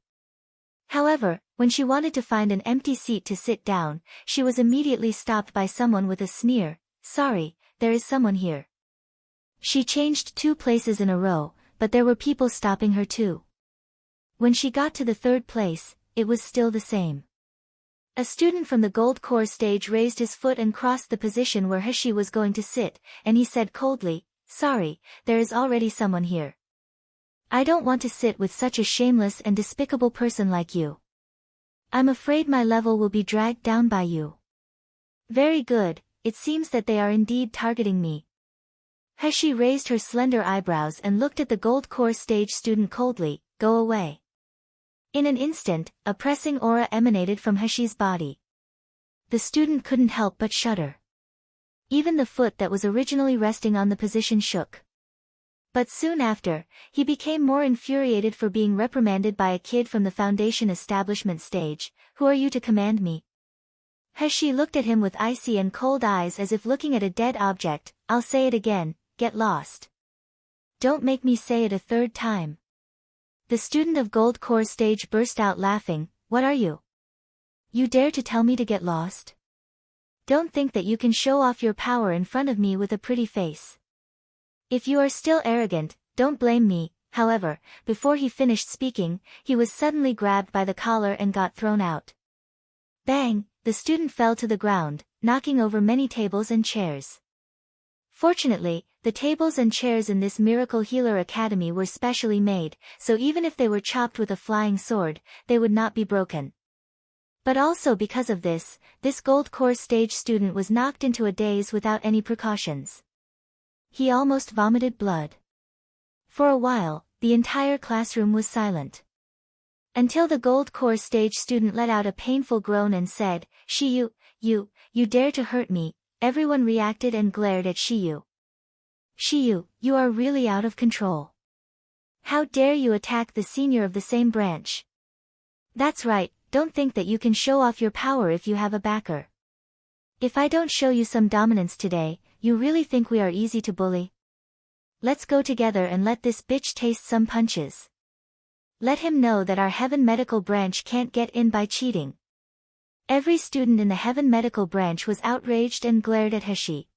Speaker 1: However, when she wanted to find an empty seat to sit down, she was immediately stopped by someone with a sneer. Sorry, there is someone here. She changed 2 places in a row, but there were people stopping her too. When she got to the 3rd place, it was still the same. A student from the gold core stage raised his foot and crossed the position where Heshi was going to sit, and he said coldly, Sorry, there is already someone here. I don't want to sit with such a shameless and despicable person like you. I'm afraid my level will be dragged down by you. Very good, it seems that they are indeed targeting me. Heshi raised her slender eyebrows and looked at the gold core stage student coldly. Go away. In an instant, a pressing aura emanated from Heshi's body. The student couldn't help but shudder. Even the foot that was originally resting on the position shook. But soon after, he became more infuriated for being reprimanded by a kid from the Foundation establishment stage. Who are you to command me? Heshi looked at him with icy and cold eyes as if looking at a dead object. I'll say it again, get lost. Don't make me say it a 3rd time. The student of gold core stage burst out laughing. What are you? You dare to tell me to get lost? Don't think that you can show off your power in front of me with a pretty face. If you are still arrogant, don't blame me. However, before he finished speaking, he was suddenly grabbed by the collar and got thrown out. Bang! The student fell to the ground, knocking over many tables and chairs. Fortunately, the tables and chairs in this Miracle Healer Academy were specially made, so even if they were chopped with a flying sword, they would not be broken. But also because of this gold core stage student was knocked into a daze without any precautions. He almost vomited blood. For a while, the entire classroom was silent. Until the gold core stage student let out a painful groan and said, Shiyu, you dare to hurt me. Everyone reacted and glared at Shiyu. Shiyu, you are really out of control. How dare you attack the senior of the same branch? That's right, don't think that you can show off your power if you have a backer. If I don't show you some dominance today, you really think we are easy to bully? Let's go together and let this bitch taste some punches. Let him know that our Heaven Medical Branch can't get in by cheating. Every student in the Heaven Medical branch was outraged and glared at Hashi.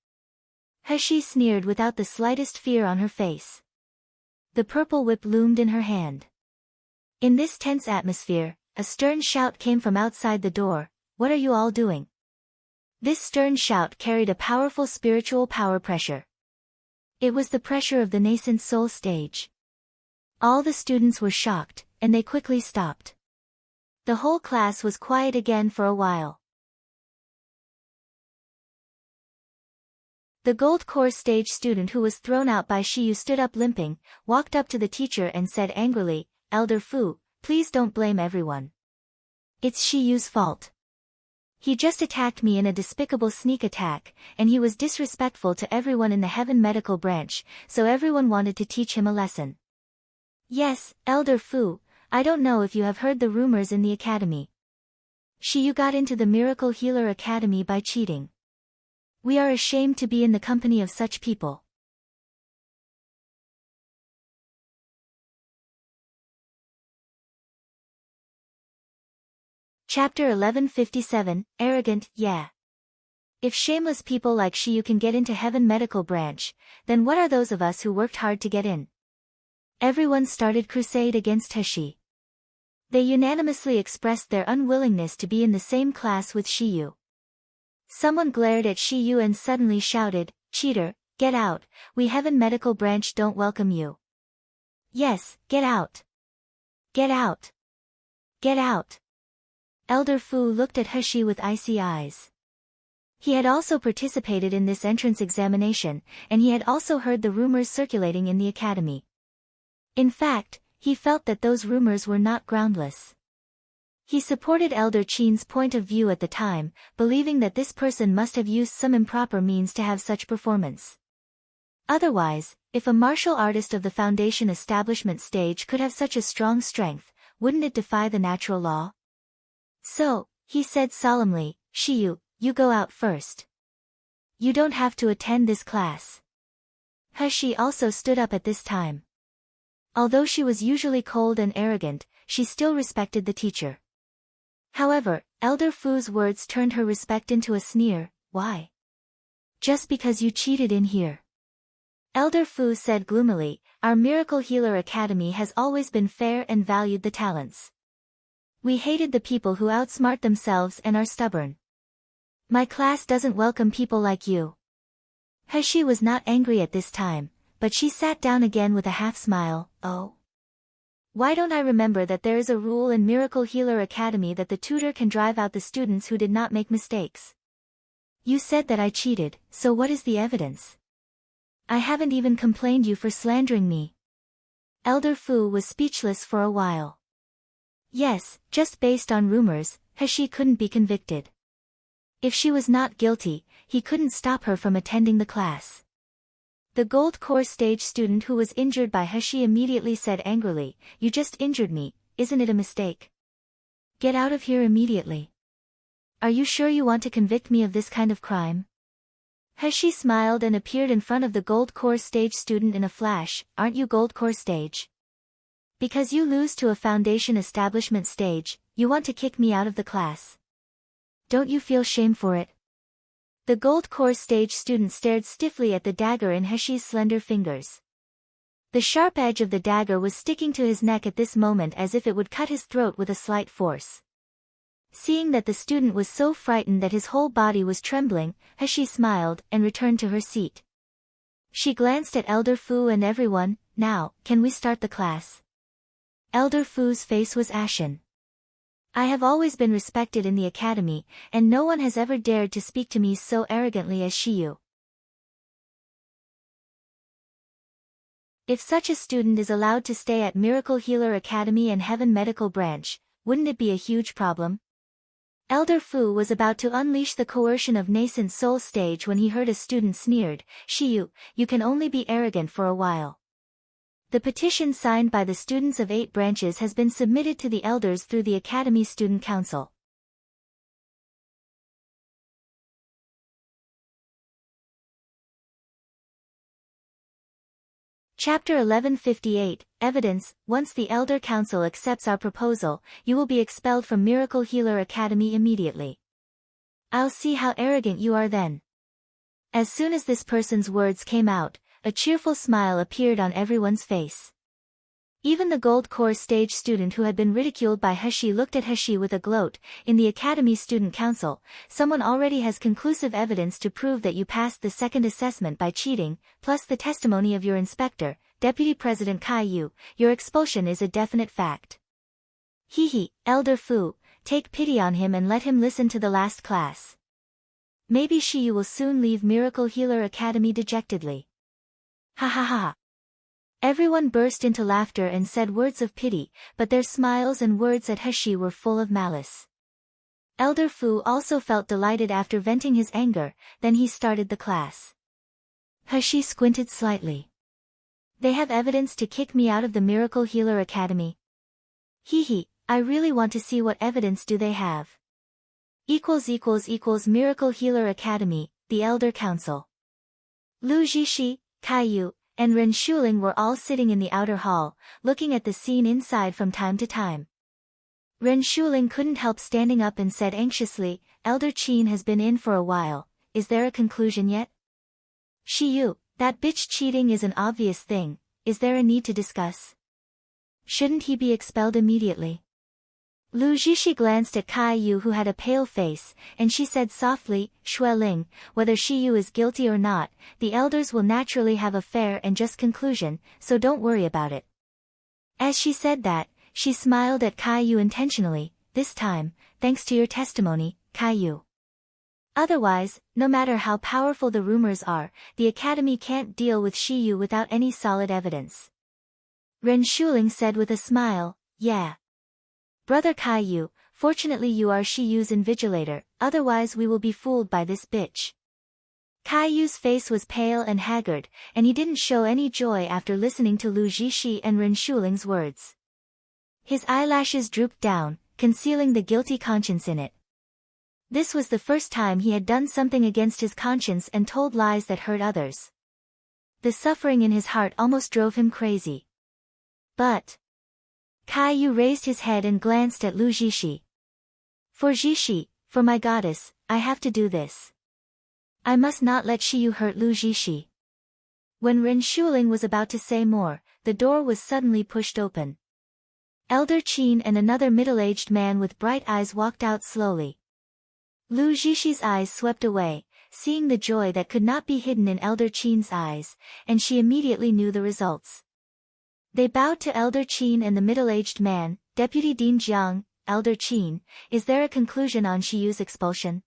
Speaker 1: Hashi sneered without the slightest fear on her face. The purple whip loomed in her hand. In this tense atmosphere, a stern shout came from outside the door. "What are you all doing?" This stern shout carried a powerful spiritual power pressure. It was the pressure of the nascent soul stage. All the students were shocked, and they quickly stopped. The whole class was quiet again for a while. The gold core stage student who was thrown out by Shiyu stood up limping, walked up to the teacher and said angrily, "Elder Fu, please don't blame everyone. It's Shiyu's fault. He just attacked me in a despicable sneak attack, and he was disrespectful to everyone in the Heaven Medical branch, so everyone wanted to teach him a lesson." Yes, Elder Fu, I don't know if you have heard the rumors in the academy. Shiyu got into the Miracle Healer Academy by cheating. We are ashamed to be in the company of such people. Chapter 1157, Arrogant, yeah. If shameless people like Shiyu can get into Heaven Medical branch, then what are those of us who worked hard to get in? Everyone started crusade against Hashi. They unanimously expressed their unwillingness to be in the same class with Shiyu. Someone glared at Shiyu and suddenly shouted, "Cheater, get out, we Heaven Medical branch don't welcome you." Yes, get out. Get out. Get out. Elder Fu looked at Hashi with icy eyes. He had also participated in this entrance examination, and he had also heard the rumors circulating in the academy. In fact, he felt that those rumors were not groundless. He supported Elder Qin's point of view at the time, believing that this person must have used some improper means to have such performance. Otherwise, if a martial artist of the Foundation establishment stage could have such a strong strength, wouldn't it defy the natural law? So, he said solemnly, "Shiyu, you go out first. You don't have to attend this class." Hashi also stood up at this time. Although she was usually cold and arrogant, she still respected the teacher. However, Elder Fu's words turned her respect into a sneer. "Why? Just because you cheated in here?" Elder Fu said gloomily, "Our Miracle Healer Academy has always been fair and valued the talents. We hated the people who outsmart themselves and are stubborn. My class doesn't welcome people like you." Hashi was not angry at this time, but she sat down again with a half-smile. "Oh. Why don't I remember that there is a rule in Miracle Healer Academy that the tutor can drive out the students who did not make mistakes? You said that I cheated, so what is the evidence? I haven't even complained you for slandering me." Elder Fu was speechless for a while. Yes, just based on rumors, Hashi couldn't be convicted. If she was not guilty, he couldn't stop her from attending the class. The gold core stage student who was injured by Hashi immediately said angrily, "You just injured me, isn't it a mistake? Get out of here immediately. Are you sure you want to convict me of this kind of crime?" Hashi smiled and appeared in front of the gold core stage student in a flash. "Aren't you gold core stage? Because you lose to a Foundation establishment stage, you want to kick me out of the class? Don't you feel shame for it?" The gold core stage student stared stiffly at the dagger in Hashi's slender fingers. The sharp edge of the dagger was sticking to his neck at this moment as if it would cut his throat with a slight force. Seeing that the student was so frightened that his whole body was trembling, Hashi smiled and returned to her seat. She glanced at Elder Fu and everyone. "Now, can we start the class?" Elder Fu's face was ashen. "I have always been respected in the academy, and no one has ever dared to speak to me so arrogantly as Shiyu. If such a student is allowed to stay at Miracle Healer Academy and Heaven Medical Branch, wouldn't it be a huge problem?" Elder Fu was about to unleash the coercion of nascent soul stage when he heard a student sneered, "Shiyu, you can only be arrogant for a while. The petition signed by the students of 8 branches has been submitted to the elders through the Academy Student Council. Chapter 1158, Evidence. Once the Elder Council accepts our proposal, you will be expelled from Miracle Healer Academy immediately. I'll see how arrogant you are then. As soon as this person's words came out, a cheerful smile appeared on everyone's face. Even the gold core stage student who had been ridiculed by Hashi looked at Hashi with a gloat. In the Academy Student Council, someone already has conclusive evidence to prove that you passed the second assessment by cheating, plus the testimony of your inspector, Deputy President Kai Yu. Your expulsion is a definite fact. Hehe, Elder Fu, take pity on him and let him listen to the last class. Maybe Shiyu will soon leave Miracle Healer Academy dejectedly. Ha ha ha. Everyone burst into laughter and said words of pity, but their smiles and words at Hashi were full of malice. Elder Fu also felt delighted after venting his anger, then he started the class. Hashi squinted slightly. They have evidence to kick me out of the Miracle Healer Academy. Hehe, I really want to see what evidence do they have. Miracle Healer Academy, the Elder Council. Lu Jishi, Kaiyu, and Ren Shuling were all sitting in the outer hall, looking at the scene inside from time to time. Ren Shuling couldn't help standing up and said anxiously, Elder Qin has been in for a while, is there a conclusion yet? Shiyu, that bitch cheating is an obvious thing, is there a need to discuss? Shouldn't he be expelled immediately? Lu Jishi glanced at Kai Yu who had a pale face, and she said softly, Xueling, whether Shiyu is guilty or not, the elders will naturally have a fair and just conclusion, so don't worry about it. As she said that, she smiled at Kai Yu intentionally, this time, thanks to your testimony, Kai Yu. Otherwise, no matter how powerful the rumors are, the academy can't deal with Shiyu without any solid evidence. Ren Shuling said with a smile, yeah. Brother Kai Yu, fortunately you are Shiyu's invigilator, otherwise we will be fooled by this bitch. Kai Yu's face was pale and haggard, and he didn't show any joy after listening to Lu Jishi and Ren Shuling's words. His eyelashes drooped down, concealing the guilty conscience in it. This was the first time he had done something against his conscience and told lies that hurt others. The suffering in his heart almost drove him crazy. But Kai Yu raised his head and glanced at Lu Jishi. For Jishi, for my goddess, I have to do this. I must not let Shiyu hurt Lu Jishi. When Ren Shuling was about to say more, the door was suddenly pushed open. Elder Qin and another middle-aged man with bright eyes walked out slowly. Lu Jishi's eyes swept away, seeing the joy that could not be hidden in Elder Qin's eyes, and she immediately knew the results. They bowed to Elder Qin and the middle-aged man, Deputy Dean Jiang. Elder Qin, is there a conclusion on Shiyu's expulsion?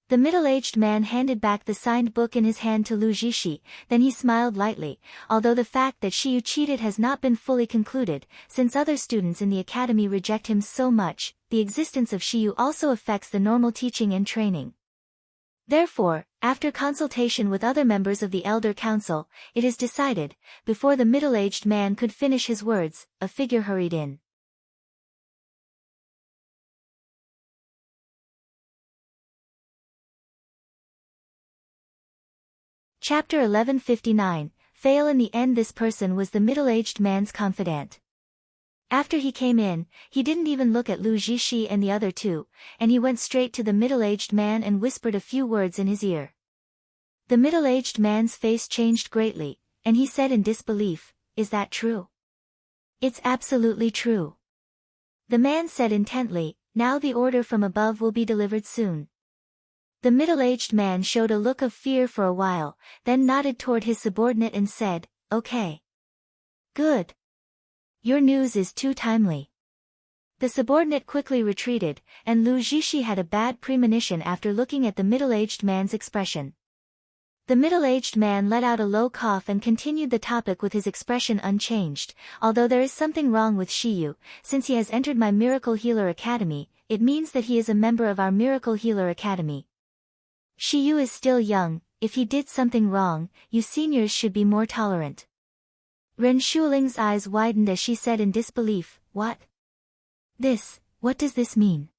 Speaker 1: The middle-aged man handed back the signed book in his hand to Lu Jishi, then he smiled lightly, although the fact that Shiyu cheated has not been fully concluded, since other students in the academy reject him so much, the existence of Shiyu also affects the normal teaching and training. Therefore, after consultation with other members of the Elder Council, it is decided, before the middle-aged man could finish his words, a figure hurried in. Chapter 1159, Fail in the end. This person was the middle-aged man's confidant. After he came in, he didn't even look at Lu Jishi and the other two, and he went straight to the middle-aged man and whispered a few words in his ear. The middle-aged man's face changed greatly, and he said in disbelief, is that true? It's absolutely true. The man said intently, now the order from above will be delivered soon. The middle-aged man showed a look of fear for a while, then nodded toward his subordinate and said, okay. Good. Your news is too timely. The subordinate quickly retreated, and Lu Jishi had a bad premonition after looking at the middle-aged man's expression. The middle-aged man let out a low cough and continued the topic with his expression unchanged, although there is something wrong with Shiyu, since he has entered my Miracle Healer Academy, it means that he is a member of our Miracle Healer Academy. Shiyu is still young, if he did something wrong, you seniors should be more tolerant. Ren Shuling's eyes widened as she said in disbelief, what does this mean?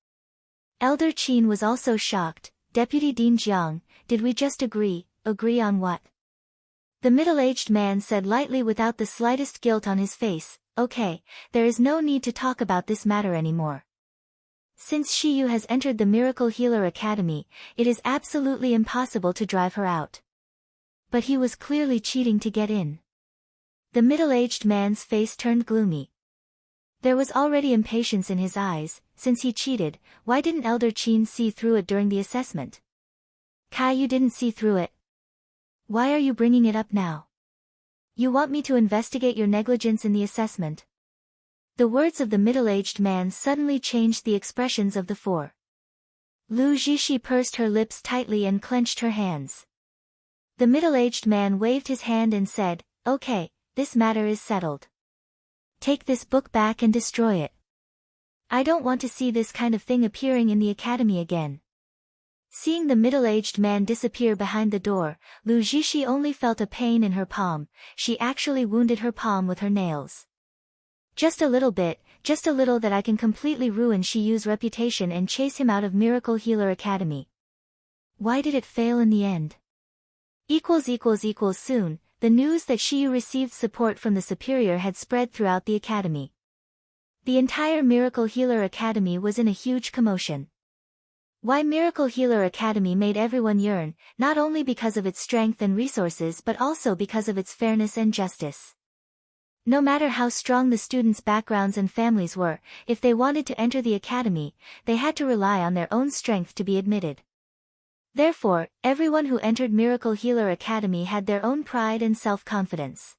Speaker 1: Elder Qin was also shocked, Deputy Dean Jiang, did we just agree, agree on what? The middle-aged man said lightly without the slightest guilt on his face, okay, there is no need to talk about this matter anymore. Since Shiyu has entered the Miracle Healer Academy, it is absolutely impossible to drive her out. But he was clearly cheating to get in. The middle-aged man's face turned gloomy. There was already impatience in his eyes. Since he cheated, why didn't Elder Qin see through it during the assessment? Kai, you didn't see through it. Why are you bringing it up now? You want me to investigate your negligence in the assessment? The words of the middle-aged man suddenly changed the expressions of the four. Lu Zixi pursed her lips tightly and clenched her hands. The middle-aged man waved his hand and said, okay, this matter is settled. Take this book back and destroy it. I don't want to see this kind of thing appearing in the academy again. Seeing the middle-aged man disappear behind the door, Lu Zixi only felt a pain in her palm. She actually wounded her palm with her nails. Just a little bit, just a little that I can completely ruin Shiyu's reputation and chase him out of Miracle Healer Academy. Why did it fail in the end? Soon, the news that Shiyu received support from the superior had spread throughout the academy. The entire Miracle Healer Academy was in a huge commotion. Why Miracle Healer Academy made everyone yearn, not only because of its strength and resources but also because of its fairness and justice. No matter how strong the students' backgrounds and families were, if they wanted to enter the academy, they had to rely on their own strength to be admitted. Therefore, everyone who entered Miracle Healer Academy had their own pride and self-confidence.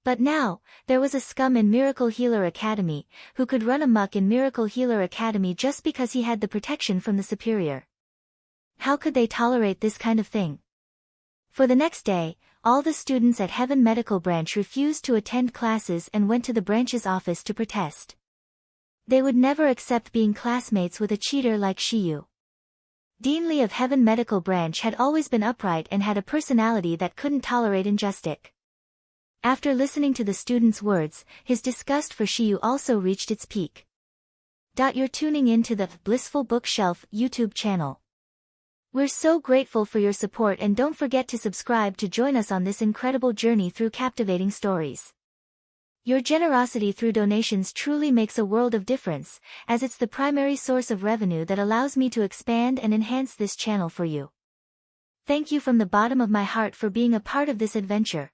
Speaker 1: But now, there was a scum in Miracle Healer Academy, who could run amok in Miracle Healer Academy just because he had the protection from the superior. How could they tolerate this kind of thing? For the next day, all the students at Heaven Medical Branch refused to attend classes and went to the branch's office to protest. They would never accept being classmates with a cheater like Shiyu. Dean Li of Heaven Medical Branch had always been upright and had a personality that couldn't tolerate injustice. After listening to the students' words, his disgust for Shiyu also reached its peak. You're tuning in to the Blissful Bookshelf YouTube channel. We're so grateful for your support and don't forget to subscribe to join us on this incredible journey through captivating stories. Your generosity through donations truly makes a world of difference, as it's the primary source of revenue that allows me to expand and enhance this channel for you. Thank you from the bottom of my heart for being a part of this adventure.